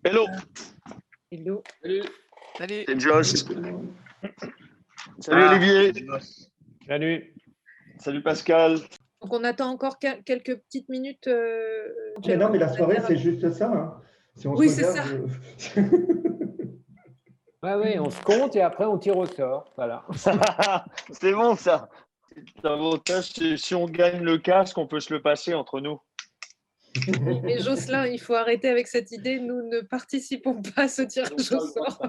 Hello, Hello. Salut. Salut. c'est Josh. Salut Ah. Olivier. Salut. Salut Pascal. Donc, on attend encore quelques petites minutes. Mais non, mais la soirée, c'est juste ça. Hein. Si on Oui, se c'est regarde, Ouais, on se compte et après on tire au sort. Voilà. C'est bon ça. L'avantage, c'est si on gagne le casque, on peut se le passer entre nous. Mais Jocelyn, il faut arrêter avec cette idée. Nous ne participons pas à ce tirage au sort.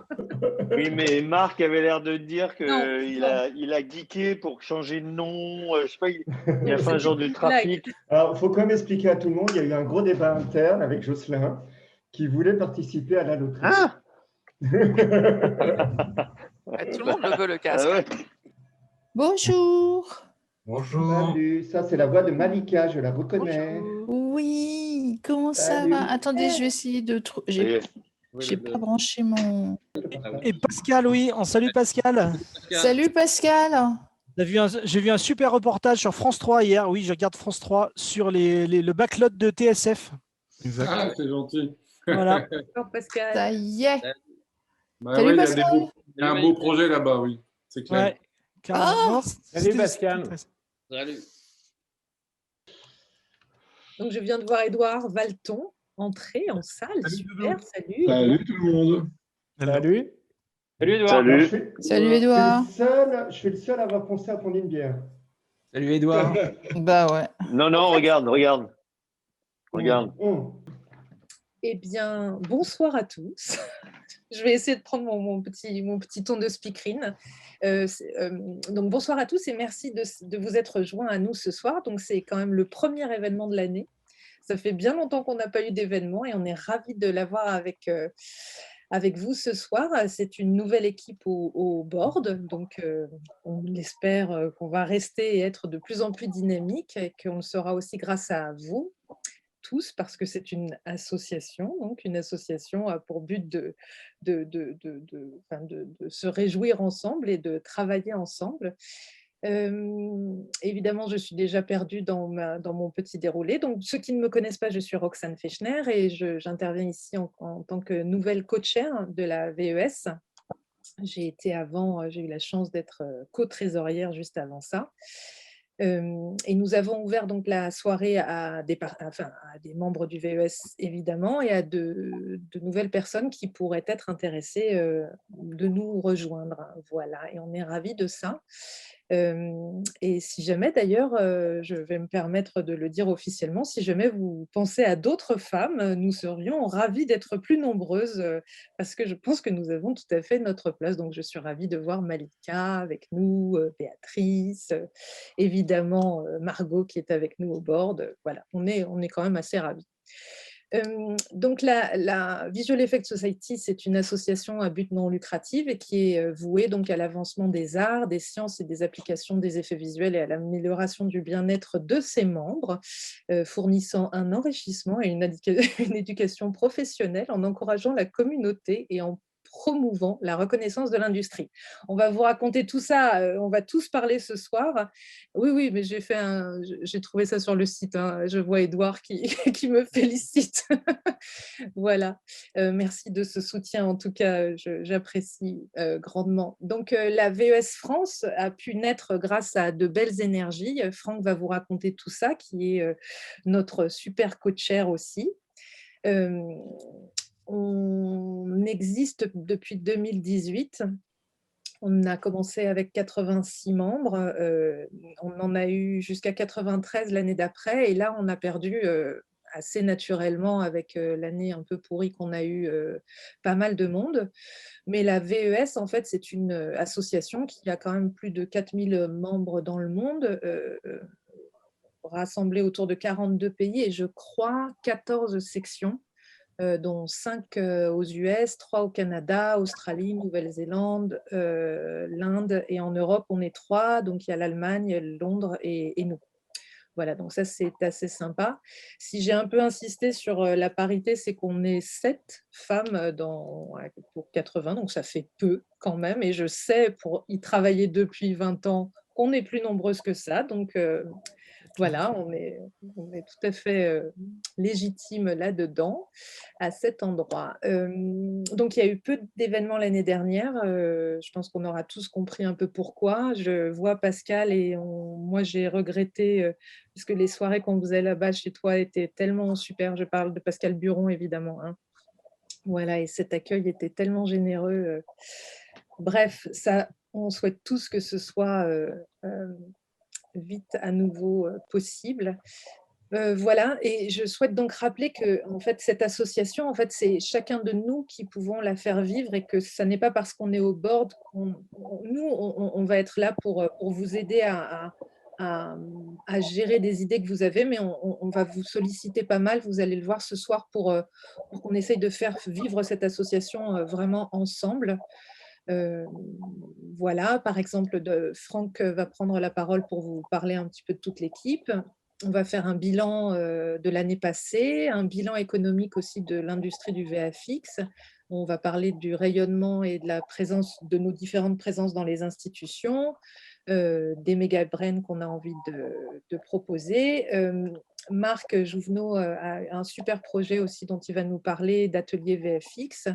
Oui, mais Marc avait l'air de dire Non, qu'il a geeké pour changer de nom. Je sais pas, il a fait un C'était genre de une blague. trafic. Alors, il faut quand même expliquer à tout le monde, il y a eu un gros débat interne avec Jocelyn qui voulait participer à la loterie. Ah, Tout le monde le veut, le casque. ah ouais. Bonjour. Bonjour. Salut, ça c'est la voix de Malika, je la reconnais. Bonjour. Oui, comment ça Salut. va? Attendez, je vais essayer de trouver. Ça y est. J'ai pas branché mon. Et Pascal, oui, on salue Pascal. Salut Pascal. J'ai vu un super reportage sur France 3 hier. Oui, je regarde France 3 sur le backlot de TSF. Ah, c'est gentil. Voilà. Bonjour, Pascal. Ça y est. Bah Salut, ouais, Pascal. il y a un beau projet là-bas, oui. C'est clair. Ouais, carrément. Non, Salut, Pascal. Salut. Donc, je viens de voir Édouard Valton entrer en salle. Super, salut. Salut tout le monde. Salut. Salut, Edouard. Salut. Salut Édouard. Je suis le seul à avoir pensé à prendre une bière. Salut Edouard. Bah ouais. Non, regarde. Regarde. Eh bien, bonsoir à tous. Je vais essayer de prendre mon petit ton de speakerine. Donc, bonsoir à tous et merci de vous être joints à nous ce soir. Donc, c'est quand même le premier événement de l'année. Ça fait bien longtemps qu'on n'a pas eu d'événement et on est ravis de l'avoir avec vous ce soir. C'est une nouvelle équipe au board, donc on espère qu'on va rester et être de plus en plus dynamique et qu'on le sera aussi grâce à vous tous, parce que c'est une association, donc une association a pour but de se réjouir ensemble et de travailler ensemble. Évidemment, je suis déjà perdue dans mon petit déroulé. Donc, ceux qui ne me connaissent pas, je suis Roxane Fechner et j'interviens ici en tant que nouvelle co-chair de la VES. J'ai eu la chance d'être co-trésorière juste avant ça. Et nous avons ouvert donc la soirée à des membres du VES évidemment et à de nouvelles personnes qui pourraient être intéressées de nous rejoindre. Voilà, et on est ravis de ça. Et si jamais d'ailleurs, je vais me permettre de le dire officiellement, si jamais vous pensez à d'autres femmes, nous serions ravis d'être plus nombreuses parce que je pense que nous avons tout à fait notre place. Donc je suis ravie de voir Malika avec nous, Béatrice, évidemment Margot qui est avec nous au board. Voilà, on est quand même assez ravis. Donc la Visual Effect Society, c'est une association à but non lucratif et qui est vouée donc à l'avancement des arts, des sciences et des applications des effets visuels et à l'amélioration du bien-être de ses membres, fournissant un enrichissement et une éducation professionnelle en encourageant la communauté et en promouvant la reconnaissance de l'industrie. On va vous raconter tout ça, on va tous parler ce soir. Oui, mais j'ai trouvé ça sur le site, hein. Je vois Édouard qui me félicite. Voilà, merci de ce soutien, en tout cas, j'apprécie grandement. Donc, la VES France a pu naître grâce à de belles énergies. Franck va vous raconter tout ça, qui est notre super co-chair aussi. On existe depuis 2018. On a commencé avec 86 membres. On en a eu jusqu'à 93 l'année d'après. Et là, on a perdu assez naturellement avec l'année un peu pourrie qu'on a eu pas mal de monde. Mais la VES, en fait, c'est une association qui a quand même plus de 4000 membres dans le monde, rassemblés autour de 42 pays et je crois 14 sections. Dont 5 aux US, 3 au Canada, Australie, Nouvelle-Zélande, l'Inde et en Europe, on est 3. Donc, il y a l'Allemagne, Londres et nous. Voilà, donc ça, c'est assez sympa. Si j'ai un peu insisté sur la parité, c'est qu'on est 7 femmes pour 80, donc ça fait peu quand même. Et je sais, pour y travailler depuis 20 ans, qu'on est plus nombreuses que ça. Donc, Voilà, on est tout à fait légitime là-dedans, à cet endroit. Donc, il y a eu peu d'événements l'année dernière. Je pense qu'on aura tous compris un peu pourquoi. Je vois Pascal et moi, j'ai regretté, parce que les soirées qu'on faisait là-bas chez toi étaient tellement super. Je parle de Pascal Buron, évidemment, hein. Voilà, et cet accueil était tellement généreux. Bref, ça, on souhaite tous que ce soit vite à nouveau possible. Voilà, et je souhaite donc rappeler que en fait, cette association, en fait, c'est chacun de nous qui pouvons la faire vivre et que ça n'est pas parce qu'on est au board qu'on va être là pour vous aider à gérer des idées que vous avez, mais on va vous solliciter pas mal, vous allez le voir ce soir, pour qu'on essaye de faire vivre cette association vraiment ensemble. Voilà, par exemple, Franck va prendre la parole pour vous parler un petit peu de toute l'équipe. On va faire un bilan de l'année passée, un bilan économique aussi de l'industrie du VFX. On va parler du rayonnement et de la présence de nos différentes présences dans les institutions, des méga brands qu'on a envie de proposer. Marc Jouvenot a un super projet aussi dont il va nous parler, d'atelier VFX.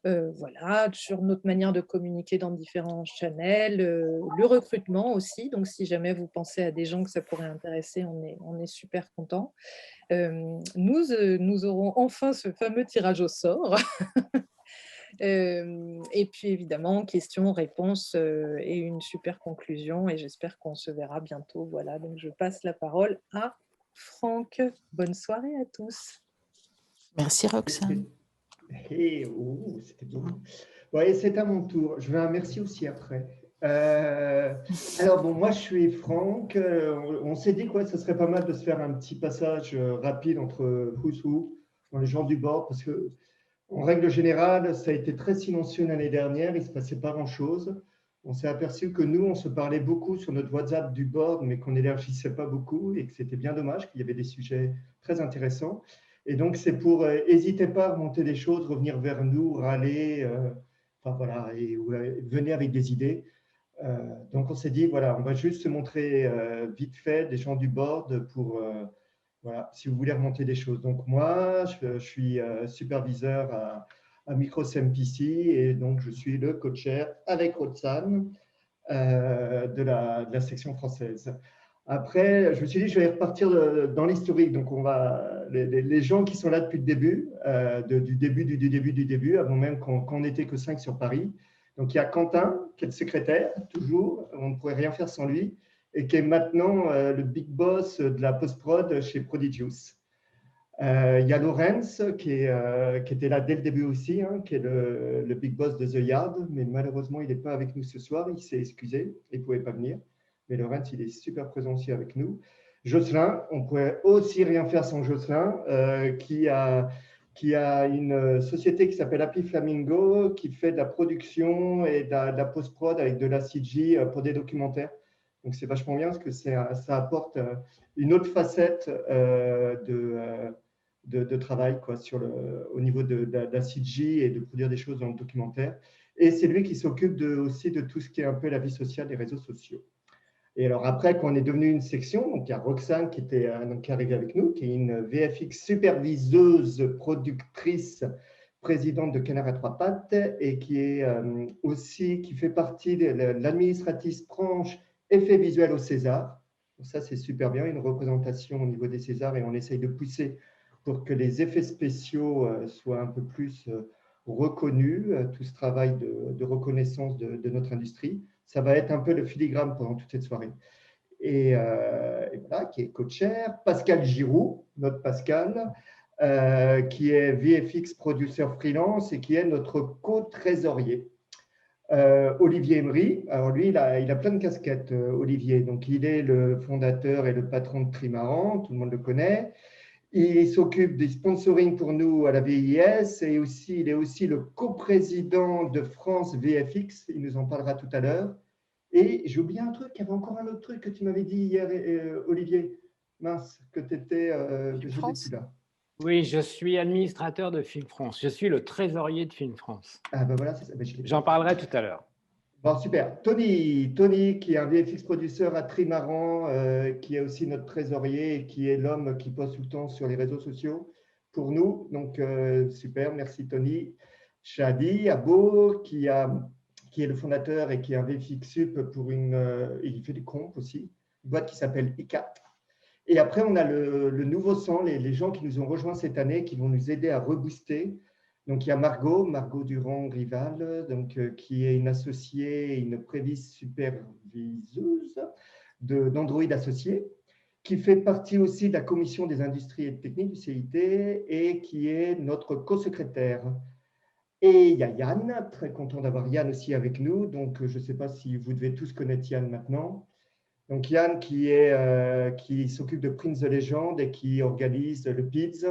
Voilà, sur notre manière de communiquer dans différents channels, le recrutement aussi. Donc, si jamais vous pensez à des gens que ça pourrait intéresser, on est super contents. Nous aurons enfin ce fameux tirage au sort. Et puis, évidemment, questions, réponses et une super conclusion. Et j'espère qu'on se verra bientôt. Voilà, donc je passe la parole à Franck. Bonne soirée à tous. Merci Roxane. C'était beau. Ouais, c'est à mon tour. Je veux un merci aussi après. Alors, bon, moi, je suis Franck. On s'est dit que ce serait pas mal de se faire un petit passage rapide entre Who's Who, les gens du board, parce que, en règle générale, ça a été très silencieux l'année dernière. Il ne se passait pas grand-chose. On s'est aperçu que nous, on se parlait beaucoup sur notre WhatsApp du board, mais qu'on n'élargissait pas beaucoup et que c'était bien dommage, qu'il y avait des sujets très intéressants. Et donc, c'est pour, n'hésitez pas à remonter des choses, revenir vers nous, râler, enfin voilà, et venez avec des idées. Donc, on s'est dit, voilà, on va juste se montrer vite fait des gens du board pour, voilà, si vous voulez remonter des choses. Donc, moi, je suis superviseur à Micros MPC et donc je suis le co-chair avec Roxane de la section française. Après, je me suis dit, je vais repartir dans l'historique. Donc, on va les gens qui sont là depuis le début, du début, avant même qu'on n'était que 5 sur Paris. Donc, il y a Quentin, qui est le secrétaire, toujours. On ne pourrait rien faire sans lui, et qui est maintenant le big boss de la post-prod chez Prodigious. Il y a Lorenz, qui était là dès le début aussi, hein, qui est le big boss de The Yard, mais malheureusement, il n'est pas avec nous ce soir. Il s'est excusé, il ne pouvait pas venir. Mais Lorenz, il est super présent aussi avec nous. Jocelyn, on ne pourrait aussi rien faire sans Jocelyn, qui a une société qui s'appelle Happy Flamingo, qui fait de la production et de la post-prod avec de la CG pour des documentaires. Donc, c'est vachement bien parce que ça apporte une autre facette de travail quoi, au niveau de la CG et de produire des choses dans le documentaire. Et c'est lui qui s'occupe aussi de tout ce qui est un peu la vie sociale des réseaux sociaux. Et alors après, quand on est devenu une section, donc il y a Roxane qui est arrivée avec nous, qui est une VFX superviseuse, productrice, présidente de Canard à trois pattes et qui est aussi, qui fait partie de l'administratrice branche effets visuels au César. Donc ça, c'est super bien, une représentation au niveau des Césars et on essaye de pousser pour que les effets spéciaux soient un peu plus reconnus, tout ce travail de reconnaissance de notre industrie. Ça va être un peu le filigrane pendant toute cette soirée. Et voilà, qui est co-chair. Pascal Giroux, notre Pascal, qui est VFX producer freelance et qui est notre co-trésorier. Olivier Emery, alors lui, il a plein de casquettes, Olivier. Donc, il est le fondateur et le patron de Trimaran, tout le monde le connaît. Il s'occupe du sponsoring pour nous à la VIS et aussi, il est aussi le coprésident de France VFX. Il nous en parlera tout à l'heure. Et j'ai oublié un truc, il y avait encore un autre truc que tu m'avais dit hier, Olivier. Mince, que tu étais plus là. Oui, je suis administrateur de Film France. Je suis le trésorier de Film France. Ah ben voilà, j'en parlerai tout à l'heure. Bon, super. Tony, qui est un VFX producteur à Trimaran, qui est aussi notre trésorier et qui est l'homme qui poste tout le temps sur les réseaux sociaux pour nous. Donc, super, merci Tony. Shadi Abo, qui est le fondateur et qui est un VFX Sup pour et il fait des comptes aussi, une boîte qui s'appelle ICAT. Et après, on a le nouveau sang, les gens qui nous ont rejoints cette année, qui vont nous aider à rebooster. Donc, il y a Margot Durand-Rival, qui est une associée et une prévise superviseuse d'Android Associés, qui fait partie aussi de la commission des industries et techniques du CIT et qui est notre co-secrétaire. Et il y a Yann, très content d'avoir Yann aussi avec nous. Donc, je ne sais pas si vous devez tous connaître Yann maintenant. Donc, Yann qui s'occupe de Prince the Legend et qui organise le PIDS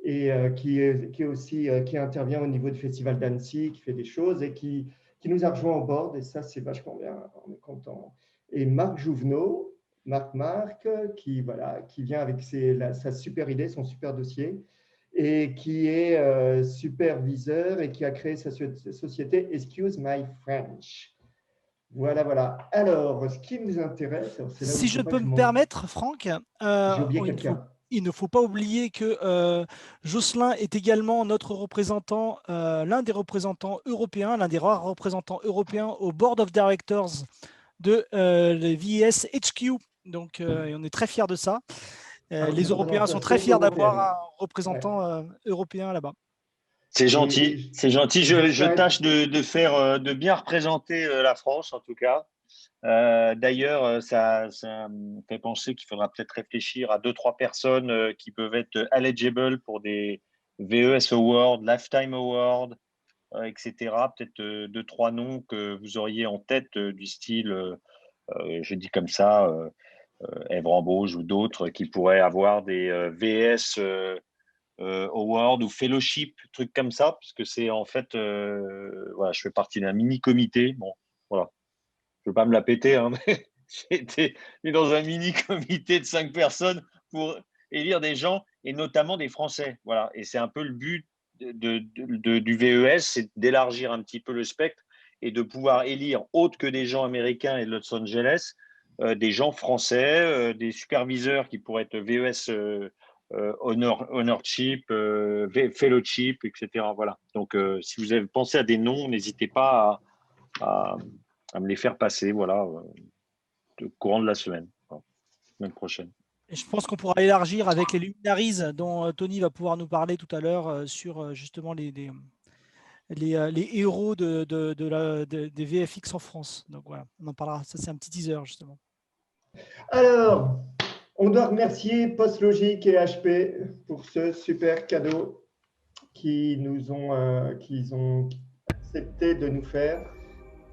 et qui intervient au niveau du Festival d'Annecy, qui fait des choses et qui nous a rejoint au board. Et ça, c'est vachement bien, on est content. Et Marc Jouvenot, Marc, qui vient avec sa super idée, son super dossier, et qui est superviseur et qui a créé sa société Excuse My French. Voilà. Alors, ce qui nous intéresse… Si je peux me permettre, Franck, il ne faut pas oublier que Jocelyn est également notre représentant, l'un des représentants européens, l'un des rares représentants européens au Board of Directors de le VIS HQ. Donc, et on est très fiers de ça. Les Européens sont très fiers d'avoir un représentant européen là-bas. C'est gentil, c'est gentil. Je tâche de bien représenter la France, en tout cas. D'ailleurs, ça me fait penser qu'il faudra peut-être réfléchir à 2-3 personnes qui peuvent être eligible pour des VES Awards, Lifetime Awards, etc. Peut-être 2-3 noms que vous auriez en tête du style, je dis comme ça, Ève Rambauge ou d'autres qui pourraient avoir des VS Award ou Fellowship, trucs comme ça, puisque c'est en fait, voilà, je fais partie d'un mini-comité. Bon, voilà. Je ne veux pas me la péter, hein, mais j'ai été mis dans un mini-comité de 5 personnes pour élire des gens, et notamment des Français. Voilà. Et c'est un peu le but du VES, c'est d'élargir un petit peu le spectre et de pouvoir élire, autre que des gens américains et de Los Angeles, des gens français, des superviseurs qui pourraient être VES Honorship, Fellowship, etc. Voilà. Donc, si vous avez pensé à des noms, n'hésitez pas à me les faire passer, voilà, au courant de la semaine prochaine. Et je pense qu'on pourra élargir avec les luminaries dont Tony va pouvoir nous parler tout à l'heure sur justement les héros des VFX en France. Donc voilà, on en parlera. Ça, c'est un petit teaser justement. Alors, on doit remercier PostLogic et HP pour ce super cadeau qu'ils ont accepté de nous faire,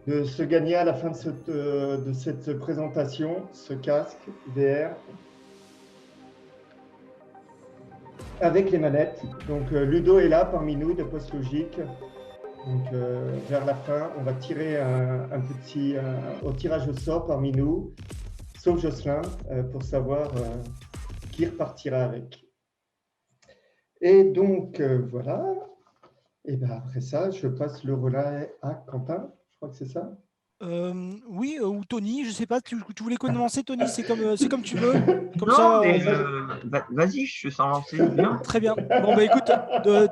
de se gagner à la fin de cette présentation, ce casque VR avec les manettes. Donc Ludo est là parmi nous de PostLogic. Donc vers la fin, on va tirer au tirage au sort parmi nous, sauf Jocelyn, pour savoir qui repartira avec. Et donc voilà. Et bien après ça, je passe le relais à Quentin. Je crois que c'est ça. Oui, ou Tony, je ne sais pas, tu voulais commencer, Tony, c'est comme tu veux. Comme non, ça, mais vas-y, je suis sans lancer. Bien. Très bien. Bon, bah écoute,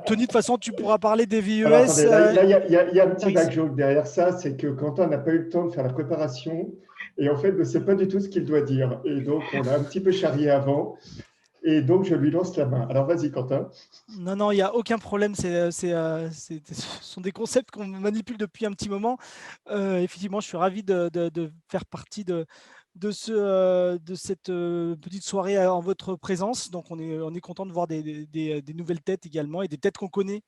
Tony, de toute façon, tu pourras parler des VES. Alors, attendez, là, il y a un petit back joke derrière ça, c'est que Quentin n'a pas eu le temps de faire la préparation et en fait ne sait pas du tout ce qu'il doit dire. Et donc, on a un petit peu charrié avant. Et donc, je lui lance la main. Alors, vas-y, Quentin. Non, il n'y a aucun problème. Ce sont des concepts qu'on manipule depuis un petit moment. Effectivement, je suis ravi de faire partie de cette petite soirée en votre présence. Donc, on est content de voir des nouvelles têtes également et des têtes qu'on connaît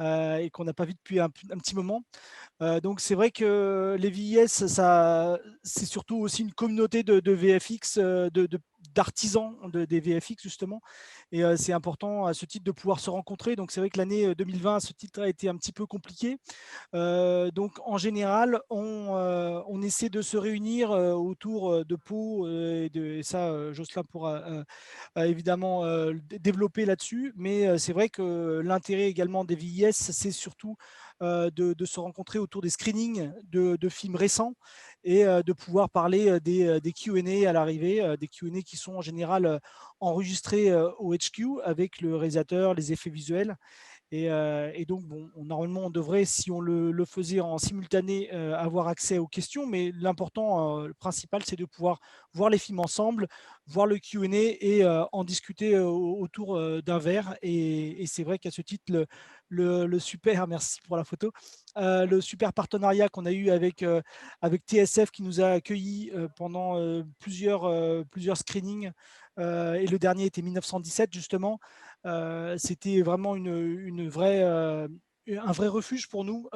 et qu'on n'a pas vues depuis un petit moment. Donc, c'est vrai que les VIS, c'est surtout aussi une communauté de VFX, d'artisans des VFX justement, et c'est important à ce titre de pouvoir se rencontrer. Donc c'est vrai que l'année 2020 à ce titre a été un petit peu compliqué, donc en général on essaie de se réunir autour de Pau et ça Jocelyn pourra évidemment développer là-dessus, mais c'est vrai que l'intérêt également des VIS, c'est surtout de se rencontrer autour des screenings de films récents et de pouvoir parler des Q&A à l'arrivée, des Q&A qui sont en général enregistrés au HQ avec le réalisateur, les effets visuels. Et donc, bon, normalement, on devrait, si on le faisait en simultané, avoir accès aux questions. Mais l'important, le principal, c'est de pouvoir voir les films ensemble, voir le Q&A et en discuter autour d'un verre. Et c'est vrai qu'à ce titre, le super, merci pour la photo, le super partenariat qu'on a eu avec TSF qui nous a accueillis pendant plusieurs screenings. Et le dernier était 1917, justement. C'était vraiment un vrai refuge pour nous.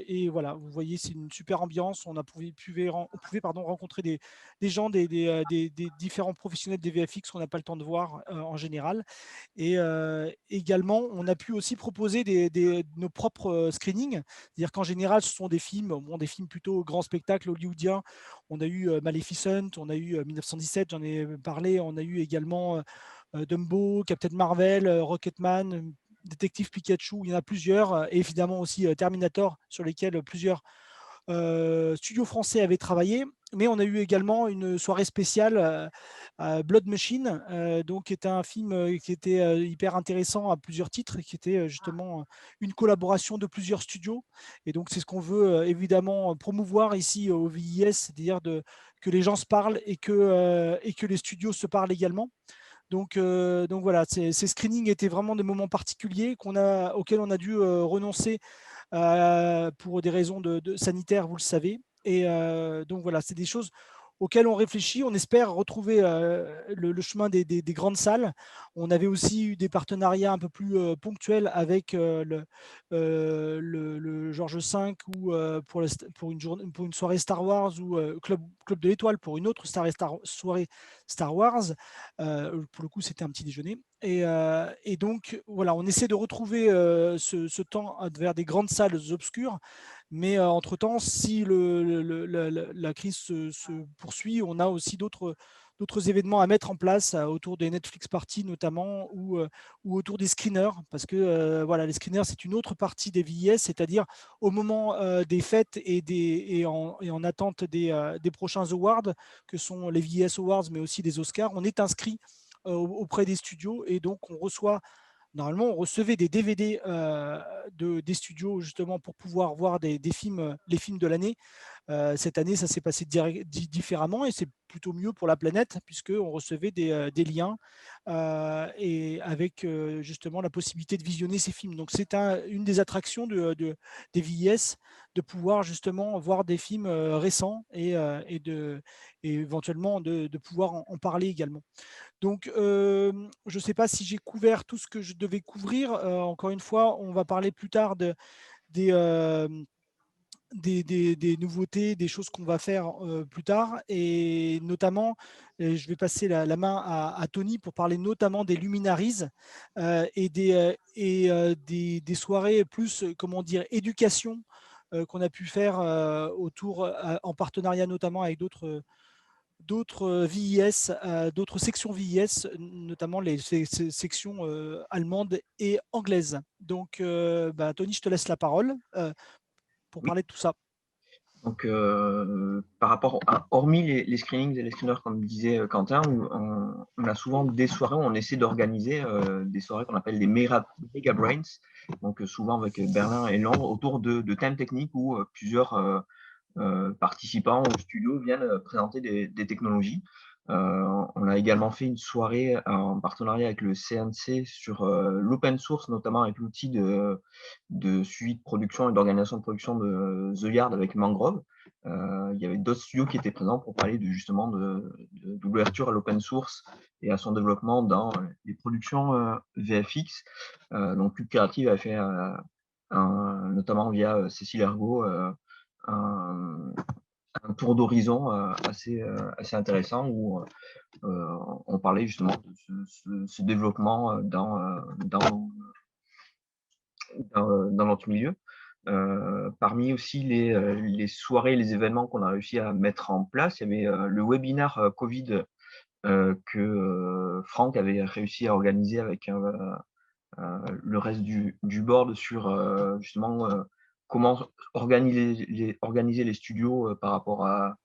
Et voilà, vous voyez, c'est une super ambiance. On pouvait rencontrer des gens, des différents professionnels des VFX qu'on n'a pas le temps de voir en général. Et également, on a pu aussi proposer nos propres screenings. C'est-à-dire qu'en général, ce sont des films plutôt grand spectacle hollywoodiens. On a eu Maleficent, on a eu 1917, j'en ai parlé. On a eu également Dumbo, Captain Marvel, Rocketman, Détective Pikachu, il y en a plusieurs. Et évidemment aussi Terminator, sur lesquels plusieurs studios français avaient travaillé. Mais on a eu également une soirée spéciale Blood Machine, donc qui était un film qui était hyper intéressant à plusieurs titres, qui était justement une collaboration de plusieurs studios. Et donc c'est ce qu'on veut évidemment promouvoir ici au VIS, c'est-à-dire que les gens se parlent et que les studios se parlent également. Donc voilà, ces screenings étaient vraiment des moments particuliers auxquels on a dû renoncer pour des raisons sanitaires, vous le savez. Et donc voilà, c'est des choses auxquelles on réfléchit. On espère retrouver le chemin des grandes salles. On avait aussi eu des partenariats un peu plus ponctuels avec le Georges V ou pour une soirée Star Wars ou Club de l'Étoile pour une autre soirée Star Wars. Pour le coup, c'était un petit déjeuner. Et donc, voilà, on essaie de retrouver ce temps vers des grandes salles obscures. Mais entre-temps, si la crise se poursuit, on a aussi d'autres événements à mettre en place autour des Netflix Parties notamment ou autour des screeners. Parce que voilà, les screeners, c'est une autre partie des VIS, c'est-à-dire au moment des fêtes et en attente des prochains awards, que sont les VIS Awards, mais aussi des Oscars, on est inscrit auprès des studios et donc on reçoit. Normalement, on recevait des DVD des studios justement pour pouvoir voir des films, les films de l'année. Cette année, ça s'est passé différemment et c'est plutôt mieux pour la planète puisqu'on recevait des liens et avec justement la possibilité de visionner ces films. Donc, c'est une des attractions des VIS de pouvoir justement voir des films récents et éventuellement de pouvoir en parler également. Donc, je ne sais pas si j'ai couvert tout ce que je devais couvrir. Encore une fois, on va parler plus tard des nouveautés, des choses qu'on va faire plus tard. Et notamment, je vais passer la main à Tony pour parler notamment des Luminaries et des soirées plus, comment dire, éducation qu'on a pu faire autour, en partenariat notamment avec d'autres VIS, d'autres sections VIS, notamment les sections allemandes et anglaises. Donc, Tony, je te laisse la parole pour parler de tout ça. Donc, par rapport hormis les screenings et les screeners, comme disait Quentin, on a souvent des soirées où on essaie d'organiser des soirées qu'on appelle des Mega Brains, donc souvent avec Berlin et Londres, autour de thèmes techniques où plusieurs participants au studio viennent présenter des technologies. On a également fait une soirée en partenariat avec le CNC sur l'open source, notamment avec l'outil de suivi de production et d'organisation de production de The Yard avec Mangrove. Il y avait d'autres studios qui étaient présents pour parler justement de l'ouverture à l'open source et à son développement dans les productions VFX. Donc Cube Creative a fait notamment via Cécile Ergo un tour d'horizon assez intéressant où on parlait justement de ce développement dans notre milieu. Parmi aussi les soirées, les événements qu'on a réussi à mettre en place, il y avait le webinaire Covid que Franck avait réussi à organiser avec le reste du board sur justement comment organiser les studios par rapport à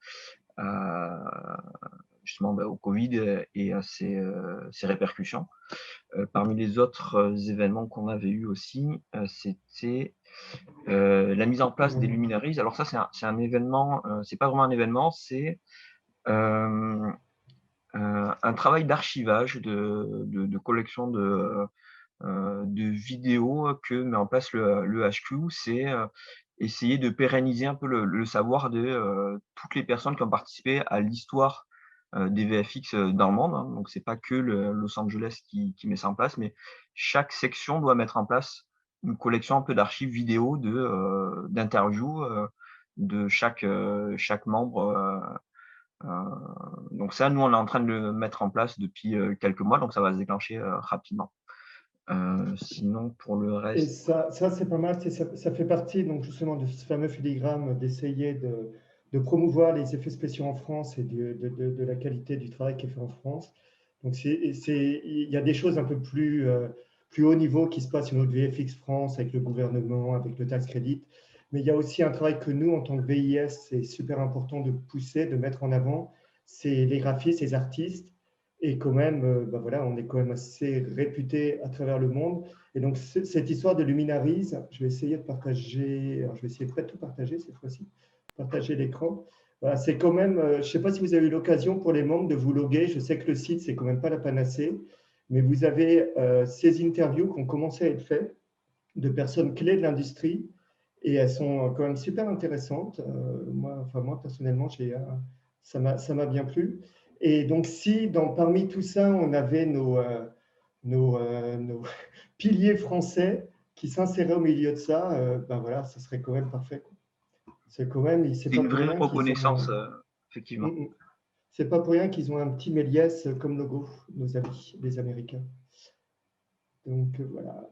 justement au Covid et à ses répercussions. Parmi les autres événements qu'on avait eu aussi, c'était la mise en place des luminaries. Alors ça, c'est un événement, c'est pas vraiment un événement, c'est un travail d'archivage, de collection de vidéos que met en place le HQ. C'est essayer de pérenniser un peu le savoir de toutes les personnes qui ont participé à l'histoire des VFX dans le monde, hein. Donc c'est pas que Los Angeles qui met ça en place, mais chaque section doit mettre en place une collection un peu d'archives vidéo d'interviews de chaque membre. Donc ça, nous, on est en train de le mettre en place depuis quelques mois, donc ça va se déclencher rapidement. Sinon, pour le Et reste… ça c'est pas mal, ça fait partie donc justement de ce fameux filigrane d'essayer de promouvoir les effets spéciaux en France et de la qualité du travail qui est fait en France. Donc il y a des choses un peu plus haut niveau qui se passent sur notre VFX France avec le gouvernement, avec le tax credit. Mais il y a aussi un travail que nous, en tant que VIS, c'est super important de pousser, de mettre en avant, c'est les graphistes, les artistes. Et quand même, voilà, on est quand même assez réputé à travers le monde. Et donc, cette histoire de Luminaries, je vais essayer de partager, alors je vais essayer de pas tout partager cette fois-ci, partager l'écran. Voilà, c'est quand même, je ne sais pas si vous avez eu l'occasion pour les membres de vous loguer, je sais que le site, c'est quand même pas la panacée, mais vous avez ces interviews qui ont commencé à être faites de personnes clés de l'industrie et elles sont quand même super intéressantes. Moi personnellement, ça m'a bien plu. Et donc, si parmi tout ça, on avait nos piliers français qui s'inséraient au milieu de ça, ben voilà, ce serait quand même parfait, quoi. C'est quand même, c'est pas une pour vraie rien reconnaissance, effectivement. C'est pas pour rien qu'ils ont un petit Méliès comme logo, nos amis, les Américains. Donc voilà.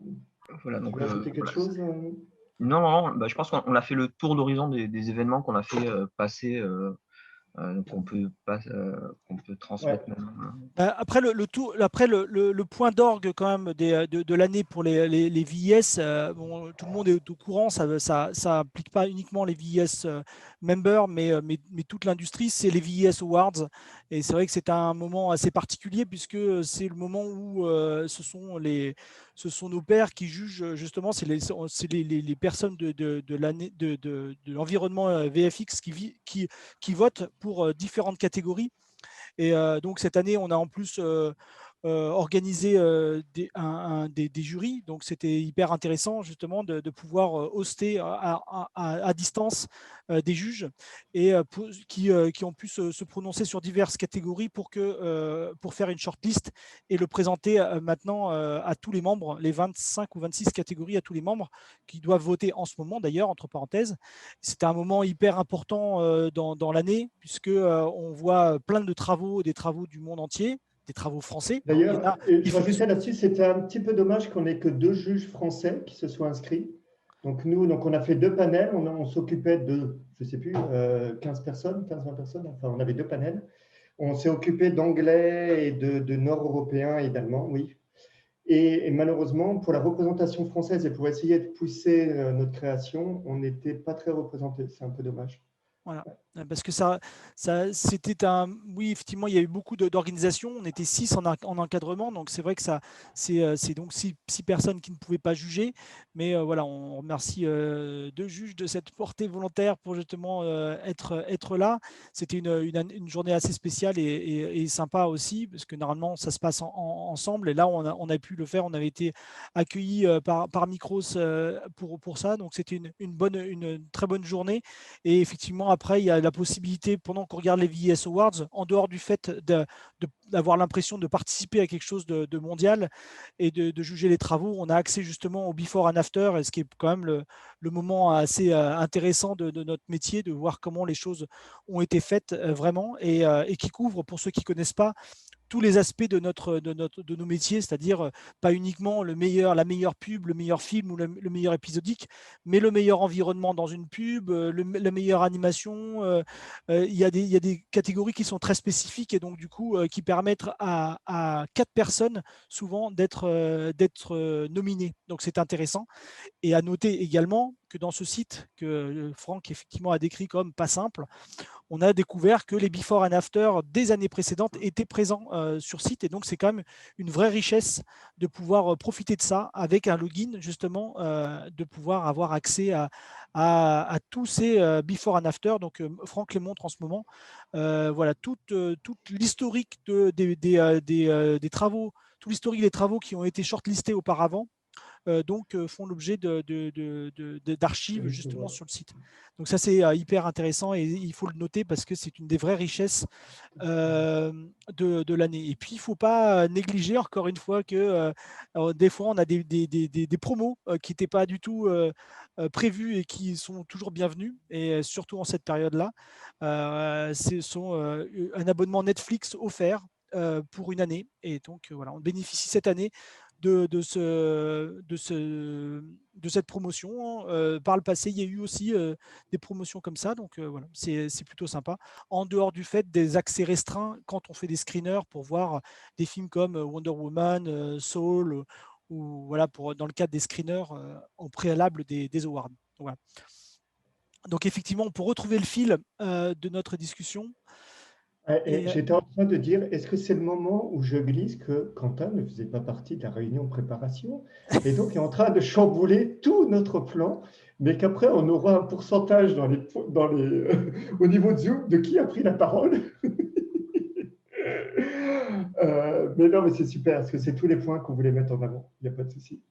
Donc, tu veux ajouter quelque chose Non, bah, je pense qu'on a fait le tour d'horizon des événements qu'on a fait passer. Donc on peut transmettre maintenant. Après, le point d'orgue quand même de l'année pour les VIS, bon, tout le monde est au courant, ça implique pas uniquement les VIS members, mais toute l'industrie, c'est les VIS Awards. Et c'est vrai que c'est un moment assez particulier puisque c'est le moment où ce sont nos pairs qui jugent justement, c'est les personnes de l'environnement VFX qui votent pour différentes catégories. Et donc cette année, on a en plus organisé des jurys. Donc c'était hyper intéressant justement de pouvoir hoster à distance des juges et qui ont pu se prononcer sur diverses catégories pour faire une shortlist et le présenter maintenant à tous les membres, les 25 ou 26 catégories à tous les membres qui doivent voter en ce moment d'ailleurs, entre parenthèses. C'était un moment hyper important dans l'année puisque on voit plein de travaux, des travaux du monde entier, des travaux français. D'ailleurs, je rajoutais là-dessus, c'était un petit peu dommage qu'on n'ait que 2 juges français qui se soient inscrits. Donc nous, on a fait 2 panels, on s'occupait de, je ne sais plus, 15 personnes, 15-20 personnes, enfin on avait 2 panels. On s'est occupé d'anglais et de nord-européens et d'allemand, oui. Et malheureusement, pour la représentation française et pour essayer de pousser notre création, on n'était pas très représentés. C'est un peu dommage. Voilà, parce que c'était oui, effectivement, il y a eu beaucoup d'organisations. On était 6 en encadrement, donc c'est vrai que c'est donc 6 personnes qui ne pouvaient pas juger. Mais voilà, on remercie 2 juges de cette portée volontaire pour justement être là. C'était une journée assez spéciale et sympa aussi, parce que normalement, ça se passe ensemble. Et là, on a pu le faire. On avait été accueillis par Micros pour ça. Donc, c'était une très bonne journée. Et effectivement, après, il y a la possibilité, pendant qu'on regarde les VIS Awards, en dehors du fait d'avoir l'impression de participer à quelque chose de mondial et de juger les travaux, on a accès justement au before and after, ce qui est quand même le moment assez intéressant de notre métier, de voir comment les choses ont été faites vraiment et qui couvre, pour ceux qui ne connaissent pas, tous les aspects de nos métiers, c'est-à-dire pas uniquement la meilleure pub, le meilleur film ou le meilleur épisodique, mais le meilleur environnement dans une pub, la meilleure animation. Il y a des catégories qui sont très spécifiques et donc du coup qui permettent à 4 personnes souvent d'être nominées. Donc c'est intéressant. Et à noter également que dans ce site que Franck effectivement a décrit comme pas simple, on a découvert que les before and after des années précédentes étaient présents sur site. Et donc, c'est quand même une vraie richesse de pouvoir profiter de ça avec un login, justement, de pouvoir avoir accès à tous ces before and after. Donc, Franck les montre en ce moment. Voilà, toute l'historique des travaux, tout l'historique des travaux qui ont été shortlistés auparavant. Font l'objet d'archives justement sur le site. Donc ça, c'est hyper intéressant et il faut le noter parce que c'est une des vraies richesses de l'année. Et puis, il ne faut pas négliger, encore une fois, que des fois, on a des promos qui n'étaient pas du tout prévus et qui sont toujours bienvenus, et surtout en cette période-là. Ce sont un abonnement Netflix offert pour une année. Et donc, voilà, on bénéficie cette année de cette promotion. Par le passé, il y a eu aussi des promotions comme ça, donc voilà, c'est plutôt sympa. En dehors du fait des accès restreints quand on fait des screeners pour voir des films comme Wonder Woman, Soul, ou voilà, dans le cadre des screeners en préalable des awards. Voilà. Donc effectivement, on peut retrouver le fil de notre discussion. J'étais en train de dire, est-ce que c'est le moment où je glisse que Quentin ne faisait pas partie de la réunion de préparation et donc est en train de chambouler tout notre plan, mais qu'après on aura un pourcentage au niveau de Zoom de qui a pris la parole. Mais non, mais c'est super, parce que c'est tous les points qu'on voulait mettre en avant, il n'y a pas de souci.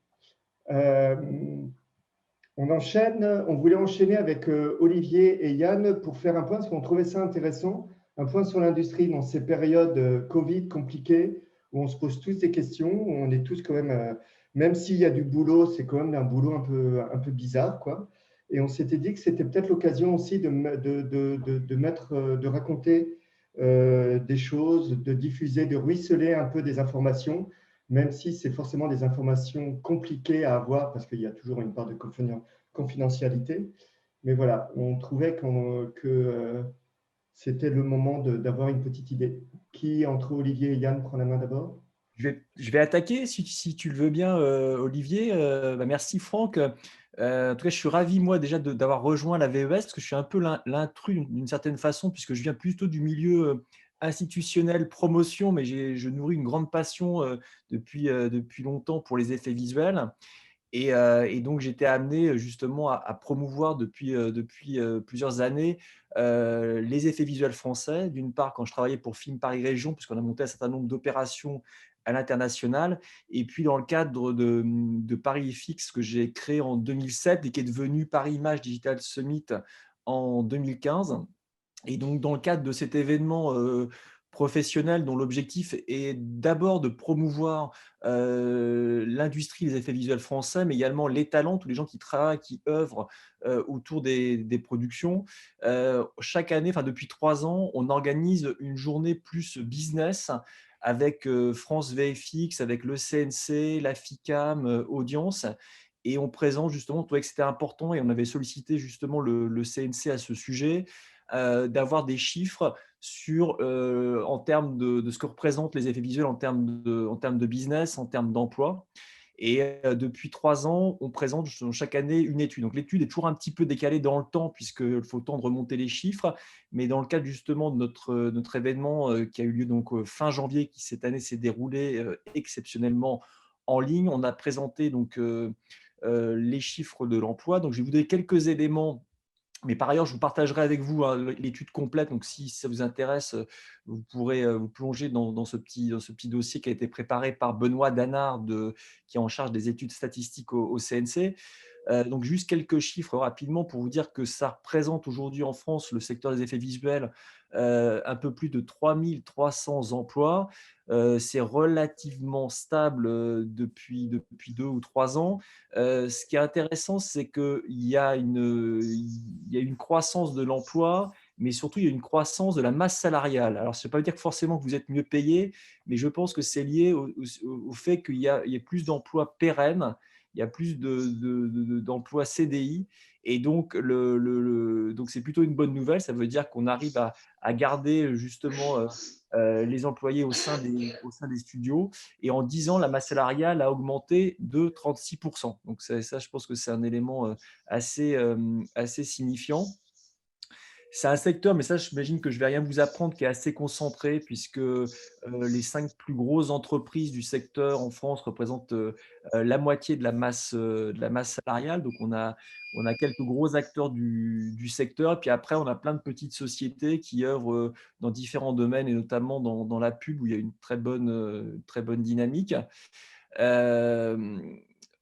On voulait enchaîner avec Olivier et Yann pour faire un point, parce qu'on trouvait ça intéressant. Un point sur l'industrie dans ces périodes Covid compliquées, où on se pose tous des questions, où on est tous quand même s'il y a du boulot, c'est quand même un boulot un peu bizarre, quoi. Et on s'était dit que c'était peut-être l'occasion aussi de raconter des choses, de diffuser, de ruisseler un peu des informations, même si c'est forcément des informations compliquées à avoir, parce qu'il y a toujours une part de confidentialité. Mais voilà, on trouvait que c'était le moment d'avoir une petite idée. Qui, entre Olivier et Yann, prend la main d'abord? Je vais attaquer, si tu le veux bien, Olivier. Merci, Franck. En tout cas, je suis ravi, moi, déjà, d'avoir rejoint la VES, parce que je suis un peu l'intrus d'une certaine façon, puisque je viens plutôt du milieu institutionnel, promotion, mais je nourris une grande passion depuis longtemps pour les effets visuels. Et donc, j'étais amené justement à promouvoir depuis plusieurs années les effets visuels français. D'une part, quand je travaillais pour Film Paris Région, puisqu'on a monté un certain nombre d'opérations à l'international, et puis dans le cadre de Paris FX que j'ai créé en 2007 et qui est devenu Paris Image Digital Summit en 2015. Et donc, dans le cadre de cet événement professionnel dont l'objectif est d'abord de promouvoir l'industrie des effets visuels français, mais également les talents, tous les gens qui travaillent, qui œuvrent autour des productions. Chaque année, depuis 3 ans, on organise une journée plus business avec France VFX, avec le CNC, la FICAM, Audience. Et on présente justement, on trouvait que c'était important et on avait sollicité justement le CNC à ce sujet, d'avoir des chiffres en termes de ce que représentent les effets visuels en termes de business, en termes d'emploi. Et depuis 3 ans, on présente chaque année une étude. Donc l'étude est toujours un petit peu décalée dans le temps puisqu'il faut le temps de remonter les chiffres. Mais dans le cadre justement de notre événement qui a eu lieu donc fin janvier, qui cette année s'est déroulé exceptionnellement en ligne, on a présenté donc les chiffres de l'emploi. Donc je vais vous donner quelques éléments. Mais par ailleurs, je vous partagerai avec vous l'étude complète. Donc, si ça vous intéresse, vous pourrez vous plonger dans ce petit dossier qui a été préparé par Benoît Danard, qui est en charge des études statistiques au CNC. Donc, juste quelques chiffres rapidement pour vous dire que ça représente aujourd'hui en France, le secteur des effets visuels, un peu plus de 3300 emplois. C'est relativement stable depuis 2 ou 3 ans. Ce qui est intéressant, c'est qu'il y a une croissance de l'emploi mais surtout, il y a une croissance de la masse salariale. Alors, ça ne veut pas dire que forcément que vous êtes mieux payé, mais je pense que c'est lié au fait qu'il y a plus d'emplois pérennes, il y a plus d'emplois CDI, et donc, donc c'est plutôt une bonne nouvelle. Ça veut dire qu'on arrive à garder justement les employés au sein des studios. Et en 10 ans, la masse salariale a augmenté de 36%. Donc ça, je pense que c'est un élément assez signifiant. C'est un secteur, mais ça, j'imagine que je ne vais rien vous apprendre, qui est assez concentré, puisque les 5 plus grosses entreprises du secteur en France représentent la moitié de la masse salariale. Donc, on a quelques gros acteurs du secteur. Et puis après, on a plein de petites sociétés qui œuvrent dans différents domaines, et notamment dans la pub, où il y a une très bonne dynamique.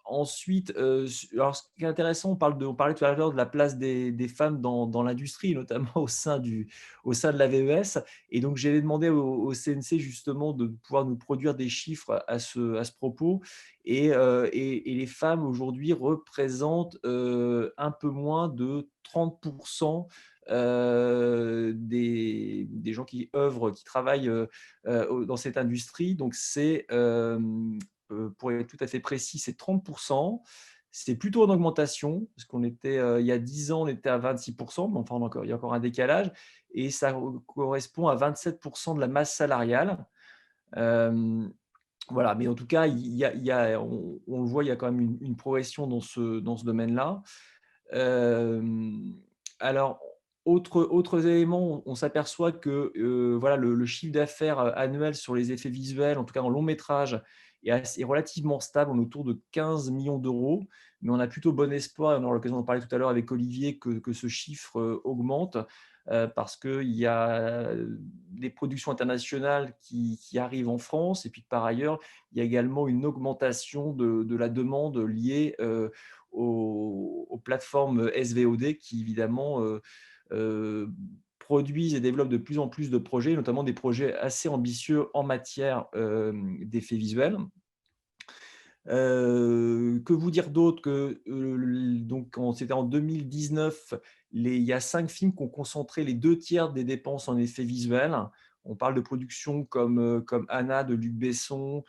Ensuite, alors ce qui est intéressant, on parlait tout à l'heure de la place des femmes dans l'industrie, notamment au sein de la VES. Et donc, j'ai demandé au CNC justement de pouvoir nous produire des chiffres à ce propos. Et les femmes aujourd'hui représentent un peu moins de 30% des gens qui œuvrent, qui travaillent dans cette industrie. Donc, c'est pour être tout à fait précis, c'est 30%. C'est plutôt en augmentation, parce qu'on était, il y a 10 ans, on était à 26%, mais enfin, il y a encore un décalage, et ça correspond à 27% de la masse salariale. Voilà, mais en tout cas, on le voit, il y a quand même une progression dans ce domaine-là. Alors, autres éléments, on s'aperçoit que voilà, le chiffre d'affaires annuel sur les effets visuels, en tout cas en long métrage, est relativement stable, on est autour de 15 millions d'euros, mais on a plutôt bon espoir, et on aura l'occasion d'en parler tout à l'heure avec Olivier, que ce chiffre augmente, parce qu'il y a des productions internationales qui arrivent en France, et puis par ailleurs, il y a également une augmentation de la demande liée aux plateformes SVOD qui, évidemment, produisent et développent de plus en plus de projets, notamment des projets assez ambitieux en matière d'effets visuels. Que vous dire d'autre que donc c'était en 2019, il y a 5 films qui ont concentré les 2/3 des dépenses en effets visuels. On parle de productions comme Anna de Luc Besson,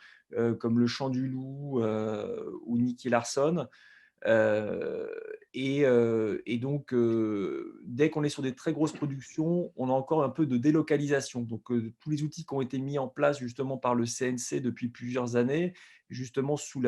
comme Le Chant du Loup ou Nicky Larson. Et donc, dès qu'on est sur des très grosses productions, on a encore un peu de délocalisation. Donc, tous les outils qui ont été mis en place justement par le CNC depuis plusieurs années, justement sous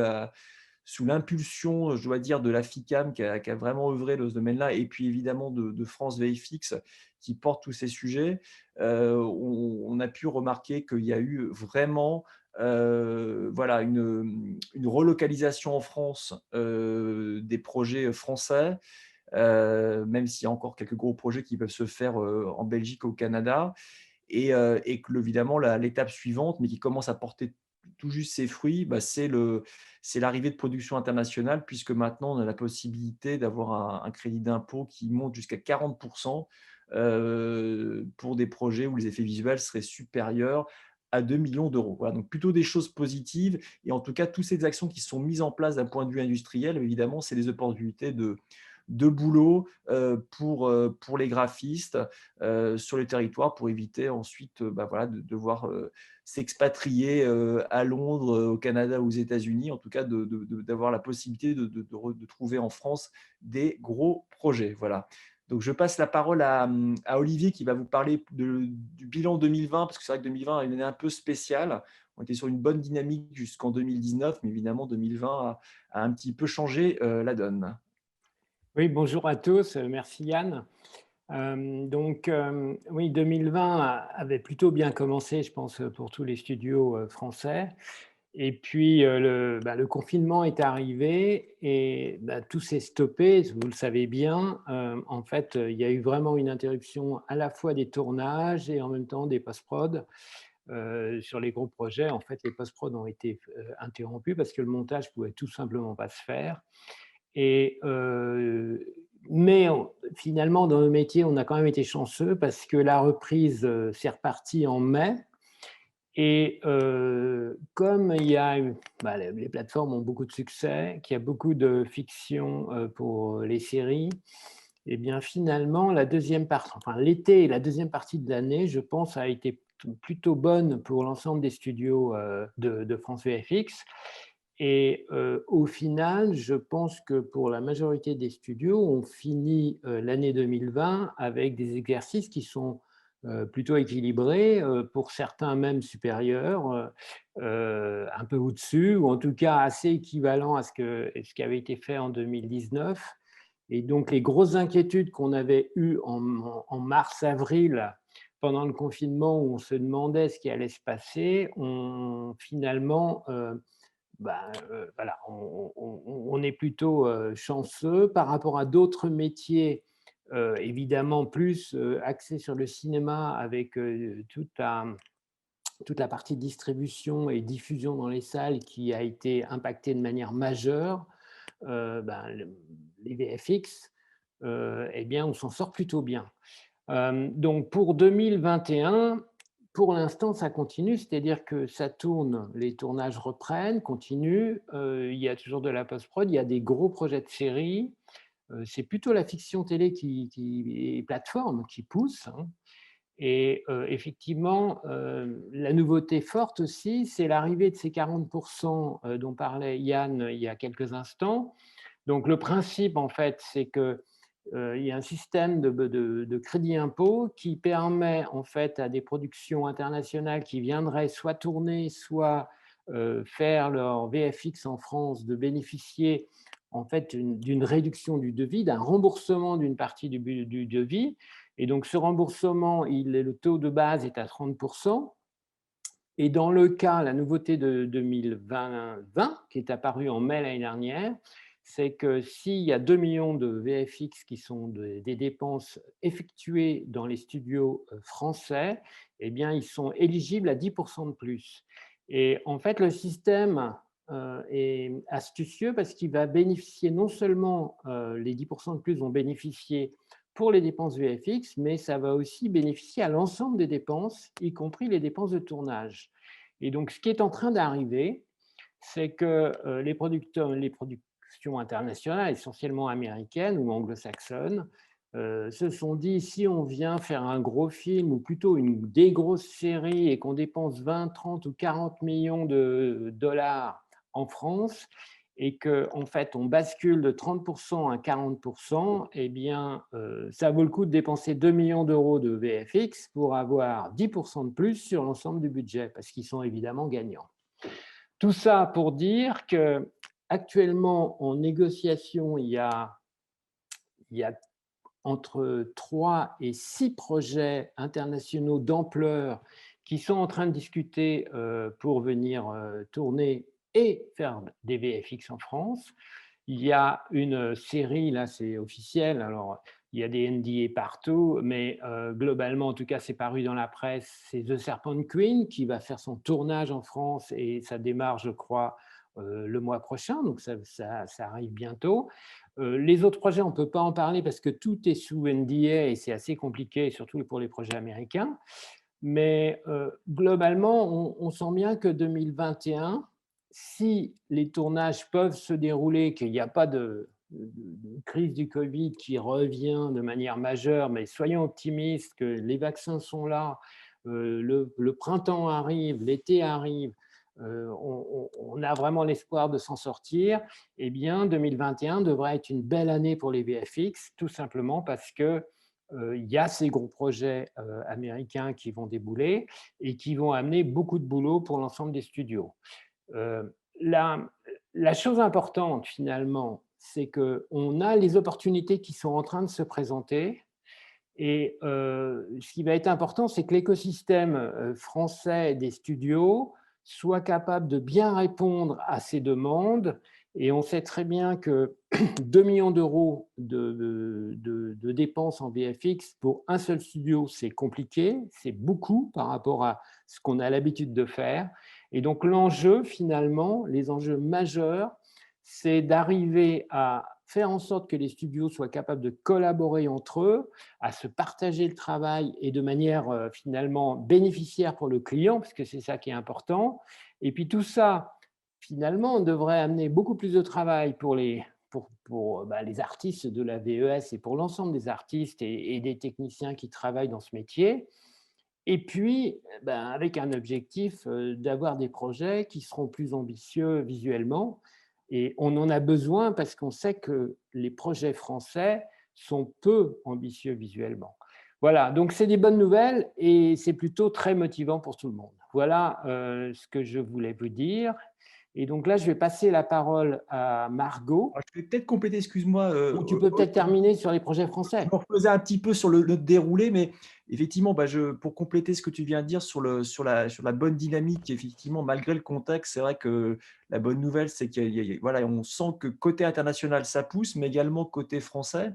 l'impulsion, je dois dire, de la FICAM qui a vraiment œuvré dans ce domaine-là, et puis évidemment de France VFX qui porte tous ces sujets, on a pu remarquer qu'il y a eu vraiment voilà, une relocalisation en France des projets français, même s'il y a encore quelques gros projets qui peuvent se faire en Belgique ou au Canada, et que évidemment l'étape suivante, mais qui commence à porter tout juste ses fruits, c'est l'arrivée de production internationale, puisque maintenant on a la possibilité d'avoir un crédit d'impôt qui monte jusqu'à 40% pour des projets où les effets visuels seraient supérieurs à 2 millions d'euros. Voilà, donc plutôt des choses positives, et en tout cas, toutes ces actions qui sont mises en place d'un point de vue industriel, évidemment, c'est des opportunités de boulot pour les graphistes sur le territoire, pour éviter ensuite voilà, de devoir s'expatrier à Londres, au Canada ou aux États-Unis, en tout cas d'avoir la possibilité de trouver en France des gros projets. Voilà. Donc, je passe la parole à Olivier qui va vous parler du bilan 2020, parce que c'est vrai que 2020 est une année un peu spéciale. On était sur une bonne dynamique jusqu'en 2019, mais évidemment, 2020 a un petit peu changé la donne. Oui, bonjour à tous. Merci Yann. Oui, 2020 avait plutôt bien commencé, je pense, pour tous les studios français. Et puis, le confinement est arrivé et tout s'est stoppé, vous le savez bien. En fait, il y a eu vraiment une interruption à la fois des tournages et en même temps des post-prod. Sur les gros projets, en fait, les post-prod ont été interrompus parce que le montage ne pouvait tout simplement pas se faire. Mais finalement, dans le métier, on a quand même été chanceux parce que la reprise s'est repartie en mai. Et comme il y a les plateformes ont beaucoup de succès, qu'il y a beaucoup de fiction pour les séries, eh bien finalement, la deuxième partie, enfin l'été et la deuxième partie de l'année, je pense, a été plutôt bonne pour l'ensemble des studios de France VFX. Et au final, je pense que pour la majorité des studios, on finit l'année 2020 avec des exercices qui sont plutôt équilibrés, pour certains même supérieurs, un peu au-dessus, ou en tout cas assez équivalents à ce qui avait été fait en 2019. Et donc, les grosses inquiétudes qu'on avait eues en mars-avril, pendant le confinement, où on se demandait ce qui allait se passer, ont finalement... voilà, on est plutôt chanceux par rapport à d'autres métiers, évidemment plus axés sur le cinéma, avec toute la partie distribution et diffusion dans les salles qui a été impactée de manière majeure. Les VFX, eh bien, on s'en sort plutôt bien. Donc pour 2021, pour l'instant, ça continue, c'est-à-dire que ça tourne, les tournages reprennent, continuent, il y a toujours de la post-prod, il y a des gros projets de série, c'est plutôt la fiction télé et plateforme qui poussent. Hein. Et effectivement, la nouveauté forte aussi, c'est l'arrivée de ces 40% dont parlait Yann il y a quelques instants. Donc le principe, en fait, c'est que il y a un système de crédit impôt qui permet en fait à des productions internationales qui viendraient soit tourner, soit faire leur VFX en France de bénéficier en fait d'une réduction du devis, d'un remboursement d'une partie du devis. Et donc ce remboursement, le taux de base est à 30%. Et dans le cas, la nouveauté de 2020, qui est apparue en mai l'année dernière, c'est que s'il y a 2 millions de VFX qui sont des dépenses effectuées dans les studios français, eh bien, ils sont éligibles à 10% de plus. Et en fait, le système est astucieux parce qu'il va bénéficier non seulement, les 10% de plus vont bénéficier pour les dépenses VFX, mais ça va aussi bénéficier à l'ensemble des dépenses, y compris les dépenses de tournage. Et donc, ce qui est en train d'arriver, c'est que les productions internationales, essentiellement américaines ou anglo-saxonnes, se sont dit, si on vient faire un gros film ou plutôt des grosses séries et qu'on dépense 20, 30 ou 40 millions de dollars en France et qu'en fait on bascule de 30% à 40%, eh bien ça vaut le coup de dépenser 2 millions d'euros de VFX pour avoir 10% de plus sur l'ensemble du budget, parce qu'ils sont évidemment gagnants. Tout ça pour dire qu'actuellement, en négociation, il y a entre 3 et 6 projets internationaux d'ampleur qui sont en train de discuter pour venir tourner et faire des VFX en France. Il y a une série, là c'est officiel, alors il y a des NDA partout, mais globalement, en tout cas, c'est paru dans la presse, c'est The Serpent Queen qui va faire son tournage en France et ça démarre, je crois, le mois prochain, donc ça arrive bientôt. Les autres projets, on ne peut pas en parler parce que tout est sous NDA et c'est assez compliqué, surtout pour les projets américains. Mais globalement, on sent bien que 2021, si les tournages peuvent se dérouler, qu'il n'y a pas de crise du Covid qui revient de manière majeure, mais soyons optimistes que les vaccins sont là, le printemps arrive, l'été arrive, on a vraiment l'espoir de s'en sortir, eh bien 2021 devrait être une belle année pour les VFX, tout simplement parce que il y a ces gros projets américains qui vont débouler et qui vont amener beaucoup de boulot pour l'ensemble des studios. La chose importante, finalement, c'est qu'on a les opportunités qui sont en train de se présenter. Et ce qui va être important, c'est que l'écosystème français des studios soit capable de bien répondre à ces demandes. Et on sait très bien que 2 millions d'euros de dépenses en VFX pour un seul studio, c'est compliqué, c'est beaucoup par rapport à ce qu'on a l'habitude de faire. Et donc l'enjeu, finalement, les enjeux majeurs, c'est d'arriver à faire en sorte que les studios soient capables de collaborer entre eux, à se partager le travail et de manière finalement bénéficiaire pour le client, parce que c'est ça qui est important. Et puis tout ça, finalement, devrait amener beaucoup plus de travail pour les pour les artistes de la VES et pour l'ensemble des artistes et des techniciens qui travaillent dans ce métier. Et puis, avec un objectif d'avoir des projets qui seront plus ambitieux visuellement. Et on en a besoin parce qu'on sait que les projets français sont peu ambitieux visuellement. Voilà, donc c'est des bonnes nouvelles et c'est plutôt très motivant pour tout le monde. Voilà ce que je voulais vous dire. Et donc là, je vais passer la parole à Margot. Alors, je vais peut-être compléter, excuse-moi. Tu peux peut-être terminer sur les projets français. Je me refaisais un petit peu sur le déroulé, mais effectivement, pour compléter ce que tu viens de dire sur la bonne dynamique, effectivement, malgré le contexte, c'est vrai que la bonne nouvelle, c'est qu'on sent que côté international, ça pousse, mais également côté français.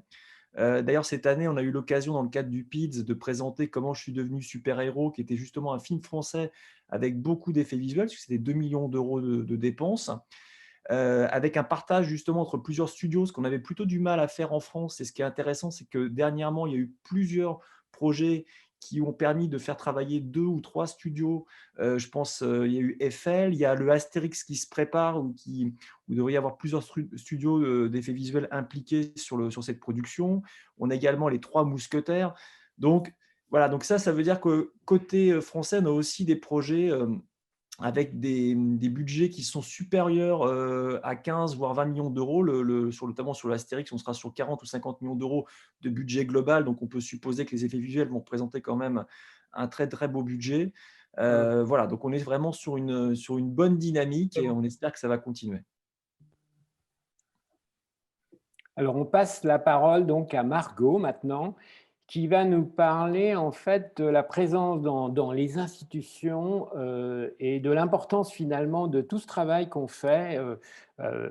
D'ailleurs, cette année, on a eu l'occasion, dans le cadre du PIDS, de présenter Comment je suis devenu super-héros, qui était justement un film français avec beaucoup d'effets visuels, parce que c'était 2 millions d'euros de dépenses, avec un partage justement entre plusieurs studios, ce qu'on avait plutôt du mal à faire en France. Et ce qui est intéressant, c'est que dernièrement, il y a eu plusieurs projets qui ont permis de faire travailler 2 ou 3 studios. Je pense il y a eu Eiffel, il y a le Astérix qui se prépare, où il devrait y avoir plusieurs studios d'effets visuels impliqués sur cette production. On a également les 3 Mousquetaires. Donc, voilà, donc ça veut dire que côté français, on a aussi des projets avec des budgets qui sont supérieurs à 15 voire 20 millions d'euros. Notamment sur l'Astérix, on sera sur 40 ou 50 millions d'euros de budget global. Donc, on peut supposer que les effets visuels vont présenter quand même un très, très beau budget. Voilà, donc on est vraiment sur une bonne dynamique et on espère que ça va continuer. Alors, on passe la parole donc à Margot maintenant, qui va nous parler en fait de la présence dans les institutions et de l'importance finalement de tout ce travail qu'on fait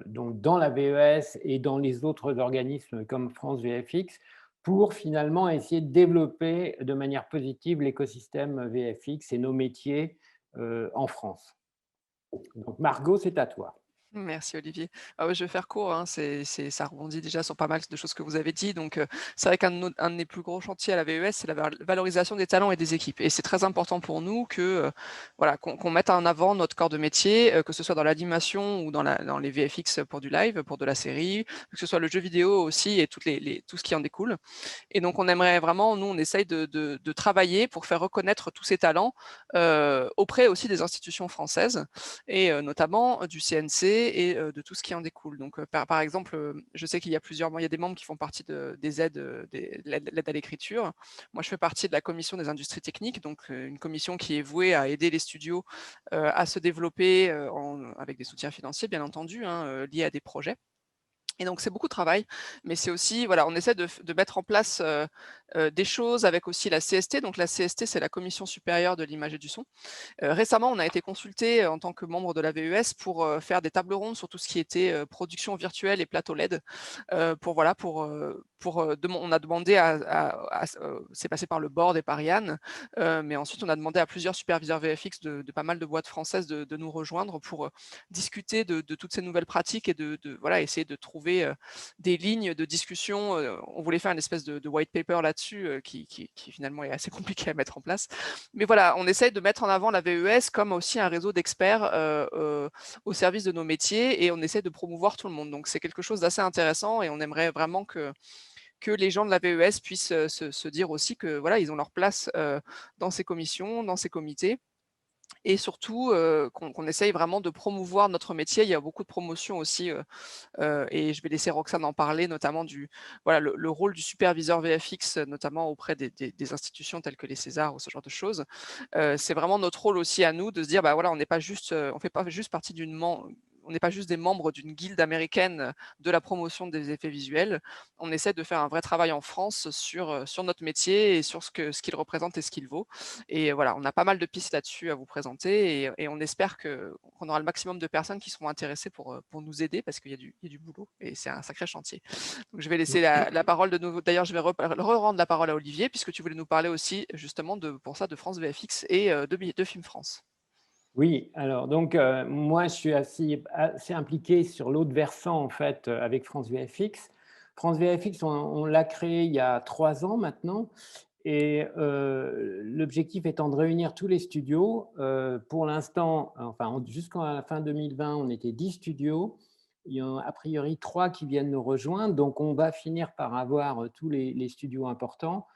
donc dans la VES et dans les autres organismes comme France VFX pour finalement essayer de développer de manière positive l'écosystème VFX et nos métiers en France. Donc Margot, c'est à toi. Merci Olivier. Ah ouais, je vais faire court, hein, ça rebondit déjà sur pas mal de choses que vous avez dit. Donc, c'est vrai qu'un de mes plus gros chantiers à la VES, c'est la valorisation des talents et des équipes. Et c'est très important pour nous qu'on mette en avant notre corps de métier, que ce soit dans l'animation ou dans les VFX pour du live, pour de la série, que ce soit le jeu vidéo aussi et tout ce qui en découle. Et donc, on aimerait vraiment, nous, on essaye de travailler pour faire reconnaître tous ces talents auprès aussi des institutions françaises et notamment du CNC et de tout ce qui en découle. Donc, par exemple, je sais qu'il y a il y a des membres qui font partie des aides, l'aide à l'écriture. Moi, je fais partie de la commission des industries techniques, donc une commission qui est vouée à aider les studios à se développer avec des soutiens financiers, bien entendu, hein, liés à des projets. Et donc, c'est beaucoup de travail, mais c'est aussi, voilà, on essaie de mettre en place des choses avec aussi la CST. Donc, la CST, c'est la Commission supérieure de l'image et du son. Récemment, on a été consulté en tant que membre de la VES pour faire des tables rondes sur tout ce qui était production virtuelle et plateau LED. On a demandé c'est passé par le board et par Yann, mais ensuite, on a demandé à plusieurs superviseurs VFX de pas mal de boîtes françaises de nous rejoindre pour discuter de toutes ces nouvelles pratiques et essayer de trouver des lignes de discussion. On voulait faire une espèce de white paper là-dessus qui finalement est assez compliqué à mettre en place. Mais voilà, on essaye de mettre en avant la VES comme aussi un réseau d'experts au service de nos métiers et on essaie de promouvoir tout le monde. Donc, c'est quelque chose d'assez intéressant et on aimerait vraiment que les gens de la VES puissent se dire aussi que voilà, ils ont leur place dans ces commissions, dans ces comités. Et surtout, qu'on essaye vraiment de promouvoir notre métier. Il y a beaucoup de promotions aussi, et je vais laisser Roxane en parler, notamment le rôle du superviseur VFX, notamment auprès des institutions telles que les Césars ou ce genre de choses. C'est vraiment notre rôle aussi à nous de se dire, bah voilà, on n'est pas juste, on fait pas juste partie on n'est pas juste des membres d'une guilde américaine de la promotion des effets visuels. On essaie de faire un vrai travail en France sur notre métier et sur ce qu'il représente et ce qu'il vaut. Et voilà, on a pas mal de pistes là-dessus à vous présenter et on espère qu'on aura le maximum de personnes qui seront intéressées pour nous aider parce qu'il y a du boulot et c'est un sacré chantier. Donc, je vais laisser la parole de nouveau. D'ailleurs, je vais rendre la parole à Olivier puisque tu voulais nous parler aussi justement de France VFX et de Film France. Oui, alors donc moi je suis assez impliqué sur l'autre versant en fait avec France VFX. France VFX, on l'a créé il y a 3 ans maintenant et l'objectif étant de réunir tous les studios. Pour l'instant, enfin jusqu'à la fin 2020, on était 10 studios. il y en a a priori 3 qui viennent nous rejoindre, donc on va finir par avoir tous les studios importants.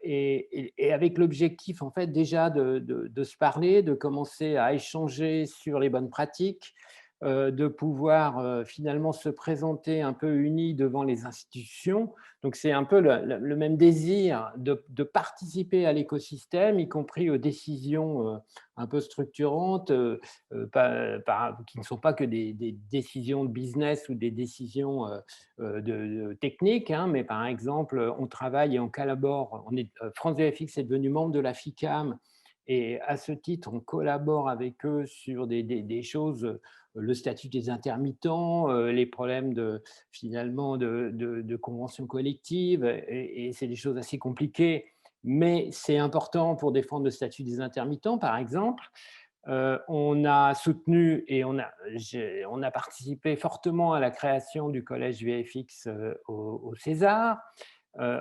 Et avec l'objectif en fait déjà de se parler, de commencer à échanger sur les bonnes pratiques, de pouvoir finalement se présenter un peu unis devant les institutions. Donc c'est un peu le même désir de participer à l'écosystème, y compris aux décisions un peu structurantes, qui ne sont pas que des décisions de business ou des décisions techniques, hein, mais par exemple, on travaille et on collabore. France VFX est devenu membre de la FICAM et à ce titre, on collabore avec eux sur des choses, le statut des intermittents, les problèmes finalement de conventions collectives, et c'est des choses assez compliquées, mais c'est important pour défendre le statut des intermittents, par exemple. On a soutenu et on a participé fortement à la création du collège VFX au César.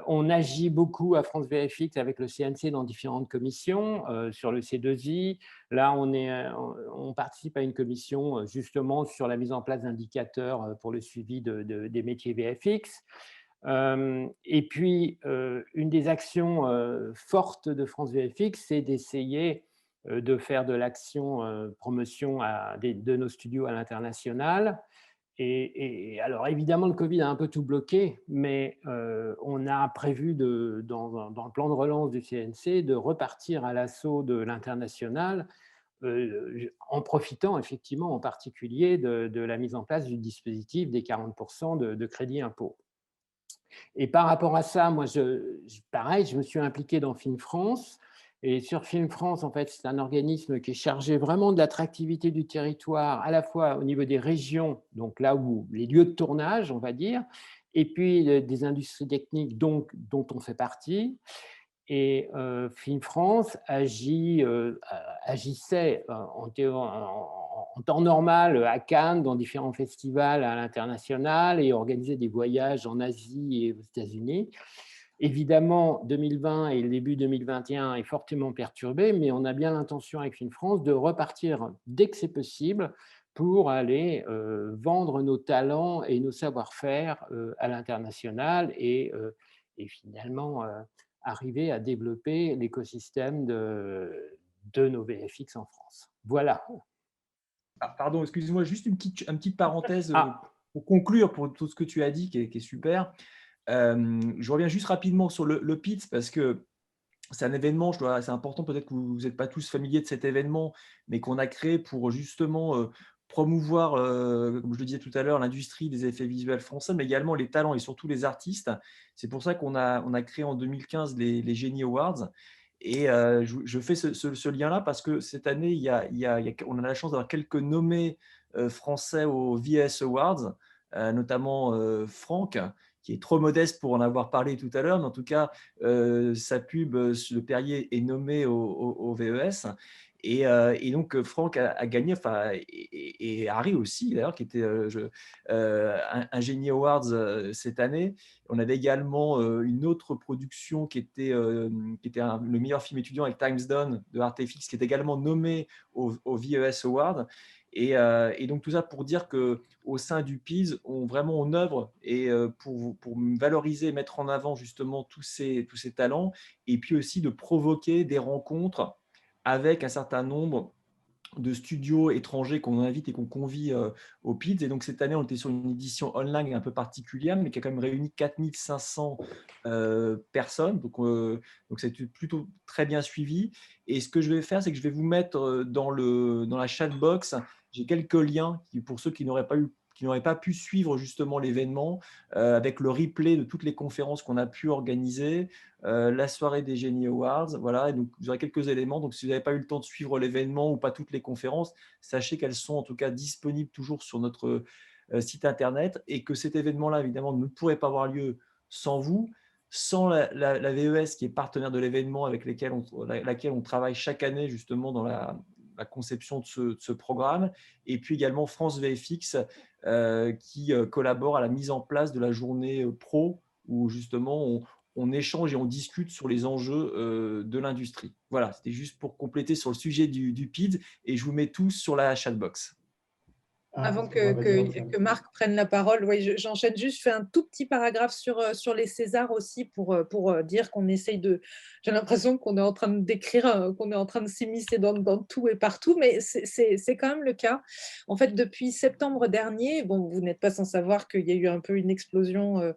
On agit beaucoup à France VFX avec le CNC dans différentes commissions, sur le C2I. Là, on participe à une commission justement sur la mise en place d'indicateurs pour le suivi des métiers VFX. Et puis, une des actions fortes de France VFX, c'est d'essayer de faire de l'action promotion de nos studios à l'international. Et alors, évidemment, le Covid a un peu tout bloqué, mais on a prévu, dans le plan de relance du CNC, de repartir à l'assaut de l'international, en profitant effectivement en particulier de la mise en place du dispositif des 40% de crédit impôt. Et par rapport à ça, moi, pareil, je me suis impliqué dans Film France. Et sur Film France, en fait, c'est un organisme qui est chargé vraiment de l'attractivité du territoire, à la fois au niveau des régions, donc là où les lieux de tournage, on va dire, et puis des industries techniques dont on fait partie. Et Film France agissait en temps normal à Cannes, dans différents festivals à l'international, et organisait des voyages en Asie et aux États-Unis. Évidemment, 2020 et le début 2021 est fortement perturbé, mais on a bien l'intention avec Film France de repartir dès que c'est possible pour aller vendre nos talents et nos savoir-faire à l'international et finalement arriver à développer l'écosystème de nos VFX en France. Voilà. Ah, pardon, excuse-moi, juste une petite parenthèse pour conclure pour tout ce que tu as dit, qui est super. Je reviens juste rapidement sur le PIDS parce que c'est un événement, c'est important, peut-être que vous n'êtes pas tous familiers de cet événement, mais qu'on a créé pour justement promouvoir, comme je le disais tout à l'heure, l'industrie des effets visuels français, mais également les talents et surtout les artistes. C'est pour ça qu'on a créé en 2015 les Génie Awards. Et je fais ce lien-là parce que cette année, on a la chance d'avoir quelques nommés français aux VS Awards, notamment Franck, qui est trop modeste pour en avoir parlé tout à l'heure, mais en tout cas, sa pub, le Perrier, est nommé au VES. Et donc, Franck a gagné, et Harry aussi, d'ailleurs, qui était un Génie Awards cette année. On avait également une autre production qui était le meilleur film étudiant avec Times Down de Artefix, qui est également nommé au VES Award. Et donc, tout ça pour dire qu'au sein du PIDS, on œuvre et pour valoriser, mettre en avant justement tous ces talents, et puis aussi de provoquer des rencontres avec un certain nombre de studios étrangers qu'on invite et qu'on convie au PIDS. Et donc, cette année, on était sur une édition online un peu particulière, mais qui a quand même réuni 4500 personnes. Donc, c'est plutôt très bien suivi. Et ce que je vais faire, c'est que je vais vous mettre dans la chatbox, j'ai quelques liens pour ceux qui n'auraient pas pu suivre justement l'événement, avec le replay de toutes les conférences qu'on a pu organiser, la soirée des Génie Awards, voilà. Et donc, vous aurez quelques éléments. Donc, si vous n'avez pas eu le temps de suivre l'événement ou pas toutes les conférences, sachez qu'elles sont en tout cas disponibles toujours sur notre site internet, et que cet événement-là, évidemment, ne pourrait pas avoir lieu sans vous, sans la VES, qui est partenaire de l'événement, avec laquelle on travaille chaque année justement dans la conception de ce programme, et puis également France VFX qui collabore à la mise en place de la journée pro, où justement on échange et on discute sur les enjeux de l'industrie. Voilà, c'était juste pour compléter sur le sujet du PIDS, et je vous mets tous sur la chatbox. Avant que Marc prenne la parole, oui, j'enchaîne juste, je fais un tout petit paragraphe sur les Césars aussi pour dire qu'on essaye de… J'ai l'impression qu'on est en train de décrire, qu'on est en train de s'immiscer dans tout et partout, mais c'est quand même le cas. En fait, depuis septembre dernier, bon, vous n'êtes pas sans savoir qu'il y a eu un peu une explosion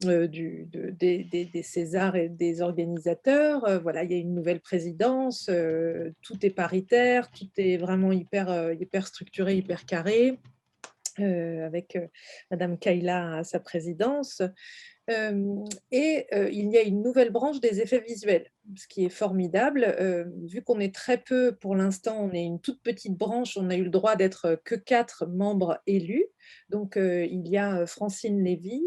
des Césars et des organisateurs. Voilà, il y a une nouvelle présidence, tout est paritaire, tout est vraiment hyper structuré, hyper carré, avec Madame Kayla à sa présidence. Il y a une nouvelle branche des effets visuels, ce qui est formidable. Vu qu'on est très peu, pour l'instant, on est une toute petite branche, on a eu le droit d'être que 4 membres élus. Donc, il y a Francine Lévy,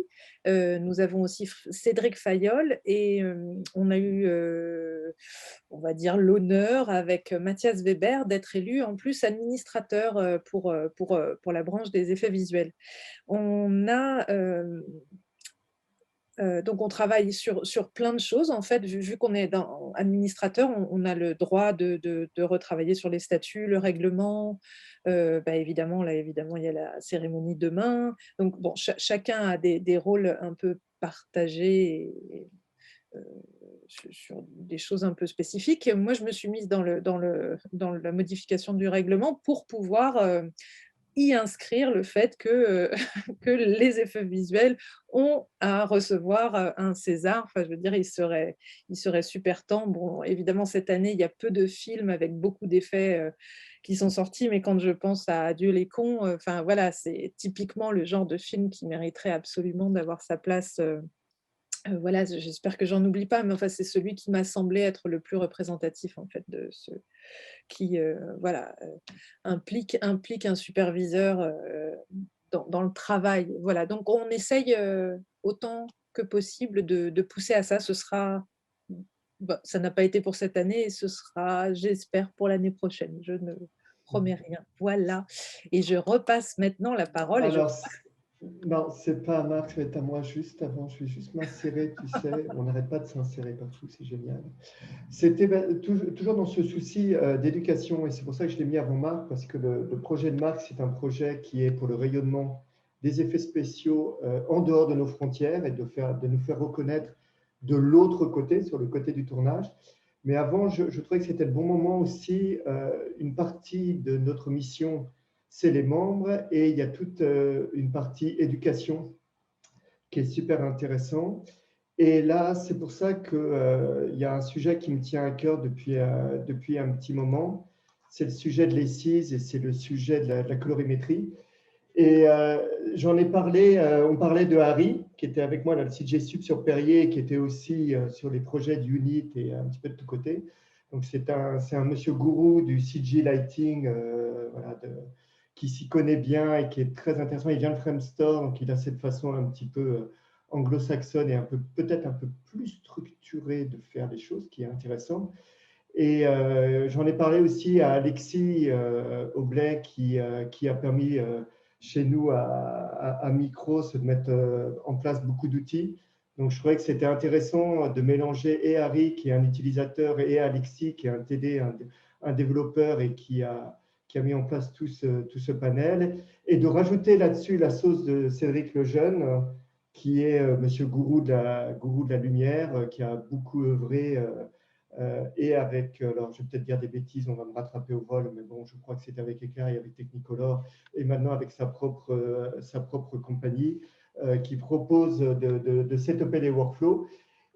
nous avons aussi Cédric Fayolle et on a eu, on va dire, l'honneur avec Mathias Weber d'être élu en plus administrateur pour la branche des effets visuels. On a… donc, on travaille sur plein de choses. En fait, vu qu'on est administrateur, on a le droit de retravailler sur les statuts, le règlement. Évidemment, il y a la cérémonie demain. Donc, bon, chacun a des rôles un peu partagés sur des choses un peu spécifiques. Moi, je me suis mise dans la modification du règlement pour pouvoir y inscrire le fait que les effets visuels ont à recevoir un César. Enfin, je veux dire, il serait super temps. Bon, évidemment, cette année, il y a peu de films avec beaucoup d'effets qui sont sortis, mais quand je pense à Adieu les cons, enfin voilà, c'est typiquement le genre de film qui mériterait absolument d'avoir sa place. Voilà, j'espère que j'en oublie pas, mais enfin, c'est celui qui m'a semblé être le plus représentatif en fait de ce qui implique un superviseur dans le travail. Voilà, donc on essaye autant que possible de pousser à ça. Ça n'a pas été pour cette année et ce sera, j'espère, pour l'année prochaine. Je ne promets rien. Voilà. Et je repasse maintenant la parole. Alors, non, c'est pas à Marc, ça va être à moi juste avant. Je vais juste m'insérer, tu sais. On n'arrête pas de s'insérer partout, c'est génial. C'était toujours dans ce souci d'éducation, et c'est pour ça que je l'ai mis avant Marc, parce que le projet de Marc, c'est un projet qui est pour le rayonnement des effets spéciaux en dehors de nos frontières et de nous faire reconnaître de l'autre côté, sur le côté du tournage. Mais avant, je trouvais que c'était le bon moment aussi. Une partie de notre mission, c'est les membres, et il y a toute une partie éducation qui est super intéressant. Et là, c'est pour ça qu'il y a un sujet qui me tient à cœur depuis un petit moment. C'est le sujet de l'ESIS et c'est le sujet de la colorimétrie. Et j'en ai parlé, on parlait de Harry, qui était avec moi dans le CJ Sub sur Perrier, qui était aussi sur les projets d'Unit et un petit peu de tous côtés. Donc, c'est un monsieur gourou du CG Lighting, qui s'y connaît bien et qui est très intéressant. Il vient de Framestore, donc il a cette façon un petit peu anglo-saxonne et peut-être un peu plus structurée de faire les choses, qui est intéressant. Et j'en ai parlé aussi à Alexis Aublet, qui a permis chez nous à Micros de mettre en place beaucoup d'outils. Donc, je trouvais que c'était intéressant de mélanger et Harry, qui est un utilisateur, et Alexis, qui est un TD, un développeur, et qui a mis en place tout ce panel, et de rajouter là-dessus la sauce de Cédric Lejeune, qui est monsieur gourou de la lumière, qui a beaucoup œuvré, et avec, alors je vais peut-être dire des bêtises, on va me rattraper au vol, mais bon, je crois que c'était avec Éclair et avec Technicolor, et maintenant avec sa propre compagnie, qui propose de setuper les workflows.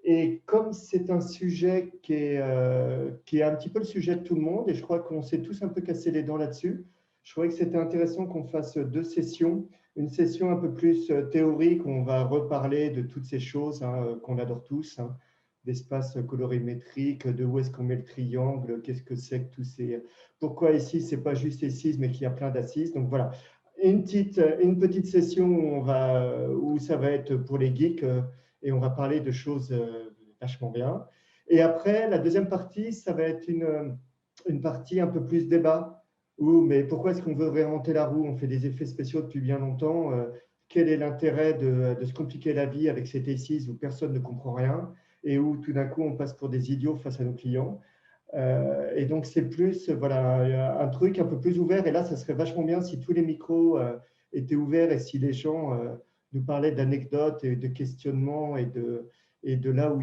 Et comme c'est un sujet qui est un petit peu le sujet de tout le monde, et je crois qu'on s'est tous un peu cassé les dents là-dessus, je trouvais que c'était intéressant qu'on fasse 2 sessions. Une session un peu plus théorique, où on va reparler de toutes ces choses qu'on adore tous, d'espace colorimétrique, de où est-ce qu'on met le triangle, qu'est-ce que c'est que tous ces… Pourquoi ici, ce n'est pas juste ici, mais qu'il y a plein d'assises. Donc voilà, une petite session où ça va être pour les geeks, et on va parler de choses vachement bien. Et après, la deuxième partie, ça va être une partie un peu plus débat. Mais pourquoi est-ce qu'on veut réinventer la roue? On fait des effets spéciaux depuis bien longtemps. Quel est l'intérêt de se compliquer la vie avec ces thesis où personne ne comprend rien et où tout d'un coup on passe pour des idiots face à nos clients? Et donc, c'est plus voilà, un truc un peu plus ouvert. Et là, ça serait vachement bien si tous les micros étaient ouverts et si les gens nous parlaient d'anecdotes et de questionnements et de là où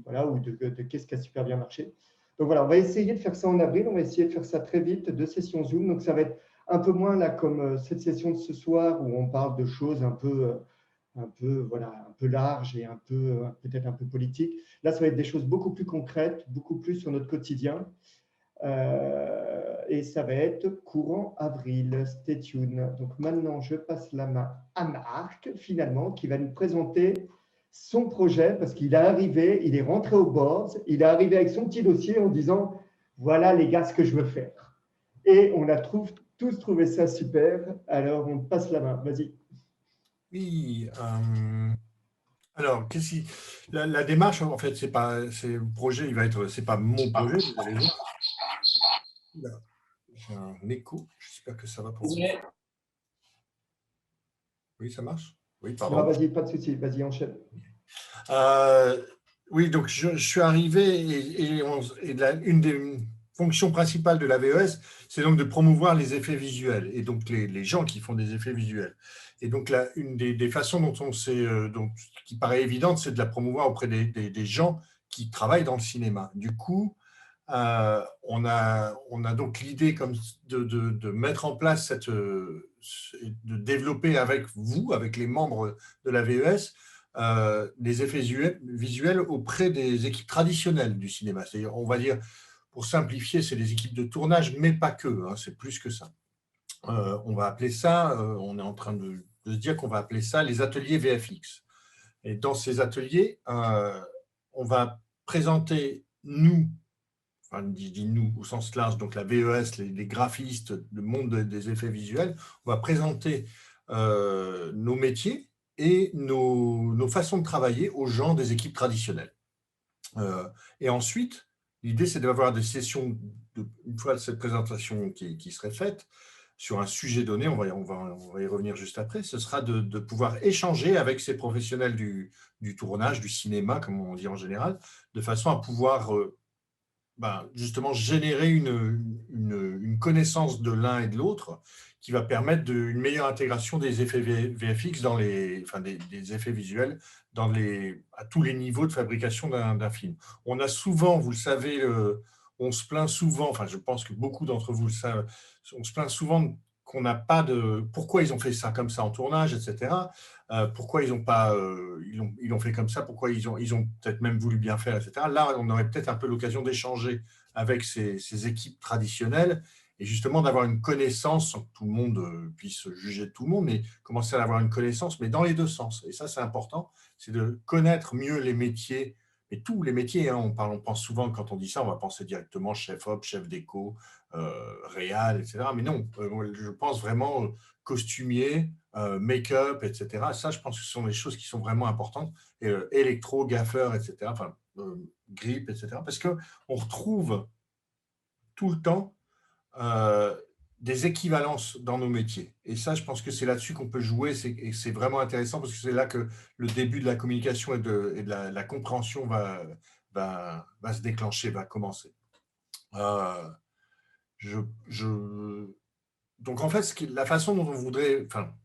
voilà, ou de qu'est-ce qui a super bien marché. Donc voilà, on va essayer de faire ça en avril. On va essayer de faire ça très vite, 2 sessions Zoom. Donc, ça va être un peu moins là comme cette session de ce soir où on parle de choses un peu larges et peut-être un peu politiques. Là, ça va être des choses beaucoup plus concrètes, beaucoup plus sur notre quotidien. Et ça va être courant avril. Stay tuned. Donc maintenant, je passe la main à Marc, finalement, qui va nous présenter son projet parce qu'il est arrivé, il est rentré au board, il est arrivé avec son petit dossier en disant « Voilà les gars ce que je veux faire ». Et on a tous trouvé ça super. Alors, on te passe la main. Vas-y. Oui. Alors, la démarche, en fait, c'est le projet, c'est pas mon projet, vous allez voir. Là, j'ai un écho. J'espère que ça va pour vous. Oui, ça marche? Oui, pardon. Non, vas-y, pas de souci. Vas-y, enchaîne. Oui, donc je suis arrivé et une des fonctions principales de la VES, c'est donc de promouvoir les effets visuels et donc les gens qui font des effets visuels. Et donc, une des façons qui paraît évidente, c'est de la promouvoir auprès des gens qui travaillent dans le cinéma. Du coup, on a donc l'idée de mettre en place de développer avec vous, avec les membres de la VES, des effets visuels auprès des équipes traditionnelles du cinéma. C'est-à-dire, on va dire, pour simplifier, c'est des équipes de tournage, mais pas que, hein, c'est plus que ça. On va appeler ça, on est en train de se dire qu'on va appeler ça les ateliers VFX. Et dans ces ateliers, on va présenter enfin, je dis nous au sens large, donc la VES, les graphistes, le monde des effets visuels, on va présenter nos métiers et nos façons de travailler aux gens des équipes traditionnelles. Et ensuite, l'idée, c'est d'avoir des sessions, une fois cette présentation qui serait faite, sur un sujet donné, on va y revenir juste après, ce sera de pouvoir échanger avec ces professionnels du tournage, du cinéma, comme on dit en général, de façon à pouvoir justement générer une connaissance de l'un et de l'autre qui va permettre une meilleure intégration des effets VFX des effets visuels à tous les niveaux de fabrication d'un film. On a souvent, vous le savez, on se plaint souvent, enfin je pense que beaucoup d'entre vous le savent, on se plaint souvent qu'on n'a pas de… Pourquoi ils ont fait ça comme ça en tournage, etc. Pourquoi ils l'ont fait comme ça, pourquoi ils ont peut-être même voulu bien faire, etc. Là, on aurait peut-être un peu l'occasion d'échanger avec ces équipes traditionnelles et justement d'avoir une connaissance, sans que tout le monde puisse juger de tout le monde, mais commencer à avoir une connaissance, mais dans les deux sens. Et ça, c'est important, c'est de connaître mieux les métiers, mais tous les métiers. Hein, on pense souvent, quand on dit ça, on va penser directement chef-op, chef déco, réal, etc. Mais non, je pense vraiment costumier, make-up, etc. Ça, je pense que ce sont des choses qui sont vraiment importantes. Et, électro, gaffeur, etc. Enfin, grip, etc. Parce qu'on retrouve tout le temps des équivalences dans nos métiers. Et ça, je pense que c'est là-dessus qu'on peut jouer. Et c'est vraiment intéressant parce que c'est là que le début de la communication et de la compréhension va se déclencher, va commencer. Donc, en fait, la façon dont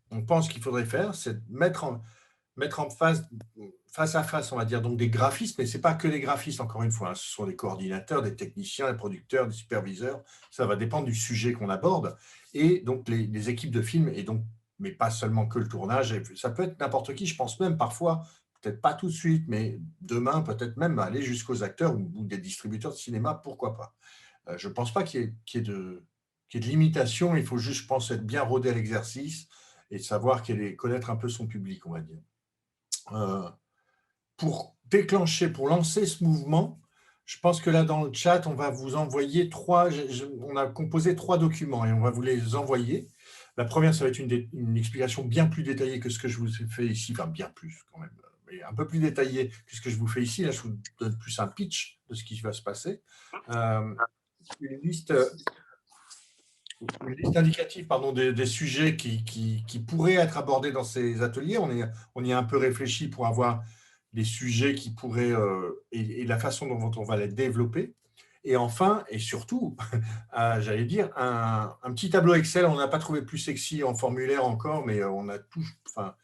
on pense qu'il faudrait faire, c'est mettre en face à face, on va dire, donc des graphistes, mais ce n'est pas que des graphistes, encore une fois, hein, ce sont des coordinateurs, des techniciens, des producteurs, des superviseurs, ça va dépendre du sujet qu'on aborde, et donc les équipes de film, et donc, mais pas seulement que le tournage, ça peut être n'importe qui, je pense même parfois, peut-être pas tout de suite, mais demain, peut-être même aller jusqu'aux acteurs ou des distributeurs de cinéma, pourquoi pas. Je ne pense pas qu'il y ait de limitation, il faut juste, je pense, être bien rodé à l'exercice et savoir connaître un peu son public, on va dire. Pour lancer ce mouvement, je pense que là, dans le chat, on va vous envoyer on a composé 3 documents et on va vous les envoyer. La première, ça va être une explication bien plus détaillée que ce que je vous ai fait ici, enfin bien plus quand même, mais un peu plus détaillée que ce que je vous fais ici. Là, je vous donne plus un pitch de ce qui va se passer. Une liste indicative des sujets qui pourraient être abordés dans ces ateliers. On y a un peu réfléchi pour avoir des sujets qui pourraient, et la façon dont on va les développer. Et enfin, et surtout, j'allais dire, un petit tableau Excel. On n'a pas trouvé plus sexy en formulaire encore, mais on a tous, enfin,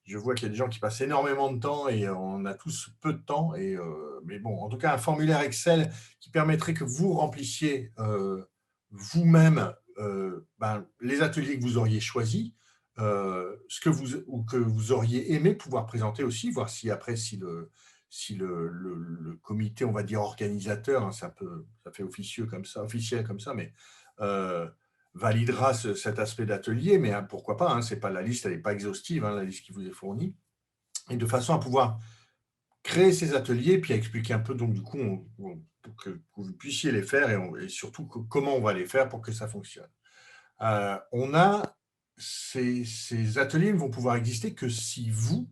je vois qu'il y a des gens qui passent énormément de temps et on a tous peu de temps. Mais bon, en tout cas, un formulaire Excel qui permettrait que vous remplissiez vous-même les ateliers que vous auriez choisis, ce que vous auriez aimé pouvoir présenter aussi, voir si après, si le comité, on va dire organisateur, hein, ça fait officiel comme ça, mais validera cet aspect d'atelier, mais hein, pourquoi pas, hein, c'est pas la liste, elle n'est pas exhaustive, hein, la liste qui vous est fournie, et de façon à pouvoir créer ces ateliers, puis à expliquer un peu, donc du coup, pour que vous puissiez les faire, et surtout comment on va les faire pour que ça fonctionne. Ces ateliers ne vont pouvoir exister que si vous,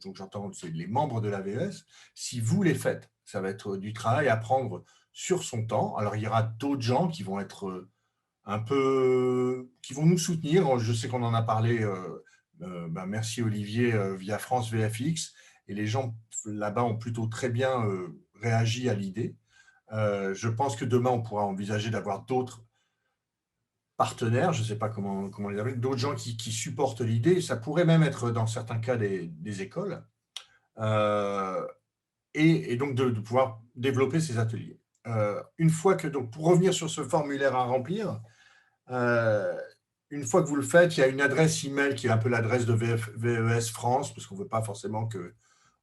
donc j'entends les membres de la VES, si vous les faites. Ça va être du travail à prendre sur son temps. Alors, il y aura d'autres gens qui vont être qui vont nous soutenir. Je sais qu'on en a parlé, merci Olivier, via France VFX, et les gens là-bas ont plutôt très bien réagi à l'idée. Je pense que demain, on pourra envisager d'avoir d'autres partenaires, je ne sais pas comment les appeler, d'autres gens qui supportent l'idée. Ça pourrait même être, dans certains cas, des écoles. Et donc, de pouvoir développer ces ateliers. Une fois que, donc, pour revenir sur ce formulaire à remplir, une fois que vous le faites, il y a une adresse email qui est un peu l'adresse de VES France, parce qu'on ne veut pas forcément que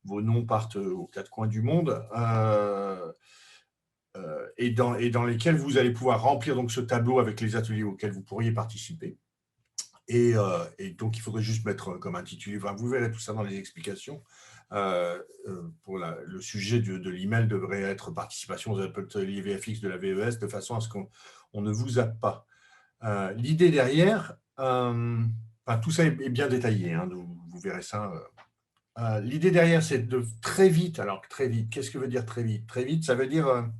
vos noms partent aux quatre coins du monde. Et dans lesquels vous allez pouvoir remplir donc ce tableau avec les ateliers auxquels vous pourriez participer. Et donc, il faudrait juste mettre comme intitulé, enfin, vous verrez tout ça dans les explications. Pour le sujet de l'email devrait être participation aux ateliers VFX de la VES, de façon à ce qu'on ne vous zappe pas. L'idée derrière, tout ça est bien détaillé, hein, vous verrez ça. L'idée derrière, c'est de très vite, alors très vite, qu'est-ce que veut dire très vite? Très vite, ça veut dire,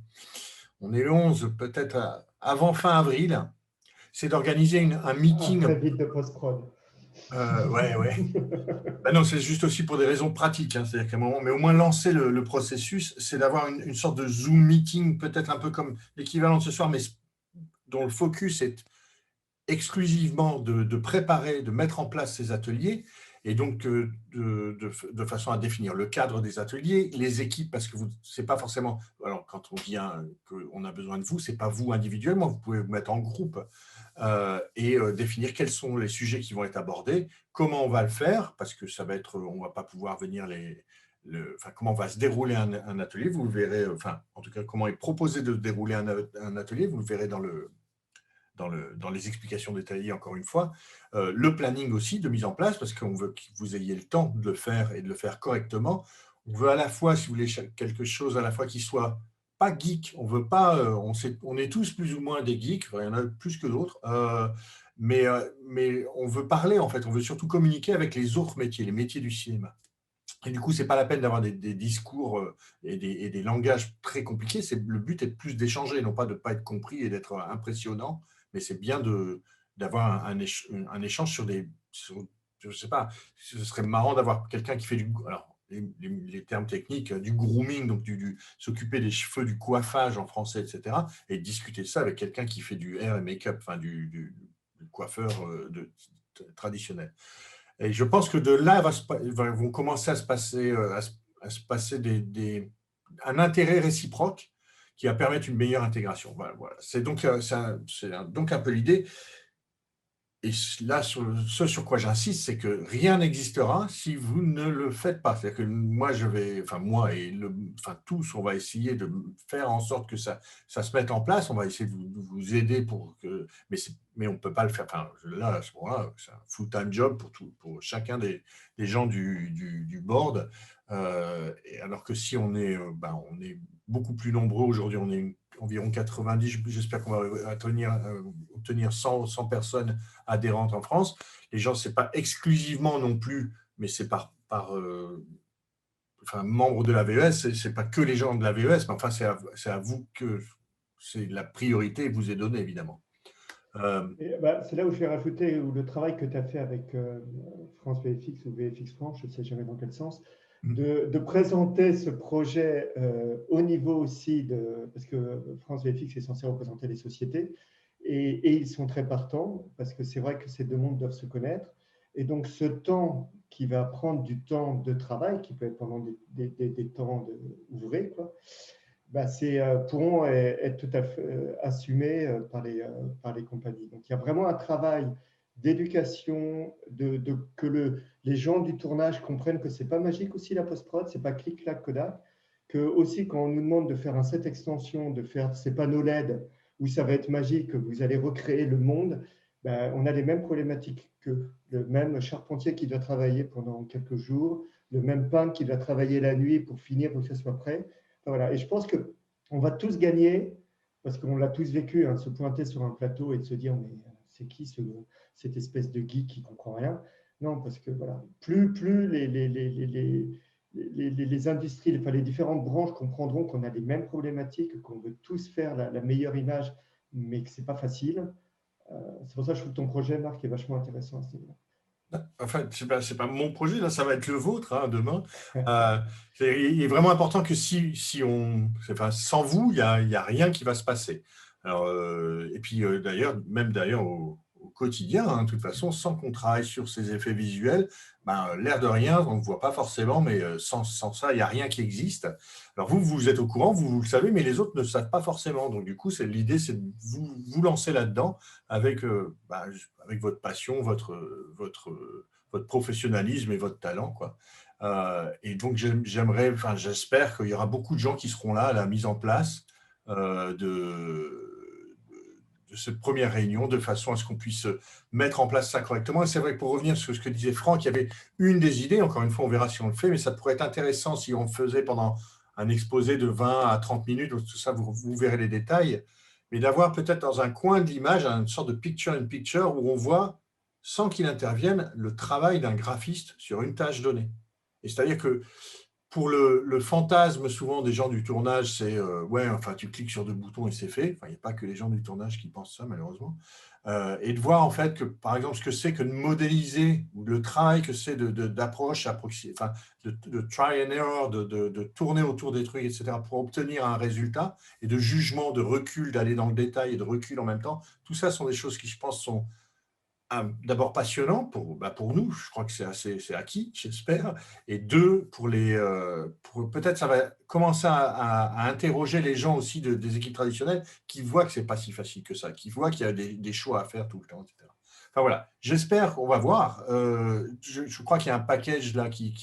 on est le 11, peut-être avant fin avril, c'est d'organiser un meeting. Très vite de post-prod. Ouais. Non, c'est juste aussi pour des raisons pratiques, hein, c'est-à-dire qu'à un moment, mais au moins lancer le processus, c'est d'avoir une sorte de Zoom meeting, peut-être un peu comme l'équivalent de ce soir, mais dont le focus est exclusivement de préparer, de mettre en place ces ateliers, et donc de façon à définir le cadre des ateliers, les équipes, parce que c'est pas forcément, alors quand on vient qu'on a besoin de vous, c'est pas vous individuellement, vous pouvez vous mettre en groupe et définir quels sont les sujets qui vont être abordés, comment on va le faire, parce que ça va être, on va pas pouvoir venir comment va se dérouler un atelier, vous le verrez, en tout cas comment est proposé de dérouler un atelier, vous le verrez dans les explications détaillées, encore une fois. Le planning aussi de mise en place, parce qu'on veut que vous ayez le temps de le faire et de le faire correctement. On veut à la fois, si vous voulez, quelque chose à la fois qui soit pas geek. On veut pas, on est tous plus ou moins des geeks, il y en a plus que d'autres, mais on veut parler, en fait. On veut surtout communiquer avec les autres métiers, les métiers du cinéma. Et du coup, ce n'est pas la peine d'avoir des discours et des langages très compliqués. Le but est plus d'échanger, non pas de ne pas être compris et d'être impressionnant, mais c'est bien d'avoir un échange sur je ne sais pas, ce serait marrant d'avoir quelqu'un qui fait alors les termes techniques, du grooming, donc s'occuper des cheveux, du coiffage en français, etc., et discuter de ça avec quelqu'un qui fait du hair et make-up, enfin du coiffeur traditionnel. Et je pense que de là vont commencer à se passer, un intérêt réciproque qui va permettre une meilleure intégration. Voilà. C'est donc un peu l'idée. Et là, ce sur quoi j'insiste, c'est que rien n'existera si vous ne le faites pas. C'est-à-dire que moi et tous, on va essayer de faire en sorte que ça se mette en place. On va essayer de vous aider mais on ne peut pas le faire. Là, à ce moment-là, c'est un full-time job pour chacun des gens du board. Alors que si on est beaucoup plus nombreux aujourd'hui, on est environ 90, j'espère qu'on va obtenir 100 personnes adhérentes en France. Les gens, ce n'est pas exclusivement non plus, mais c'est par membres de la VES, ce n'est pas que les gens de la VES, mais enfin, c'est à vous que c'est la priorité vous est donnée, évidemment. C'est là où je vais rajouter le travail que tu as fait avec France VFX ou VFX France, je ne sais jamais dans quel sens. de présenter ce projet au niveau aussi parce que France VFX est censé représenter les sociétés et ils sont très partants parce que c'est vrai que ces deux mondes doivent se connaître. Et donc, ce temps qui va prendre du temps de travail, qui peut être pendant des temps ouvrés, quoi, bah pourront être tout à fait assumés par les compagnies. Donc, il y a vraiment un travail d'éducation, que les gens du tournage comprennent que ce n'est pas magique aussi la post-prod, ce n'est pas clic-clac Kodak, que aussi quand on nous demande de faire un set extension, de faire ces panneaux LED, où ça va être magique, que vous allez recréer le monde, ben, on a les mêmes problématiques que le même charpentier qui doit travailler pendant quelques jours, le même peintre qui doit travailler la nuit pour finir pour que ça soit prêt. Enfin, voilà. Et je pense qu'on va tous gagner, parce qu'on l'a tous vécu, hein, se pointer sur un plateau et de se dire mais c'est qui cette espèce de geek qui ne comprend rien. Non, parce que voilà, plus les industries, enfin, les différentes branches comprendront qu'on a les mêmes problématiques, qu'on veut tous faire la meilleure image, mais que ce n'est pas facile. C'est pour ça que je trouve ton projet, Marc, est vachement intéressant à ce niveau-là. Enfin, c'est pas mon projet, là, ça va être le vôtre demain. Il est vraiment important que sans vous, il n'y a rien qui va se passer. Alors, et puis d'ailleurs au quotidien, hein, de toute façon, sans qu'on travaille sur ces effets visuels, l'air de rien, on ne le voit pas forcément, mais sans ça, il n'y a rien qui existe. Alors vous êtes au courant, vous le savez, mais les autres ne le savent pas forcément. Donc du coup, l'idée, c'est de vous lancer là-dedans avec votre passion, votre professionnalisme et votre talent, quoi. Et donc j'espère qu'il y aura beaucoup de gens qui seront là à la mise en place de cette première réunion, de façon à ce qu'on puisse mettre en place ça correctement. Et c'est vrai que pour revenir sur ce que disait Franck, il y avait une des idées, encore une fois, on verra si on le fait, mais ça pourrait être intéressant si on le faisait pendant un exposé de 20 à 30 minutes, tout ça, vous verrez les détails, mais d'avoir peut-être dans un coin de l'image une sorte de picture-in-picture où on voit, sans qu'il intervienne, le travail d'un graphiste sur une tâche donnée. Et c'est-à-dire que pour le fantasme souvent des gens du tournage, c'est ouais, enfin tu cliques sur deux boutons et c'est fait. Enfin, il n'y a pas que les gens du tournage qui pensent ça, malheureusement. Et de voir en fait que, par exemple, ce que c'est que de modéliser, ou le travail que c'est d'approche, enfin, de try and error, de tourner autour des trucs, etc., pour obtenir un résultat, et de jugement, de recul, d'aller dans le détail et de recul en même temps. Tout ça sont des choses qui, je pense, sont d'abord passionnant pour nous, je crois que c'est acquis, j'espère, et deux, peut-être ça va commencer à interroger les gens aussi des équipes traditionnelles qui voient que c'est pas si facile que ça, qui voient qu'il y a des choix à faire tout le temps, etc. Enfin voilà, j'espère qu'on va voir. Je crois qu'il y a un package là qui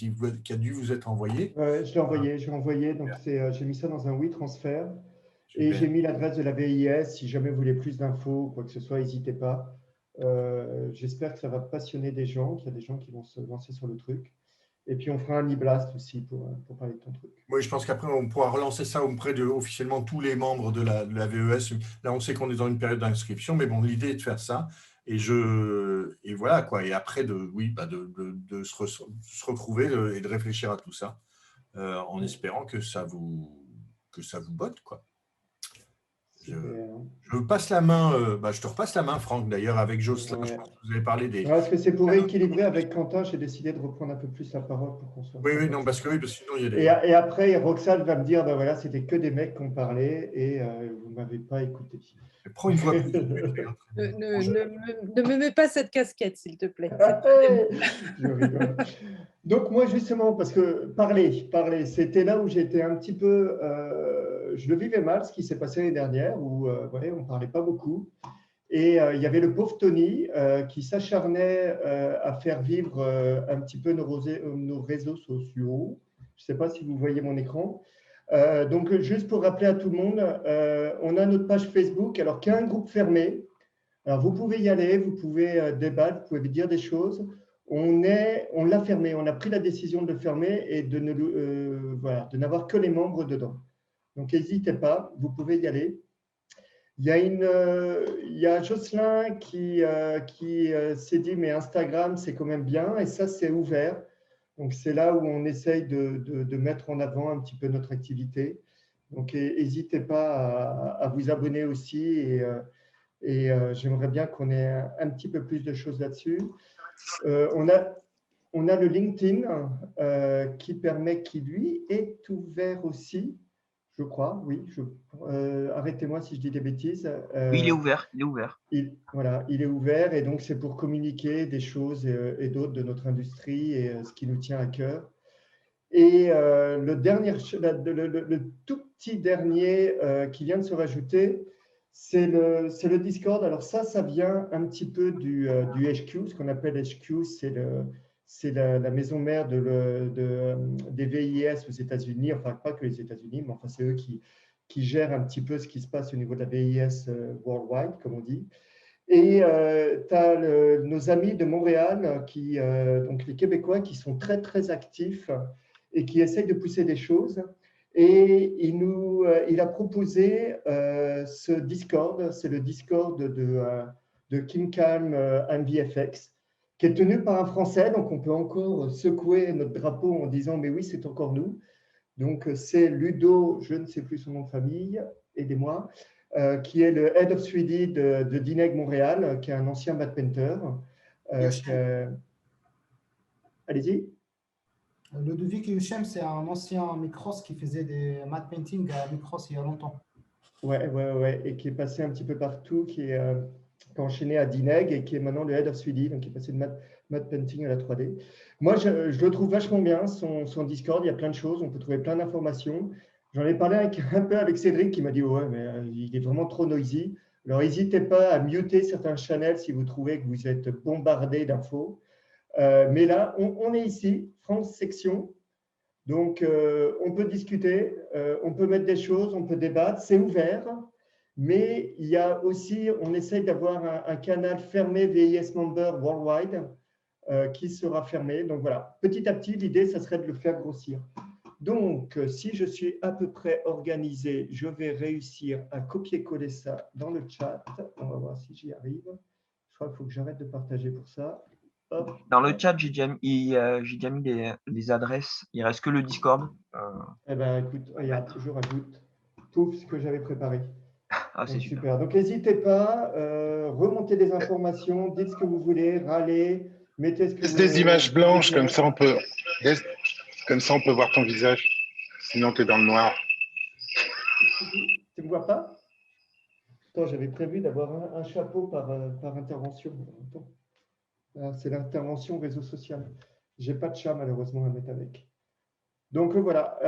a dû vous être envoyé. Je l'ai envoyé, donc j'ai mis ça dans un WeTransfer et j'ai mis l'adresse de la VIS. Si jamais vous voulez plus d'infos ou quoi que ce soit, n'hésitez pas. J'espère que ça va passionner des gens, qu'il y a des gens qui vont se lancer sur le truc. Et puis, on fera un e-blast aussi pour parler de ton truc. Oui, je pense qu'après, on pourra relancer ça auprès de officiellement tous les membres de la VES. Là, on sait qu'on est dans une période d'inscription, mais bon, l'idée est de faire ça. Et voilà, quoi. Et après, de se retrouver et de réfléchir à tout ça, en espérant que ça vous botte, quoi. Je passe la main, je te repasse la main, Franck, d'ailleurs, avec Jocelyn. Je pense que vous avez parlé des… Parce que c'est pour rééquilibrer avec Quentin, j'ai décidé de reprendre un peu plus la parole pour qu'on soit… Oui, non, parce que sinon, il y a des… Et après, Roxane va me dire, voilà, c'était que des mecs qui ont parlé et vous ne m'avez pas écouté. Prends une fois plus. Ne me mets pas cette casquette, s'il te plaît. Je rigole. Donc, moi, justement, parce que parler, c'était là où j'étais un petit peu… je le vivais mal, ce qui s'est passé l'année dernière, où on ne parlait pas beaucoup. Et il y avait le pauvre Tony qui s'acharnait à faire vivre un petit peu nos réseaux sociaux. Je ne sais pas si vous voyez mon écran. Donc, juste pour rappeler à tout le monde, on a notre page Facebook, alors qui est un groupe fermé. Alors, vous pouvez y aller, vous pouvez débattre, vous pouvez dire des choses. On l'a fermé, on a pris la décision de le fermer et de n'avoir que les membres dedans. Donc, n'hésitez pas, vous pouvez y aller. Il y a Jocelyn qui s'est dit, mais Instagram, c'est quand même bien, et ça, c'est ouvert. Donc, c'est là où on essaye de mettre en avant un petit peu notre activité. Donc, n'hésitez pas à vous abonner aussi, et j'aimerais bien qu'on ait un petit peu plus de choses là-dessus. On a On a le LinkedIn qui lui est ouvert aussi, je crois, oui. Arrêtez-moi si je dis des bêtises. Oui, il est ouvert, il est ouvert. Voilà, il est ouvert et donc c'est pour communiquer des choses et d'autres de notre industrie et ce qui nous tient à cœur. Et le tout petit dernier qui vient de se rajouter, c'est le Discord. Alors ça vient un petit peu du HQ, ce qu'on appelle HQ, c'est la maison mère des VIS aux États-Unis, enfin pas que les États-Unis, mais enfin c'est eux qui gèrent un petit peu ce qui se passe au niveau de la VIS worldwide, comme on dit. Et tu as nos amis de Montréal, donc les Québécois, qui sont très, très actifs et qui essayent de pousser des choses. Et il a proposé ce Discord, c'est le Discord de Kim Calm VFX, qui est tenu par un Français, donc on peut encore secouer notre drapeau en disant « mais oui, c'est encore nous ». Donc c'est Ludo, je ne sais plus son nom de famille, aidez-moi, qui est le Head of 3D de Dineg Montréal, qui est un ancien matte painter. Allez-y. Ludovic Yuchem, c'est un ancien Micros qui faisait des matte painting à Micros il y a longtemps. Ouais, et qui est passé un petit peu partout, qui a enchaîné à Dineg et qui est maintenant le Head of 3D, donc qui est passé de matte painting à la 3D. Moi, je le trouve vachement bien, son Discord, il y a plein de choses, on peut trouver plein d'informations. J'en ai parlé un peu avec Cédric qui m'a dit « ouais, mais il est vraiment trop noisy ». Alors, n'hésitez pas à muter certains channels si vous trouvez que vous êtes bombardé d'infos. Mais là, on est ici, France Section. Donc, on peut discuter, on peut mettre des choses, on peut débattre, c'est ouvert. Mais il y a aussi, on essaye d'avoir un canal fermé VIS Member Worldwide qui sera fermé. Donc voilà, petit à petit, l'idée, ça serait de le faire grossir. Donc, si je suis à peu près organisé, je vais réussir à copier-coller ça dans le chat. On va voir si j'y arrive. Je crois qu'il faut que j'arrête de partager pour ça. Hop. Dans le chat, j'ai déjà mis les adresses. Il ne reste que le Discord. Eh bien, écoute, regarde, je rajoute tout ce que j'avais préparé. Ah, c'est super. Donc, n'hésitez pas, remontez des informations, dites ce que vous voulez, râlez, mettez ce que vous voulez. Des images blanches, comme ça on peut voir ton visage. Sinon, tu es dans le noir. Tu ne me vois pas? Attends, j'avais prévu d'avoir un chapeau par intervention. C'est l'intervention réseau social. Je n'ai pas de chat, malheureusement, à mettre avec. Donc, voilà.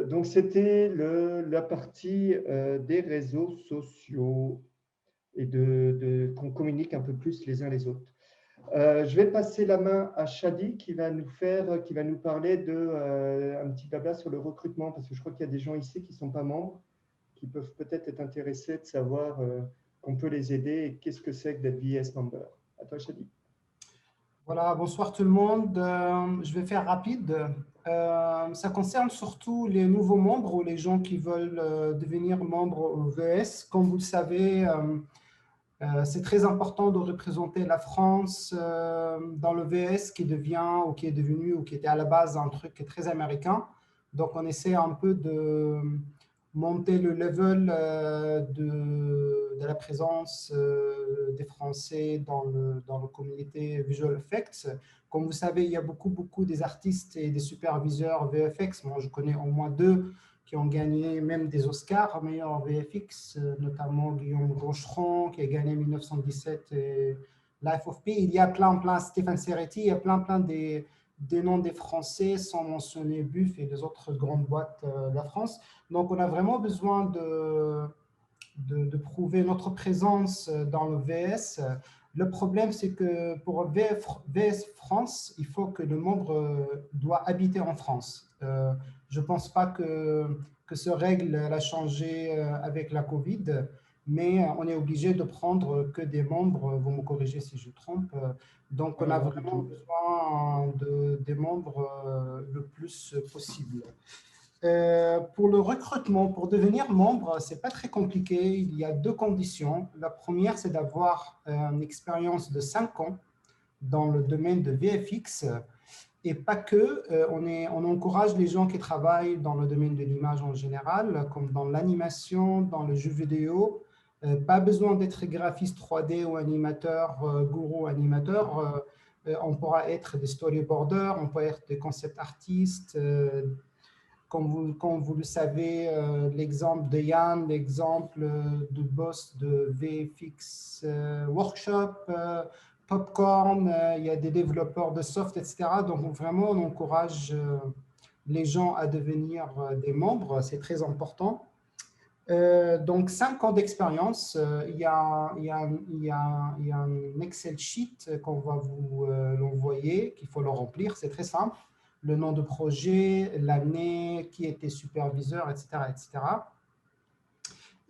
Donc, c'était la partie des réseaux sociaux et qu'on communique un peu plus les uns les autres. Je vais passer la main à Shadi qui va nous parler un petit blabla sur le recrutement, parce que je crois qu'il y a des gens ici qui ne sont pas membres, qui peuvent peut-être être intéressés de savoir qu'on peut les aider et qu'est-ce que c'est que d'être VS member. À toi, Shadi. Voilà, bonsoir tout le monde. Je vais faire rapide. Ça concerne surtout les nouveaux membres ou les gens qui veulent devenir membres au VS. Comme vous le savez, c'est très important de représenter la France dans le VS qui devient ou qui est devenu ou qui était à la base un truc très américain. Donc, on essaie un peu de monter le level de la présence des Français dans la communauté Visual Effects. Comme vous savez, il y a beaucoup des artistes et des superviseurs VFX. Moi, je connais au moins 2 qui ont gagné même des Oscars meilleur VFX, notamment Guillaume Rocheron, qui a gagné en 1917 et Life of Pi. Il y a plein, Stéphane Serretti, il y a plein des noms des Français sans mentionner Buff et les autres grandes boîtes de la France. Donc, on a vraiment besoin de prouver notre présence dans le VS. Le problème, c'est que pour VS France, il faut que le membre doit habiter en France. Je ne pense pas que ce règle a changé avec la Covid, mais on est obligé de prendre que des membres, vous me corrigez si je trompe. Donc, on a vraiment besoin des membres le plus possible. Pour le recrutement, pour devenir membre, ce n'est pas très compliqué. Il y a 2 conditions. La première, c'est d'avoir une expérience de 5 ans dans le domaine de VFX. Et pas que, on encourage les gens qui travaillent dans le domaine de l'image en général, comme dans l'animation, dans le jeu vidéo. Pas besoin d'être graphiste 3D ou animateur, gourou animateur. On pourra être des storyboarders, on peut être des concept artistes. Comme vous le savez, l'exemple de Yann, l'exemple de boss de VFX Workshop, Popcorn, il y a des développeurs de soft, etc. Donc vraiment, on encourage les gens à devenir des membres, c'est très important. Donc, 5 ans d'expérience, il y a un Excel sheet qu'on va vous l'envoyer, qu'il faut le remplir, c'est très simple. Le nom de projet, l'année, qui était superviseur, etc. etc.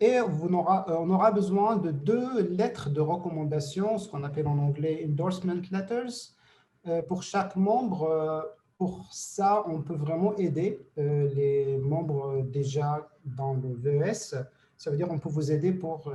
Et on aura besoin de 2 lettres de recommandation, ce qu'on appelle en anglais endorsement letters, pour chaque membre. Pour ça, on peut vraiment aider les membres déjà dans le VES. Ça veut dire qu'on peut vous aider pour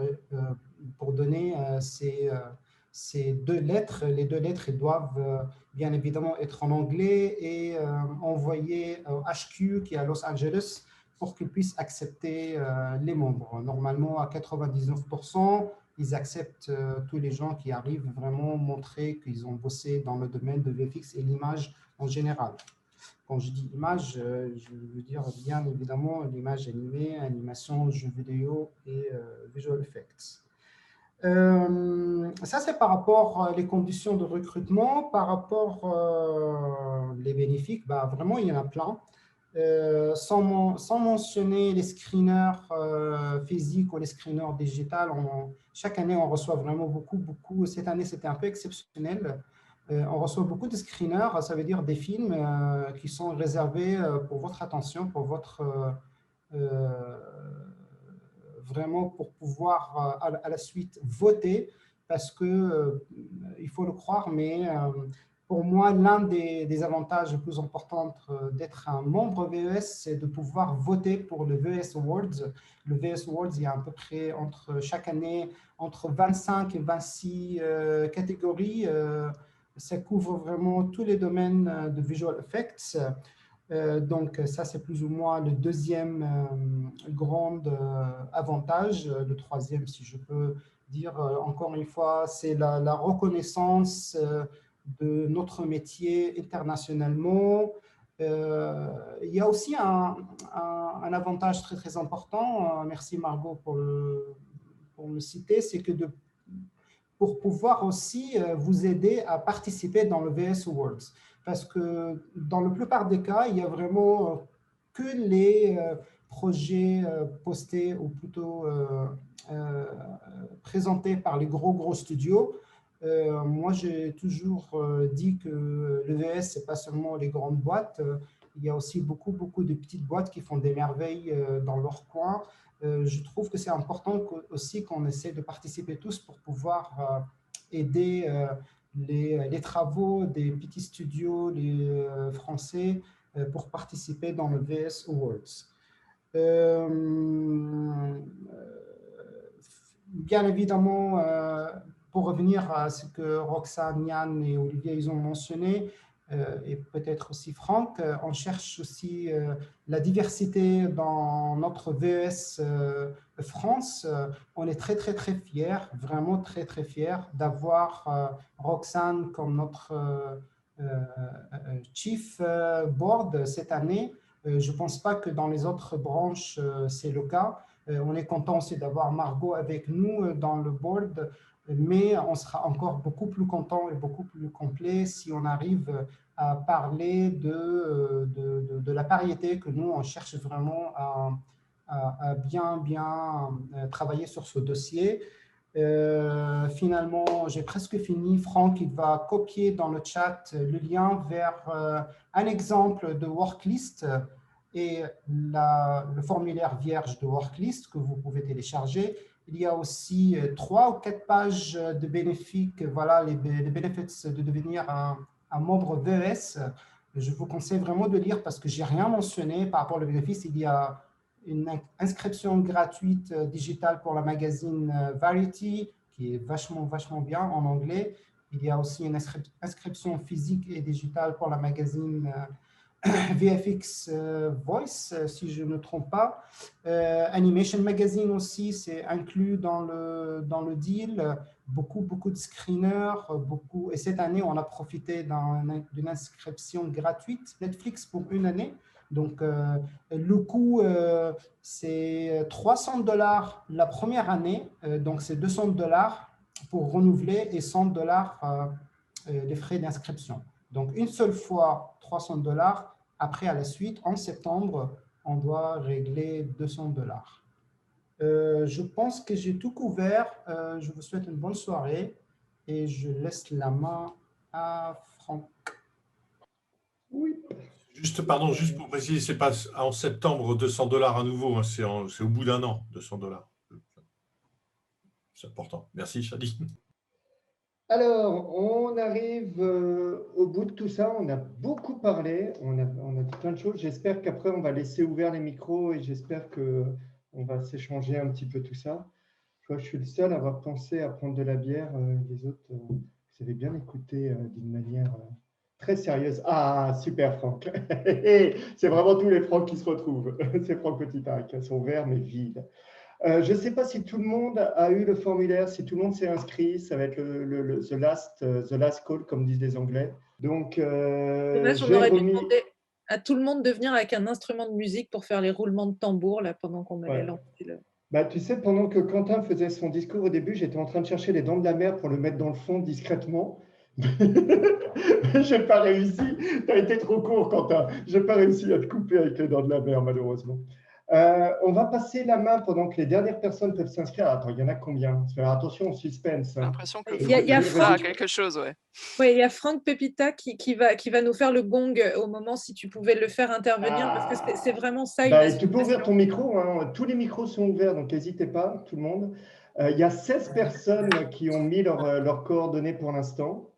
donner ces 2 lettres. Les 2 lettres doivent bien évidemment être en anglais et envoyées au HQ qui est à Los Angeles pour qu'ils puissent accepter les membres. Normalement, à 99%, ils acceptent tous les gens qui arrivent vraiment montrer qu'ils ont bossé dans le domaine de VFX et l'image en général. Quand je dis image, je veux dire bien évidemment l'image animée, animation, jeux vidéo et visual effects. Ça, c'est par rapport aux conditions de recrutement. Par rapport les bénéfices, vraiment, il y en a plein. Sans mentionner les screeners physiques ou les screeners digitales, chaque année, on reçoit vraiment beaucoup. Cette année, c'était un peu exceptionnel. On reçoit beaucoup de screeners, ça veut dire des films qui sont réservés pour votre attention, pour votre vraiment pour pouvoir à la suite voter, parce que il faut le croire, mais pour moi, l'un des avantages les plus importants d'être un membre VES, c'est de pouvoir voter pour le VES Awards. Le VES Awards, il y a à peu près chaque année entre 25 et 26 catégories. Ça couvre vraiment tous les domaines de visual effects. Donc, ça, c'est plus ou moins le deuxième grand avantage. Le troisième, si je peux dire, encore une fois, c'est la reconnaissance de notre métier internationalement. Il y a aussi un avantage très, très important. Merci Margot pour me citer, c'est que pour pouvoir aussi vous aider à participer dans le VS Awards. Parce que dans la plupart des cas, il y a vraiment que les projets postés ou plutôt présentés par les gros studios. Moi, j'ai toujours dit que le VS, ce n'est pas seulement les grandes boîtes. Il y a aussi beaucoup de petites boîtes qui font des merveilles dans leur coin. Je trouve que c'est important aussi qu'on essaie de participer tous pour pouvoir aider les travaux des petits studios les français pour participer dans le VS Awards. Bien évidemment, pour revenir à ce que Roxane, Yann et Olivier ils ont mentionné, et peut-être aussi Franck, on cherche aussi la diversité dans notre VES France. On est très fiers, vraiment très fiers d'avoir Roxane comme notre Chief Board cette année. Je ne pense pas que dans les autres branches, c'est le cas. On est content aussi d'avoir Margot avec nous dans le board, mais on sera encore beaucoup plus content et beaucoup plus complet si on arrive à parler de la parité que nous, on cherche vraiment à bien travailler sur ce dossier. Finalement, j'ai presque fini. Franck, il va copier dans le chat le lien vers un exemple de worklist et le formulaire vierge de worklist que vous pouvez télécharger. Il y a aussi 3 ou 4 pages de bénéfices, voilà, les bénéfices de devenir un membre VES. Je vous conseille vraiment de lire parce que je n'ai rien mentionné par rapport aux bénéfices. Il y a une inscription gratuite digitale pour la magazine Variety, qui est vachement bien en anglais. Il y a aussi une inscription physique et digitale pour la magazine VFX Voice, si je ne me trompe pas. Animation Magazine aussi, c'est inclus dans le deal. Beaucoup de screeners. Et cette année, on a profité d'une inscription gratuite Netflix pour une année. Donc, le coût, c'est $300 la première année. Donc, c'est $200 pour renouveler et $100 les frais d'inscription. Donc, une seule fois, $300. Après, à la suite, en septembre, on doit régler $200. Je pense que j'ai tout couvert. Je vous souhaite une bonne soirée et je laisse la main à Franck. Oui. Juste pour préciser, ce n'est pas en septembre $200 à nouveau, hein, c'est au bout d'un an, $200. C'est important. Merci, Shadi. Alors, on arrive au bout de tout ça. On a beaucoup parlé, on a dit plein de choses. J'espère qu'après, on va laisser ouverts les micros et j'espère qu'on va s'échanger un petit peu tout ça. Je crois que je suis le seul à avoir pensé à prendre de la bière. Les autres, vous avez bien écouté d'une manière très sérieuse. Ah, super, Franck. C'est vraiment tous les Franck qui se retrouvent. C'est Franck Petitac, son verre, mais vide. Je ne sais pas si tout le monde a eu le formulaire, si tout le monde s'est inscrit. Ça va être the last call, comme disent les Anglais. Donc, dommage, on aurait dû demander à tout le monde de venir avec un instrument de musique pour faire les roulements de tambour là, pendant qu'on allait lancer le… Bah, tu sais, pendant que Quentin faisait son discours au début, j'étais en train de chercher les dents de la mer pour le mettre dans le fond discrètement. Je n'ai pas réussi. Tu as été trop court, Quentin. Je n'ai pas réussi à te couper avec les dents de la mer, malheureusement. On va passer la main pendant que les dernières personnes peuvent s'inscrire. Attends, il y en a combien? Attention au suspense. J'ai l'impression que il y a Franck, quelque chose, ouais. Oui, il y a Franck Pepita qui va nous faire le gong au moment, si tu pouvais le faire intervenir, parce que c'est vraiment ça. Tu peux ouvrir ton micro, hein. Tous les micros sont ouverts, donc n'hésitez pas, tout le monde. Il y a 16 personnes qui ont mis leurs coordonnées pour l'instant.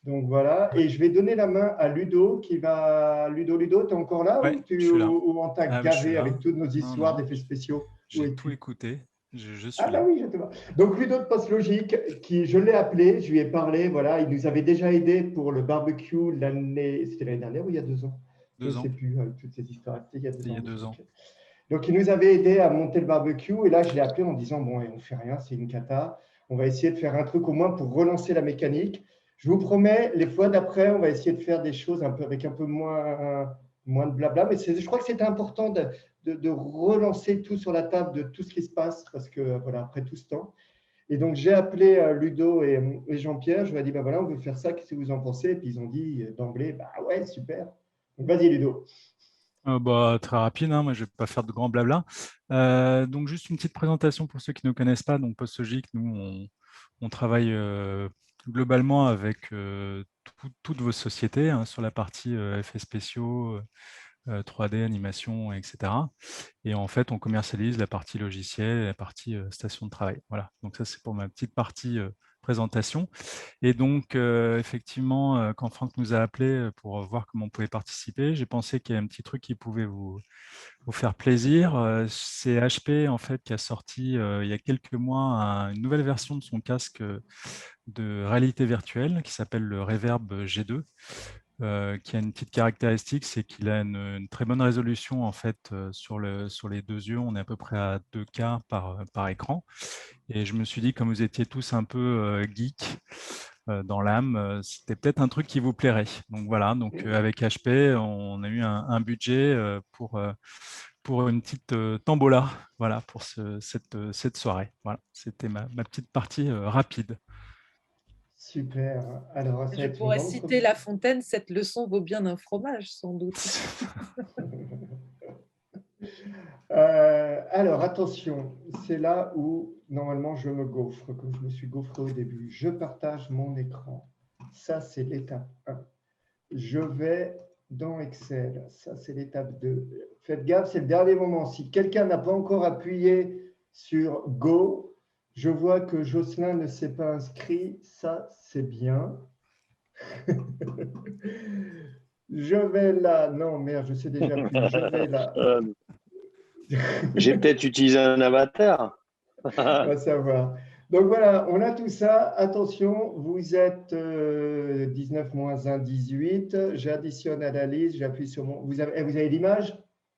Donc voilà, et je vais donner la main à Ludo qui va… Ludo, tu es encore là, ou on t'a gavé avec toutes nos histoires d'effets spéciaux? J'ai tout écouté, je suis là. là. Ah oui, je te vois. Donc Ludo de Post-Logique, je l'ai appelé, je lui ai parlé, voilà, il nous avait déjà aidé pour le barbecue c'était l'année dernière ou il y a 2 ans? Je ne sais plus, avec toutes ces histoires, c'était il y a 2 ans. Donc il nous avait aidé à monter le barbecue, et là je l'ai appelé en disant, bon, on ne fait rien, c'est une cata, on va essayer de faire un truc au moins pour relancer la mécanique. Je vous promets, les fois d'après, on va essayer de faire des choses avec un peu moins de blabla. Mais je crois que c'était important de relancer tout sur la table de tout ce qui se passe, parce que voilà, après tout ce temps. Et donc, j'ai appelé Ludo et Jean-Pierre. Je leur ai dit, voilà, on veut faire ça, qu'est-ce que vous en pensez? Et puis, ils ont dit d'emblée, ouais, super. Donc, vas-y, Ludo. Très rapide, hein, moi je ne vais pas faire de grand blabla. Donc, juste une petite présentation pour ceux qui ne connaissent pas. Donc, Post-Logique, nous, on travaille globalement avec toutes vos sociétés sur la partie effets spéciaux, 3D, animation, etc. Et en fait, on commercialise la partie logicielle et la partie station de travail. Voilà, donc ça, c'est pour ma petite partie présentation. Et donc, effectivement, quand Franck nous a appelés pour voir comment on pouvait participer, j'ai pensé qu'il y a un petit truc qui pouvait vous faire plaisir. C'est HP, en fait, qui a sorti il y a quelques mois une nouvelle version de son casque de réalité virtuelle qui s'appelle le Reverb G2. Qui a une petite caractéristique, c'est qu'il a une très bonne résolution en fait sur les 2 yeux. On est à peu près à 2K par écran. Et je me suis dit, comme vous étiez tous un peu geek dans l'âme, c'était peut-être un truc qui vous plairait. Donc voilà, avec HP, on a eu un budget pour une petite tombola, voilà, pour cette soirée. Voilà, c'était ma petite partie rapide. Super. Alors, je pourrais citer La Fontaine, cette leçon vaut bien un fromage, sans doute. Alors, attention, c'est là où, normalement, je me gaufre, comme je me suis gaufré au début. Je partage mon écran. Ça, c'est l'étape 1. Je vais dans Excel. Ça, c'est l'étape 2. Faites gaffe, c'est le dernier moment. Si quelqu'un n'a pas encore appuyé sur Go, je vois que Jocelyn ne s'est pas inscrit. Ça, c'est bien. Je vais là. Non, merde, je sais déjà plus. Je vais là. J'ai peut-être utilisé un avatar. On va savoir. Donc voilà, on a tout ça. Attention, vous êtes 19 moins 1, 18. J'additionne à la liste, j'appuie sur mon… Vous avez l'image?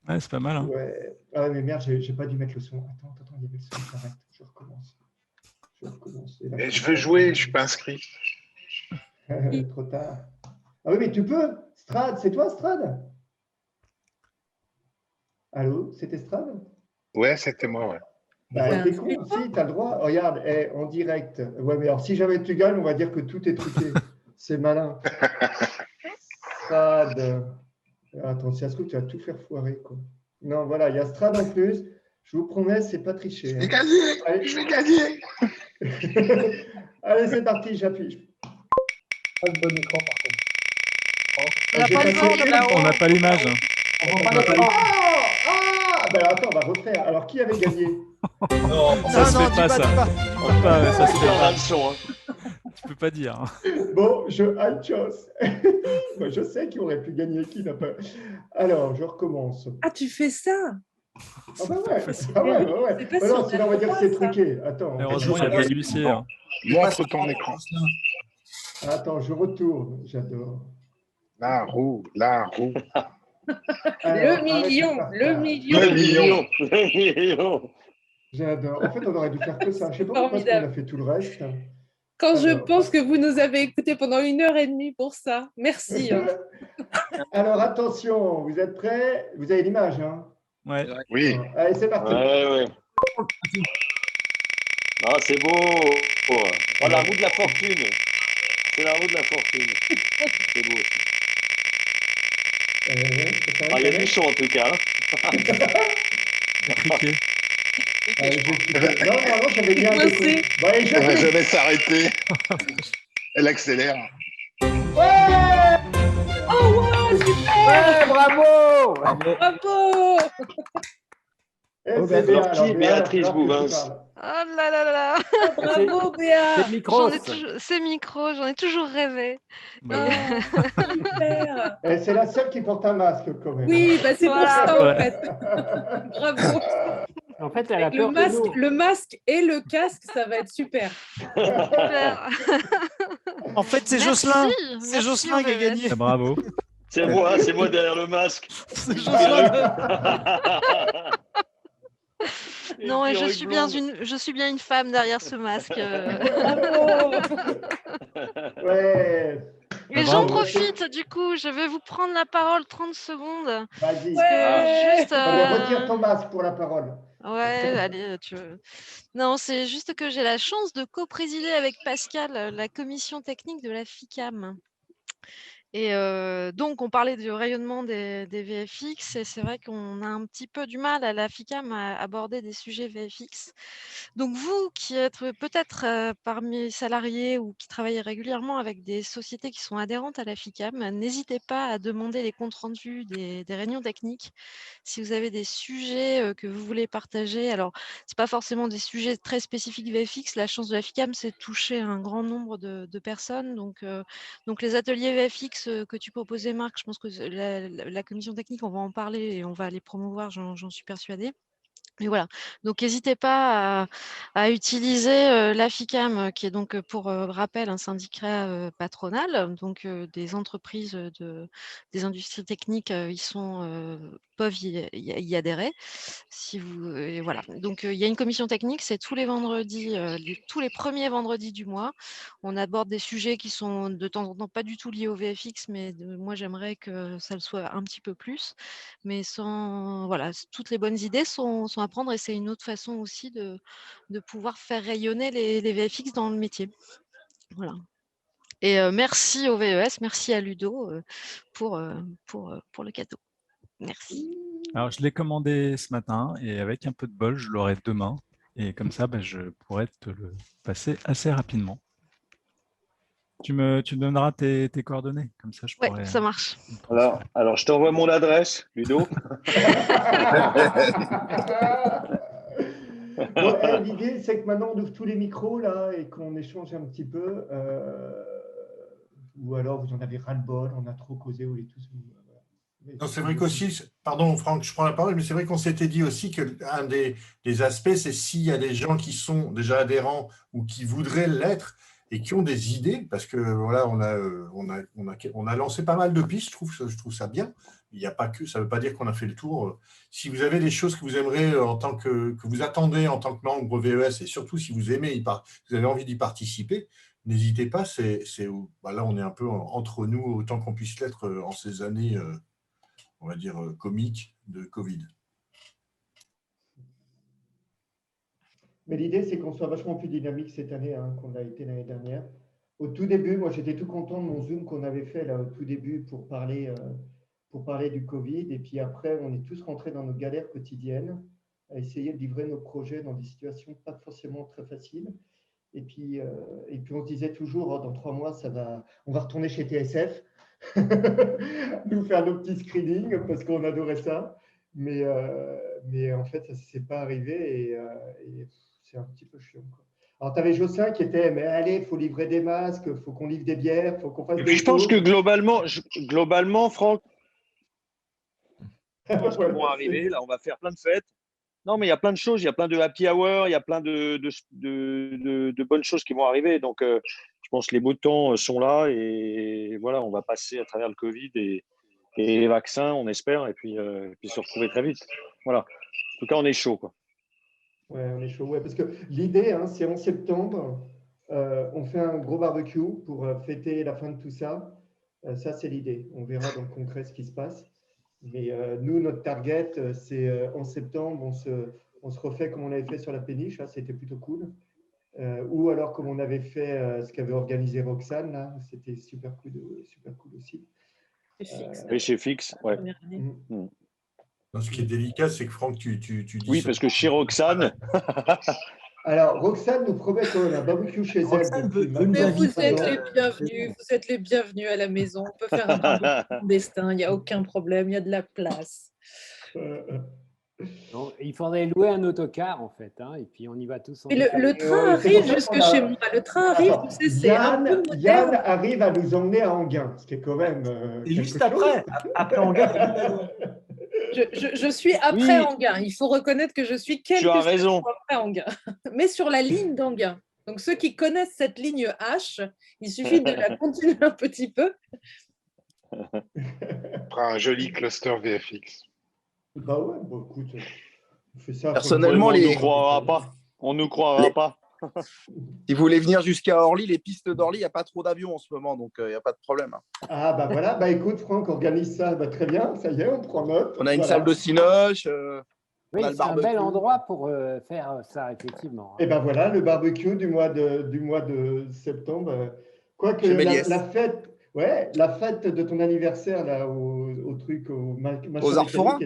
Ouais, c'est pas mal. Hein. Ouais. Ah mais merde, j'ai pas dû mettre le son. Attends, il y avait le son, j'arrête, je recommence. Et je veux jouer, je ne suis pas inscrit. Trop tard. Ah oui, mais tu peux. Strad, c'est toi, Strad? Allô, c'était Strad? Ouais, c'était moi, ouais. Bah, t'es con, si, t'as le droit. Regarde, en direct. Ouais, mais alors, si jamais tu gagnes, on va dire que tout est truqué. C'est malin. Strad. Attends, si ça se trouve, tu vas tout faire foirer, quoi. Non, voilà, il y a Strad en plus. Je vous promets, c'est pas triché. Je vais gagner. Allez. Je vais gagner. Allez, c'est parti, j'appuie. Pas le bon écran, par contre. On n'a pas l'image. Ben attends, on va refaire. Alors, qui avait gagné? Non, ça se fait pas, ça. Ça se fait pas. Tu peux pas dire. Bon, moi, je sais qui aurait pu gagner, qui n'a pas. Alors, je recommence. Ah, tu fais ça? Ah bah ouais. Non, sinon on va dire que c'est truqué. Attends. Heureusement, il y a pas d'huissier. Montre ton écran. Attends, je retourne. J'adore. La roue. Le million. J'adore. En fait, on aurait dû faire que ça. Je ne sais pas pourquoi on a fait tout le reste. Quand je pense que vous nous avez écoutés pendant 1h30 pour ça. Merci. Alors, attention, vous êtes prêts? Vous avez l'image, hein? Ouais. Oui. Allez, c'est parti. Ouais. Ah, c'est beau. Oh, la roue de la fortune. C'est la roue de la fortune. C'est beau. Il y a du son en tout cas. Non, j'avais bien décollé. Elle ne va jamais s'arrêter. Elle accélère. Ouais! Oh, wow, super! Ouais, bravo! Bravo! Alors, Béatrice Bouvins. Oh là là là! Bravo, Béa! C'est micro, j'en ai toujours rêvé. Super! C'est la seule qui porte un masque, quand même. Oui, bah c'est pour ça, en fait. Bravo! En fait, elle a Avec peur le masque et le casque, ça va être super. Super. En fait, c'est Jocelyn. C'est Jocelyn qui a gagné. Bravo. C'est moi derrière le masque. C'est Jocelyn. Non, et je suis bien une femme derrière ce masque. Ouais. Et j'en profite, du coup, je vais vous prendre la parole 30 secondes. Vas-y. Retire ton masque pour la parole. Ouais, allez, Non, c'est juste que j'ai la chance de co-présider avec Pascal la commission technique de la FICAM. Et donc, on parlait du rayonnement des VFX, et c'est vrai qu'on a un petit peu du mal à la FICAM à aborder des sujets VFX. Donc, vous qui êtes peut-être parmi les salariés ou qui travaillez régulièrement avec des sociétés qui sont adhérentes à la FICAM, n'hésitez pas à demander les comptes rendus des réunions techniques. Si vous avez des sujets que vous voulez partager, alors, ce n'est pas forcément des sujets très spécifiques VFX. La chance de la FICAM, c'est de toucher un grand nombre de personnes. Donc, les ateliers VFX que tu proposais, Marc, je pense que la commission technique, on va en parler et on va les promouvoir, j'en suis persuadée. Et voilà, donc n'hésitez pas à utiliser la FICAM, qui est donc, pour rappel, un syndicat patronal, donc des entreprises des industries techniques peuvent y adhérer. Et voilà, donc il y a une commission technique, c'est tous les vendredis, tous les premiers vendredis du mois. On aborde des sujets qui sont de temps en temps pas du tout liés au VFX, mais moi j'aimerais que ça le soit un petit peu plus. Mais voilà, toutes les bonnes idées sont à prendre, et c'est une autre façon aussi de pouvoir faire rayonner les VFX dans le métier. Voilà. Et merci au VES, merci à Ludo pour le cadeau. Merci. Alors, je l'ai commandé ce matin et avec un peu de bol, je l'aurai demain. Et comme ça, je pourrais te le passer assez rapidement. Tu me donneras tes coordonnées, comme ça je pourrais… Ouais, ça marche. Alors, je t'envoie mon adresse, Ludo. Bon, l'idée, c'est que maintenant, on ouvre tous les micros là et qu'on échange un petit peu. Ou alors, vous en avez ras-le-bol, on a trop causé, vous voulez tous… Non, c'est vrai qu'aussi, pardon Franck, je prends la parole, mais c'est vrai qu'on s'était dit aussi qu'un des aspects, c'est s'il y a des gens qui sont déjà adhérents ou qui voudraient l'être et qui ont des idées, parce que voilà, on a lancé pas mal de pistes, je trouve ça bien. Il n'y a pas que, ça ne veut pas dire qu'on a fait le tour. Si vous avez des choses que vous aimeriez en tant que vous attendez en tant que membre VES, et surtout si vous aimez, vous avez envie d'y participer, n'hésitez pas. Là, on est un peu entre nous autant qu'on puisse l'être en ces années, on va dire, comiques de Covid. Mais l'idée, c'est qu'on soit vachement plus dynamique cette année qu'on l'a été l'année dernière. Au tout début, moi, j'étais tout content de mon Zoom qu'on avait fait là, au tout début pour parler du Covid. Et puis après, on est tous rentrés dans nos galères quotidiennes, à essayer de livrer nos projets dans des situations pas forcément très faciles. Et puis on se disait toujours, oh, dans 3 mois, on va retourner chez TSF, nous faire nos petits screenings parce qu'on adorait ça. Mais en fait, ça ne s'est pas arrivé et c'est un petit peu chiant, quoi. Alors, tu avais Jocelyn qui était, mais allez, il faut livrer des masques, il faut qu'on livre des bières, il faut qu'on fasse Et des puis je pense choses. que globalement, Franck, je pense qu'ils vont arriver. Là, on va faire plein de fêtes. Non, mais il y a plein de choses. Il y a plein de happy hour. Il y a plein de bonnes choses qui vont arriver. Donc, je pense que les beaux temps sont là. Et voilà, on va passer à travers le Covid et les vaccins, on espère. Et puis se retrouver très vite. Voilà. En tout cas, on est chaud, quoi. Ouais, on est chaud. Ouais, parce que l'idée, c'est en septembre, on fait un gros barbecue pour fêter la fin de tout ça. Ça, c'est l'idée. On verra dans le concret ce qui se passe. Mais nous, notre target, c'est en septembre, on se refait comme on avait fait sur la péniche. C'était plutôt cool. Ou alors comme on avait fait ce qu'avait organisé Roxane, là, c'était super cool aussi. Oui, chez Fix, ouais. Non, ce qui est délicat, c'est que Franck, tu dis. Oui, parce que chez Roxane. Alors, Roxane nous promet quand même un barbecue chez elle. Mais vous êtes les bienvenus, vous êtes les bienvenus à la maison. On peut faire un barbecue clandestin, il n'y a aucun problème, il y a de la place. Donc, il faudrait louer un autocar, en fait, et puis on y va tous ensemble. Et le train arrive jusque chez moi. Le train arrive, tu sais, c'est un peu moderne. Yann arrive à nous emmener à Enghien, ce qui est quand même. Et juste après Enghien. Je suis après Enghien. Il faut reconnaître que je suis quelques raison. secondes après Enghien, mais sur la ligne d'Enghien. Donc ceux qui connaissent cette ligne H, il suffit de la continuer un petit peu. On fera un joli cluster VFX. Bah ouais, bon, écoute, on fait ça. Personnellement, on ne croira pas. Si vous voulez venir jusqu'à Orly, les pistes d'Orly, il n'y a pas trop d'avions en ce moment, donc il n'y a pas de problème. Ah bah voilà, bah écoute Franck, organise ça, très bien, ça y est, on prend note. On a une salle de cinoche, oui, on a le c'est un barbecue. bel endroit pour faire ça, effectivement. Et ben voilà, le barbecue du mois de septembre. Quoique la fête, la fête de ton anniversaire là, au truc, aux Arts-Forains.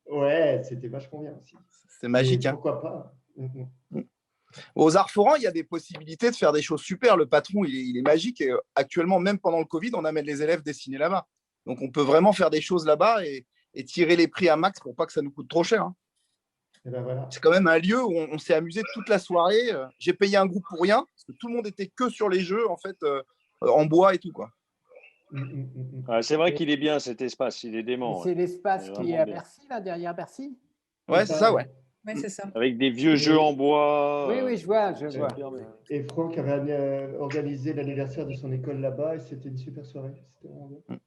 Ouais, c'était vachement bien aussi. C'est magique. Pourquoi pas. Aux Arts-Forains, il y a des possibilités de faire des choses super. Le patron, il est magique. Et actuellement, même pendant le Covid, on amène les élèves dessinés là-bas. Donc, on peut vraiment faire des choses là-bas et tirer les prix à max pour pas que ça nous coûte trop cher. Et ben voilà. C'est quand même un lieu où on s'est amusé toute la soirée. J'ai payé un groupe pour rien parce que tout le monde était que sur les jeux, en fait, en bois et tout, quoi. C'est vrai qu'il est bien cet espace, il est dément. C'est l'espace qui est à Bercy, là, derrière Bercy. Ouais, c'est ça, ouais. Ouais, c'est ça. Avec des vieux jeux en bois. Oui, je vois. Et Franck avait organisé l'anniversaire de son école là-bas et c'était une super soirée. C'était vraiment bien.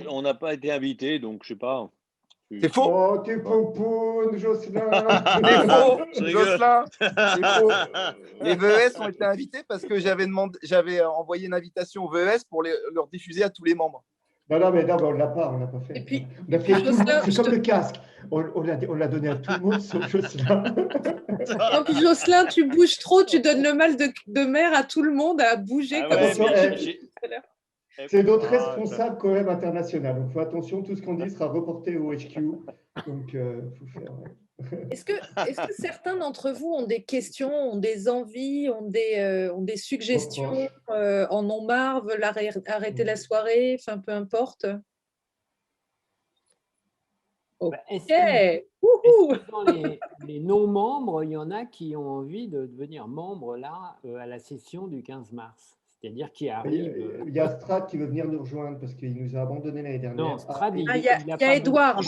On n'a pas été invités, donc je sais pas. C'est faux. Oh, t'es pompoune, Jocelyn. C'est faux, Jocelyn. C'est faux. Les VES ont été invités parce que j'avais envoyé une invitation aux VES pour leur diffuser à tous les membres. Non, mais on ne l'a pas fait. Et puis, on a fait tout le monde, c'est comme le casque. On l'a donné à tout le monde sauf Jocelyn. Non, puis Jocelyn, tu bouges trop, tu donnes le mal de mer à tout le monde à bouger comme ça. C'est notre responsable quand même international. Donc, il faut attention, tout ce qu'on dit sera reporté au HQ. Donc, il faut faire. Est-ce que certains d'entre vous ont des questions, ont des envies, ont des suggestions, en ont marre, veulent arrêter la soirée, enfin peu importe. Ok. Est-ce que dans les non-membres, il y en a qui ont envie de devenir membres là à la session du 15 mars? C'est-à-dire qui arrive. Il y a Strad qui veut venir nous rejoindre parce qu'il nous a abandonnés l'année dernière. Non, Strad, il y a Edouard.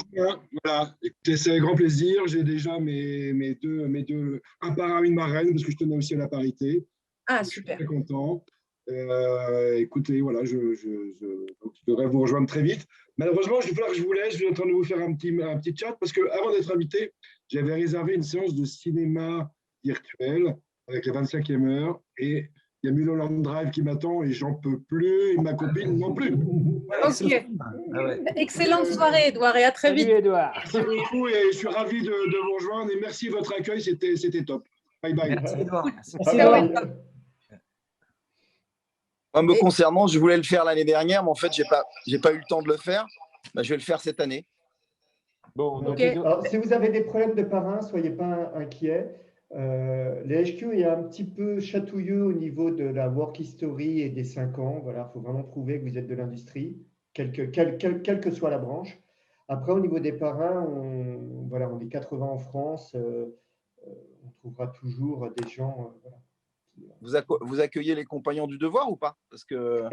Voilà, écoutez, c'est avec grand plaisir. J'ai déjà mes deux, un parrain, une marraine, parce que je tenais aussi à la parité. Ah, super. Je suis très content. Écoutez, voilà, je devrais vous rejoindre très vite. Malheureusement, il va falloir que je vous laisse. Je suis en train de vous faire un petit chat parce qu'avant d'être invité, j'avais réservé une séance de cinéma virtuel avec les 25e heures et il y a Mulholland Drive qui m'attend et j'en peux plus et ma copine non plus. Voilà, ok. Excellente soirée, Edouard, et à très vite. Edouard. Merci beaucoup et je suis ravi de vous rejoindre et merci de votre accueil, c'était top. Bye bye. Merci Edouard. Moi, me concernant, je voulais le faire l'année dernière, mais en fait, j'ai pas eu le temps de le faire. Bah, je vais le faire cette année. Bon, donc, alors, si vous avez des problèmes de parrain, soyez pas inquiets. Les HQ est un petit peu chatouilleux au niveau de la work history et des 5 ans. Voilà, il faut vraiment prouver que vous êtes de l'industrie, quelle que soit la branche. Après, au niveau des parrains, on est 80 en France. On trouvera toujours des gens. Vous accueillez les compagnons du devoir ou pas? Parce que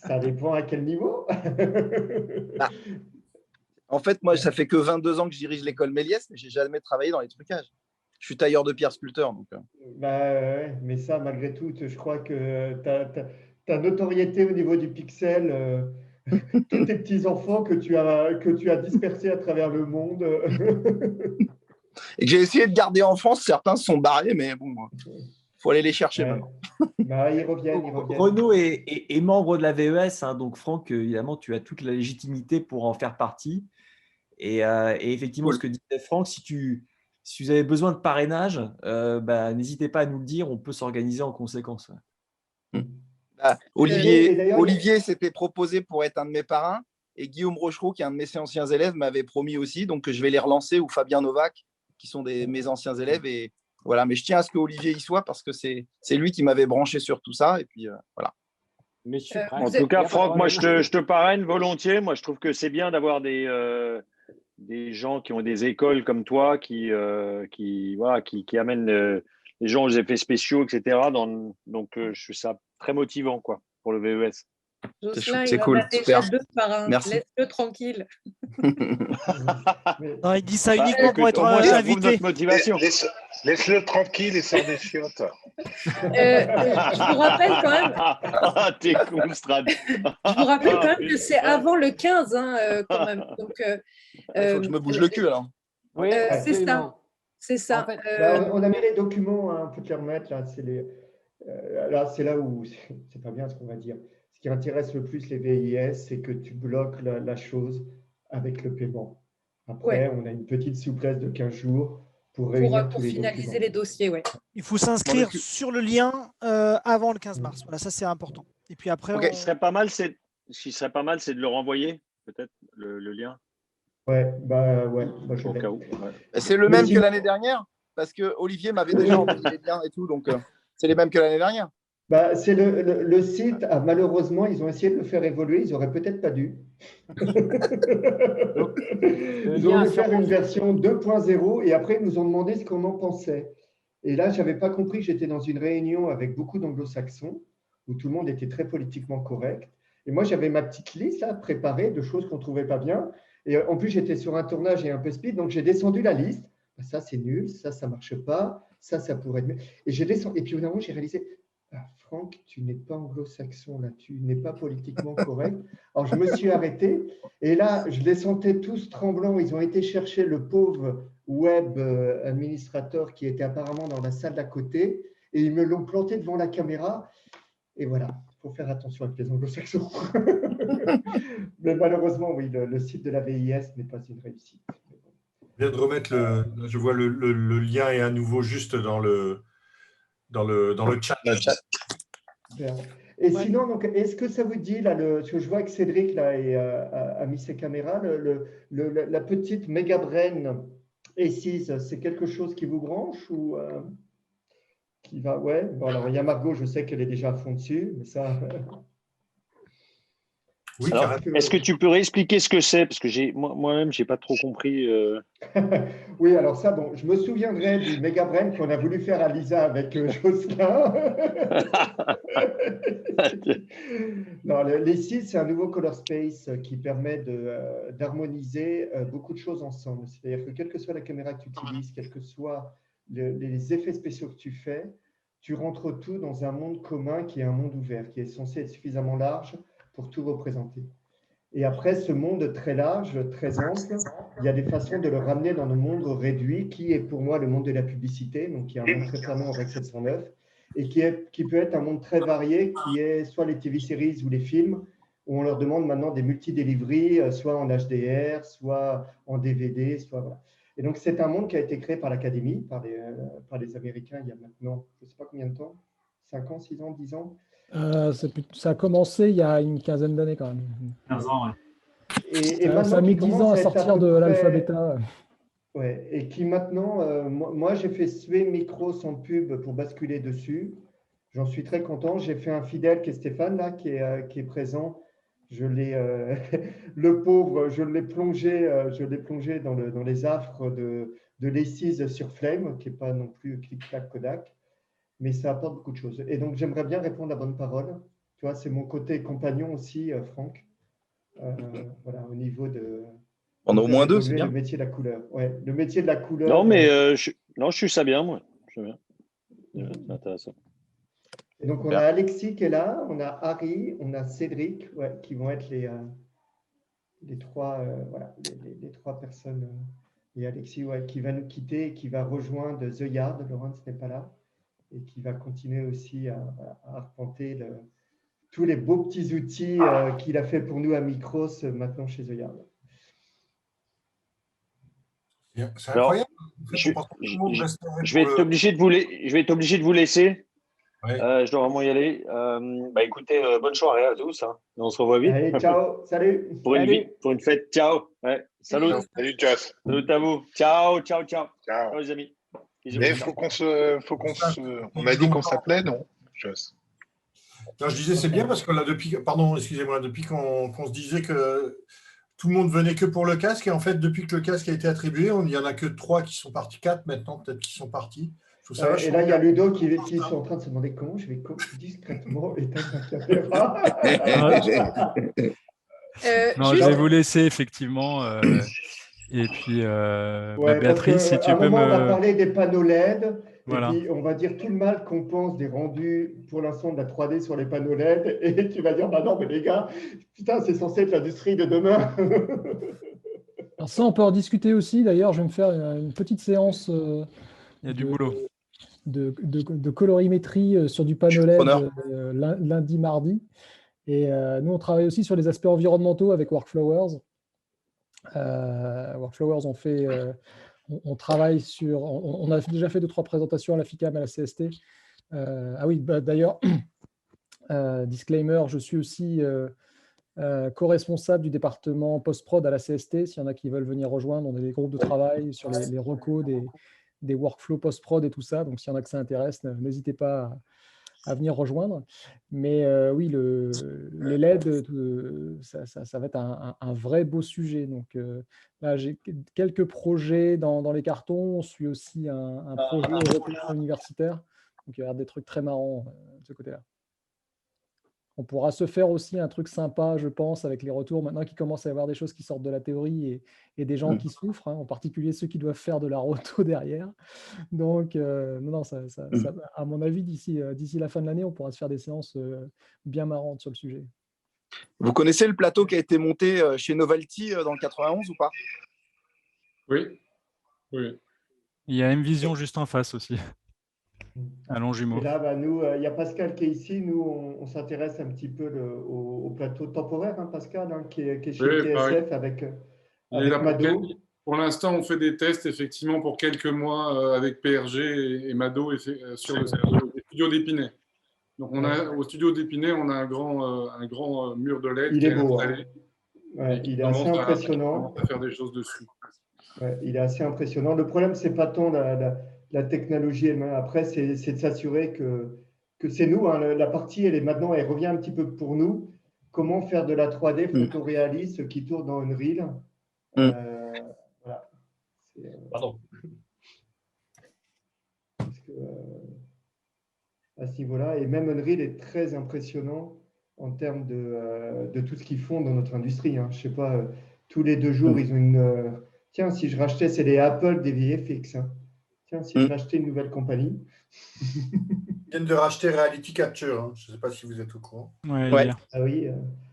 ça dépend à quel niveau. En fait, moi, ça fait que 22 ans que je dirige l'école Méliès, mais je n'ai jamais travaillé dans les trucages. Je suis tailleur de pierre sculpteur. Donc... mais ça, malgré tout, je crois que ta notoriété au niveau du pixel, tous tes petits-enfants que tu as dispersés à travers le monde. Et que j'ai essayé de garder en France, certains se sont barrés, mais bon, il faut aller les chercher maintenant. Ils reviennent. Renaud est membre de la VES, hein, donc Franck, évidemment, tu as toute la légitimité pour en faire partie. Et effectivement, ce que disait Franck, si vous avez besoin de parrainage, n'hésitez pas à nous le dire, on peut s'organiser en conséquence. Olivier s'était proposé pour être un de mes parrains, et Guillaume Rochereau, qui est un de mes anciens élèves, m'avait promis aussi, donc je vais les relancer, ou Fabien Novak, qui sont mes anciens élèves. Et voilà, mais je tiens à ce que Olivier y soit parce que c'est lui qui m'avait branché sur tout ça. Et puis voilà. En tout cas, Franck, moi je te parraine volontiers. Moi, je trouve que c'est bien d'avoir des gens qui ont des écoles comme toi qui amènent les gens aux effets spéciaux, etc. Donc, je trouve ça très motivant pour le VES. Jocelyn, c'est il cool. en a déjà 2 parrains. Merci. Laisse-le tranquille. Non, il dit ça uniquement pour être invité. Motivation. Laisse-le tranquille et sors des chiottes. Je vous rappelle quand même. T'es con, Strad. Je vous rappelle quand même que c'est avant le 15, quand même. Donc, il faut que je me bouge le cul alors. Oui, c'est ça. En fait, on a mis les documents, on peut te les remettre là. C'est là où c'est pas bien ce qu'on va dire. Ce qui intéresse le plus les VIS, c'est que tu bloques la chose avec le paiement. Après, on a une petite souplesse de 15 jours pour réunir tous les finaliser documents. les dossiers. Ouais. Il faut s'inscrire sur le lien avant le 15 mars. Voilà, ça c'est important. Et puis après, Ce qui serait pas mal, c'est de le renvoyer, peut-être, le lien. Ouais. Au cas où. C'est le même que l'année dernière, parce que Olivier m'avait déjà envoyé les liens et tout, donc c'est les mêmes que l'année dernière. C'est le site, malheureusement, ils ont essayé de le faire évoluer, ils n'auraient peut-être pas dû. Ils ont voulu faire une version 2.0 et après, ils nous ont demandé ce qu'on en pensait. Et là, je n'avais pas compris que j'étais dans une réunion avec beaucoup d'anglo-saxons où tout le monde était très politiquement correct. Et moi, j'avais ma petite liste là, préparée de choses qu'on ne trouvait pas bien. Et en plus, j'étais sur un tournage et un peu speed, donc j'ai descendu la liste. Ça, c'est nul, ça ne marche pas, ça pourrait être mieux. Et j'ai descendu. Et puis, au bout d'un moment, j'ai réalisé, Franck, tu n'es pas anglo-saxon, là, tu n'es pas politiquement correct. Alors, je me suis arrêté. Et là, je les sentais tous tremblants. Ils ont été chercher le pauvre web administrateur qui était apparemment dans la salle d'à côté. Et ils me l'ont planté devant la caméra. Et voilà, il faut faire attention avec les anglo-saxons. Mais malheureusement, oui, le site de la VIS n'est pas une réussite. Je viens de remettre je vois le lien est à nouveau juste dans le chat. Et sinon, donc, est-ce que ça vous dit, là, parce que je vois que Cédric là, a mis ses caméras, la petite Megabrain A6, c'est quelque chose qui vous branche ou qui va, ouais. Bon, alors, il y a Margot, je sais qu'elle est déjà à fond dessus, mais ça… Oui, Alors, carrément. est-ce que tu peux réexpliquer ce que c'est? Parce que moi-même, je n'ai pas trop compris. Oui, alors ça, bon, je me souviendrai du Mega Brain qu'on a voulu faire à Lisa avec Jocelyn. Non, les CIS, c'est un nouveau color space qui permet d'harmoniser beaucoup de choses ensemble. C'est-à-dire que quelle que soit la caméra que tu utilises, quels que soient les effets spéciaux que tu fais, tu rentres tout dans un monde commun qui est un monde ouvert, qui est censé être suffisamment large pour tout représenter. Et après, ce monde très large, très ample, il y a des façons de le ramener dans le monde réduit, qui est pour moi le monde de la publicité, donc qui est un monde très fermé en Rec 709, et qui peut être un monde très varié, qui est soit les TV series ou les films, où on leur demande maintenant des multi-deliveries, soit en HDR, soit en DVD, soit voilà. Et donc, c'est un monde qui a été créé par l'Académie, par les Américains, il y a maintenant, je ne sais pas combien de temps, 5 ans, 6 ans, 10 ans. Ça a commencé il y a une quinzaine d'années quand même. 15 ans, ouais. Et Ça a mis 10 ans à sortir de l'alpha bêta. Ouais, et qui maintenant, moi j'ai fait suer micro sans pub pour basculer dessus. J'en suis très content. J'ai fait un fidèle qui est Stéphane, là, qui est présent. Je l'ai, le pauvre, je l'ai plongé dans les affres de l'E6 sur Flame, qui n'est pas non plus clic-clac Kodak, mais ça apporte beaucoup de choses. Et donc, j'aimerais bien répondre à bonne parole. Tu vois, c'est mon côté compagnon aussi, Franck. Voilà, au niveau de… On a au moins deux, c'est bien. Le métier de la couleur. Ouais, le métier de la couleur. Non, mais je suis ça bien, moi. Je suis bien. C'est intéressant. Et donc, on a Alexis qui est là, on a Harry, on a Cédric, ouais, qui vont être les trois, voilà, les trois personnes. Et Alexis, ouais, qui va nous quitter et qui va rejoindre The Yard. Laurence n'est pas là. Et qui va continuer aussi à arpenter tous les beaux petits outils qu'il a fait pour nous à Micros maintenant chez The Yard. C'est incroyable. Je vais être obligé de vous laisser. Ouais. Je dois vraiment y aller. Écoutez, bonne soirée à tous. Hein. On se revoit vite. Allez, ciao. Salut. Pour une fête. Ciao. Ouais. Salut. Salut, Joss. Salut à vous. Ciao, ciao, ciao. Ciao, les amis. Mais on a dit qu'on s'appelait, non, Joss? Non, je disais c'est bien parce que là, depuis qu'on se disait que tout le monde venait que pour le casque, et en fait, depuis que le casque a été attribué, il n'y en a que 3 qui sont partis, 4 maintenant, peut-être qui sont partis. Et là, il y a Ludo qui est en train de se demander comment je vais discrètement éteindre la caméra. Non, je vais vous laisser effectivement. Et puis, Béatrice, si tu peux me… On va parler des panneaux LED. Voilà. Et puis, on va dire tout le mal qu'on pense des rendus pour l'instant de la 3D sur les panneaux LED. Et tu vas dire, bah non, mais les gars, putain, c'est censé être l'industrie de demain. Alors ça, on peut en discuter aussi. D'ailleurs, je vais me faire une petite séance Il y a du boulot. De colorimétrie sur du panneau LED lundi, mardi. Et nous, on travaille aussi sur les aspects environnementaux avec Workflowers. Workflowers, on travaille sur… On a déjà fait 2-3 présentations à la FICAM, à la CST. Ah oui, d'ailleurs, disclaimer, je suis aussi co-responsable du département post-prod à la CST. S'il y en a qui veulent venir rejoindre, on a des groupes de travail sur les recos des workflows post-prod et tout ça. Donc, s'il y en a que ça intéresse, n'hésitez pas à venir rejoindre. Mais oui, les LED, ça va être un vrai beau sujet. Donc là, j'ai quelques projets dans les cartons. On suit aussi un projet européen universitaire. Donc il y aura des trucs très marrants de ce côté-là. On pourra se faire aussi un truc sympa, je pense, avec les retours maintenant qu'il commence à y avoir des choses qui sortent de la théorie et des gens qui souffrent, hein, en particulier ceux qui doivent faire de la roto derrière. Donc, non, à mon avis, d'ici la fin de l'année, on pourra se faire des séances bien marrantes sur le sujet. Vous connaissez le plateau qui a été monté chez Novalty dans le 91 ou pas? Oui. Il y a M-Vision juste en face aussi. À Longjumeau. Et là, nous, il y a Pascal qui est ici. Nous, on s'intéresse un petit peu au plateau temporaire, hein, Pascal, hein, qui est chez TSF avec Mado. Pour l'instant, on fait des tests effectivement pour quelques mois avec PRG et Mado sur le studio d'Épinay. Donc, au studio d'Épinay, on a un grand mur de LED. Il est beau. Hein. Ouais, il est assez impressionnant. On va faire des choses dessus. Ouais, il est assez impressionnant. Le problème, c'est pas tant la technologie elle-même. Après, c'est de s'assurer que c'est nous. Hein, la partie, elle revient un petit peu pour nous. comment faire de la 3D photoréaliste qui tourne dans Unreal. Voilà. Pardon. Parce que, à ce niveau-là, et même Unreal est très impressionnant en termes de tout ce qu'ils font dans notre industrie. Hein. Je ne sais pas, tous les 2 jours, ils ont une... tiens, si je rachetais, c'est les Apple des VFX. Hein. Tiens, si je rachetais une nouvelle compagnie. Ils viennent de racheter Reality Capture. Hein. Je ne sais pas si vous êtes au courant. Ouais. Ah oui,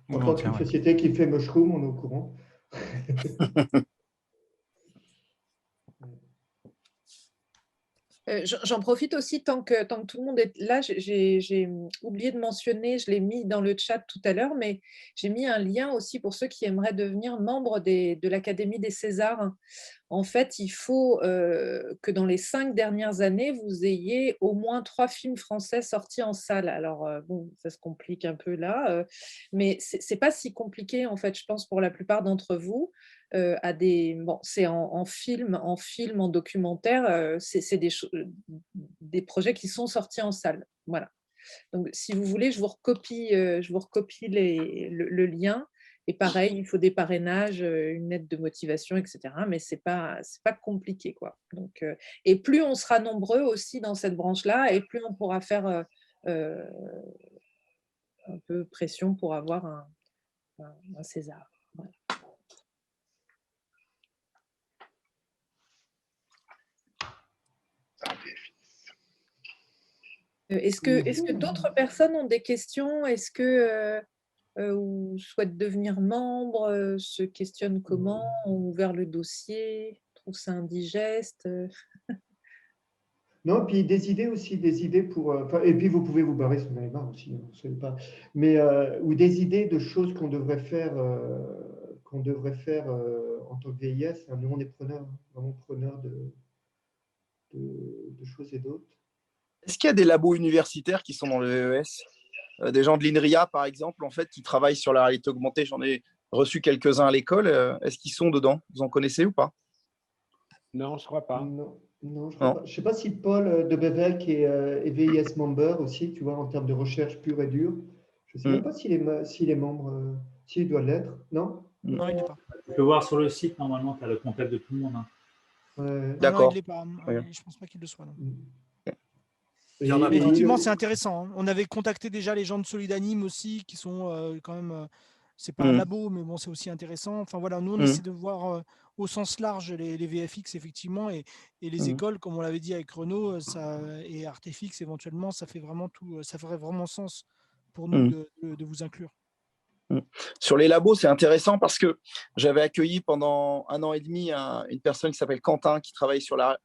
en tant qu'une société qui fait Mushroom, on est au courant. J'en profite aussi, tant que tout le monde est là, j'ai oublié de mentionner, je l'ai mis dans le chat tout à l'heure, mais j'ai mis un lien aussi pour ceux qui aimeraient devenir membres de l'Académie des Césars. En fait, il faut que dans les 5 dernières années, vous ayez au moins 3 films français sortis en salle. Alors, bon, ça se complique un peu là, mais c'est pas si compliqué, en fait, je pense, pour la plupart d'entre vous. C'est en film, en documentaire, c'est des projets qui sont sortis en salle. Voilà. Donc, si vous voulez, je vous recopie le lien. Et pareil, il faut des parrainages, une aide de motivation, etc. Mais c'est pas compliqué, quoi. Donc, et plus on sera nombreux aussi dans cette branche-là, et plus on pourra faire un peu pression pour avoir un César. Voilà. Est-ce que d'autres personnes ont des questions? Est-ce que ou souhaitent devenir membres, se questionnent comment, ont ouvert le dossier, trouvent ça indigeste? Non, puis des idées aussi, des idées pour... et puis vous pouvez vous barrer si vous en avez marre aussi, ne savez pas. Mais, ou des idées de choses qu'on devrait faire, en tant que VIS. Nous, on est preneurs, vraiment preneurs de choses et d'autres. Est-ce qu'il y a des labos universitaires qui sont dans le VES? Des gens de l'INRIA, par exemple, en fait, qui travaillent sur la réalité augmentée. J'en ai reçu quelques-uns à l'école. Est-ce qu'ils sont dedans? Vous en connaissez ou pas? Non, je ne crois pas. Non, je ne sais pas si Paul de Bevec est VIS member aussi, tu vois, en termes de recherche pure et dure. Je ne sais même pas s'il est membre, s'il doit l'être, non? Non, il ne l'est pas. Tu peux voir sur le site, normalement, tu as le contact de tout le monde. Hein. D'accord. Non, il ne l'est pas. Je ne pense pas qu'il le soit. Non. Mais effectivement, c'est intéressant. Hein. On avait contacté déjà les gens de Solidanime aussi, qui sont quand même... c'est pas un labo, mais bon, c'est aussi intéressant. Enfin voilà, nous, on essaie de voir au sens large les VFX, effectivement, et les écoles, comme on l'avait dit avec Renaud, et Artefix, éventuellement, ça fait vraiment tout, ça ferait vraiment sens pour nous de vous inclure. Sur les labos, c'est intéressant parce que j'avais accueilli pendant 1 an et demi une personne qui s'appelle Quentin, qui travaille sur la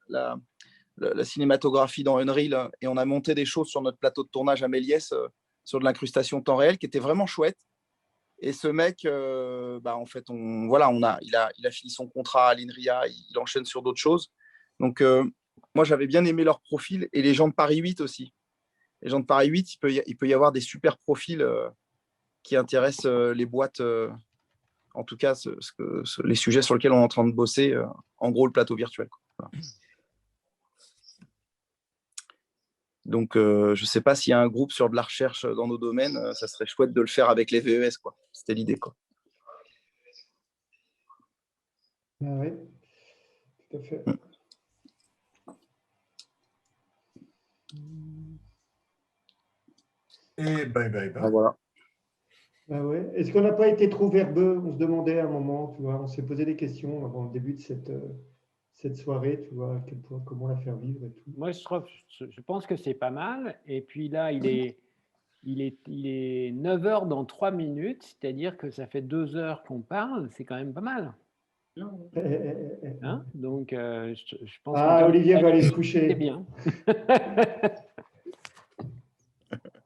cinématographie dans Unreal, et on a monté des choses sur notre plateau de tournage à Méliès, sur de l'incrustation temps réel, qui était vraiment chouette. Et ce mec, en fait, il a fini son contrat à l'INRIA, il enchaîne sur d'autres choses. Donc, moi, j'avais bien aimé leur profil, et les gens de Paris 8 aussi. Les gens de Paris 8, il peut y avoir des super profils qui intéressent les boîtes, en tout cas, les sujets sur lesquels on est en train de bosser, en gros, le plateau virtuel. Voilà. Donc, je ne sais pas s'il y a un groupe sur de la recherche dans nos domaines, ça serait chouette de le faire avec les VES, quoi. C'était l'idée, quoi. Ah oui, tout à fait. Et Voilà. Ah ouais. Est-ce qu'on n'a pas été trop verbeux? On se demandait à un moment, tu vois, on s'est posé des questions avant le début de cette soirée, tu vois, à quel point, comment la faire vivre et tout. Moi, je pense que c'est pas mal. Et puis là, il est 9h dans 3 minutes, c'est-à-dire que ça fait 2 heures qu'on parle, c'est quand même pas mal. Hein? Donc, je pense que Olivier va aller se coucher. C'est bien.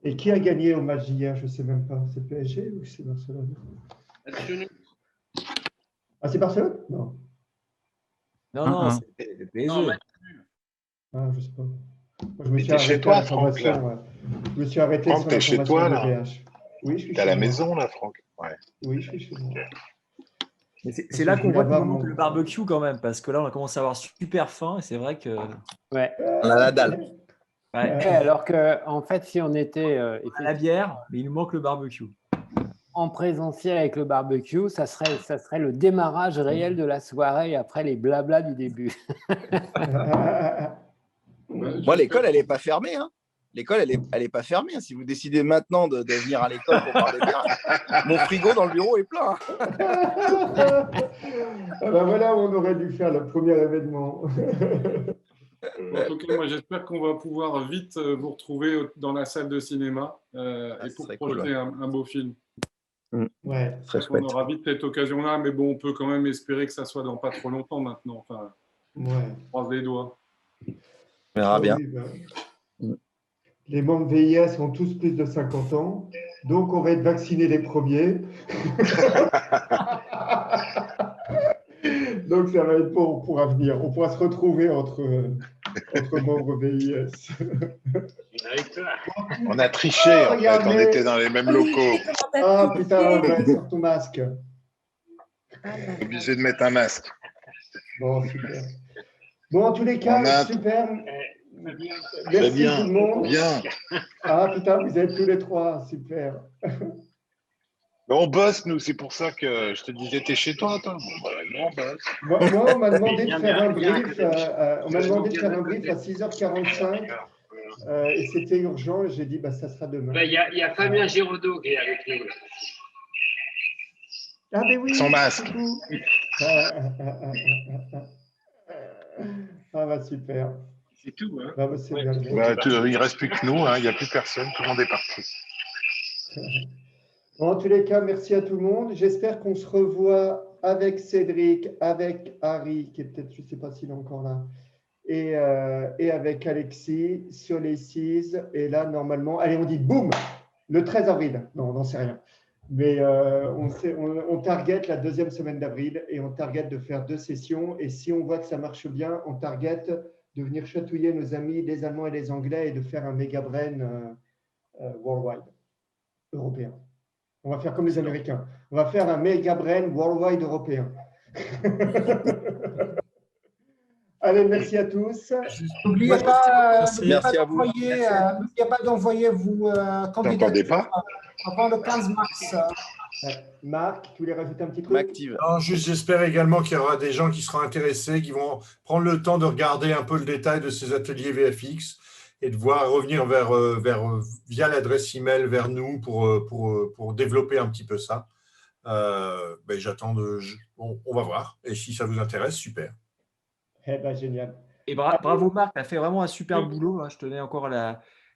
Et qui a gagné au match d'hier? Je ne sais même pas. C'est PSG ou c'est Barcelone? Ah, c'est Barcelone? Non. Non, c'est PSG. Ah, je sais pas. Moi, je me Mais suis t'es chez arrêté toi, à Franck, là. l'information. Je me suis arrêté Franck, sur t'es chez l'information toi, de là. VH. Oui, je suis T'es à la chez moi. maison, là, Franck. Ouais. Oui, je suis chez moi. Mais c'est là qu'on voit qu'il nous manque le barbecue quand même, parce que là, on a commencé à avoir super faim, et c'est vrai que... Ouais. On a la dalle. Ouais, alors que, en fait, si on était... la bière, mais il nous manque le barbecue. en présentiel avec le barbecue, ça serait le démarrage réel de la soirée après les blablas du début. Moi, l'école, elle n'est pas fermée. Hein. L'école, elle est pas fermée. Hein. Si vous décidez maintenant de venir à l'école pour boire des bières, mon frigo dans le bureau est plein. Ah ben voilà où on aurait dû faire le premier événement. En tout cas, moi, j'espère qu'on va pouvoir vite vous retrouver dans la salle de cinéma et pour projeter un beau film. Ouais, on aura vite cette occasion-là, mais bon, on peut quand même espérer que ça soit dans pas trop longtemps maintenant. Enfin, on croise les doigts. On verra bien. Les membres VIS ont tous plus de 50 ans, donc on va être vaccinés les premiers. Donc ça va être bon pour venir. On pourra se retrouver entre membres VIS. On a triché, en fait. On était dans les mêmes locaux. Ah putain, ouais, sur ton masque. Obligé de mettre un masque. Bon, super. Bon, en tous les cas, super. Merci bien, tout le monde. Bien. Ah putain, vous êtes tous les trois, super. On bosse, nous, c'est pour ça que je te disais, t'es chez toi, toi. Bon, on bosse. Moi, on m'a demandé de faire un brief. On m'a demandé de faire un brief à 6h45 et c'était urgent. Et j'ai dit, bah, ça sera demain. Il y a Fabien Giraudot qui est avec nous. Ah, ben oui. Son masque. Ah, bah, super. C'est tout, hein. Bah, c'est bien. Il ne reste plus que nous, hein. Il n'y a plus personne, tout le monde est parti. Bon, en tous les cas, merci à tout le monde. J'espère qu'on se revoit avec Cédric, avec Harry, qui est peut-être, je ne sais pas s'il est encore là, et avec Alexis sur les 6. Et là, normalement, allez, on dit boum, le 13 avril. Non, on n'en sait rien. Mais on target la deuxième semaine d'avril et on target de faire 2 sessions. Et si on voit que ça marche bien, on target de venir chatouiller nos amis, les Allemands et les Anglais, et de faire un méga brain worldwide, européen. On va faire comme les Américains. On va faire un méga brain worldwide européen. Allez, merci à tous. N'oubliez pas, Merci à vous. N'oubliez pas d'envoyer vos candidatures avant le 15 mars. Marc, tu voulais rajouter un petit truc? Non, juste j'espère également qu'il y aura des gens qui seront intéressés, qui vont prendre le temps de regarder un peu le détail de ces ateliers VFX et de voir revenir via l'adresse email vers nous pour développer un petit peu ça. J'attends on va voir. Et si ça vous intéresse, super. Eh ben, génial. Et bravo Marc, tu as fait vraiment un super boulot, hein, je tenais encore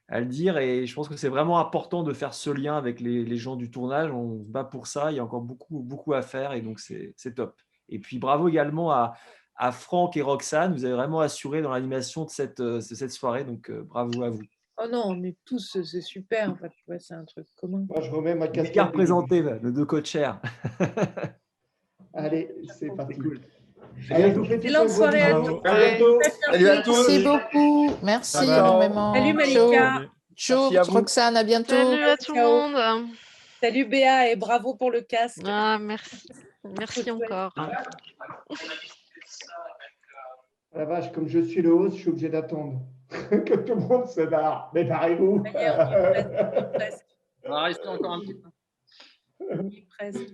à le dire, et je pense que c'est vraiment important de faire ce lien avec les gens du tournage. On se bat pour ça, il y a encore beaucoup à faire, et donc c'est top. Et puis bravo également à Franck et Roxane, vous avez vraiment assuré dans l'animation de cette soirée, donc bravo à vous. Oh non, mais tous, c'est super, en fait, ouais, c'est un truc commun. Moi, je remets ma casquette. Bien représenté, nos 2 co-chairs. Allez, c'est parti. Cool. Excellente soirée à tous. Salut à tous. Merci beaucoup. Merci énormément. Salut Malika. Ciao, Roxane, à bientôt. Salut à tout le monde. Salut Béa et bravo pour le casque. Ah, merci. Merci encore. La vache, comme je suis le host, je suis obligé d'attendre que tout le monde se barre. Mais barrez-vous. Presque. On va rester encore un petit peu. Presque.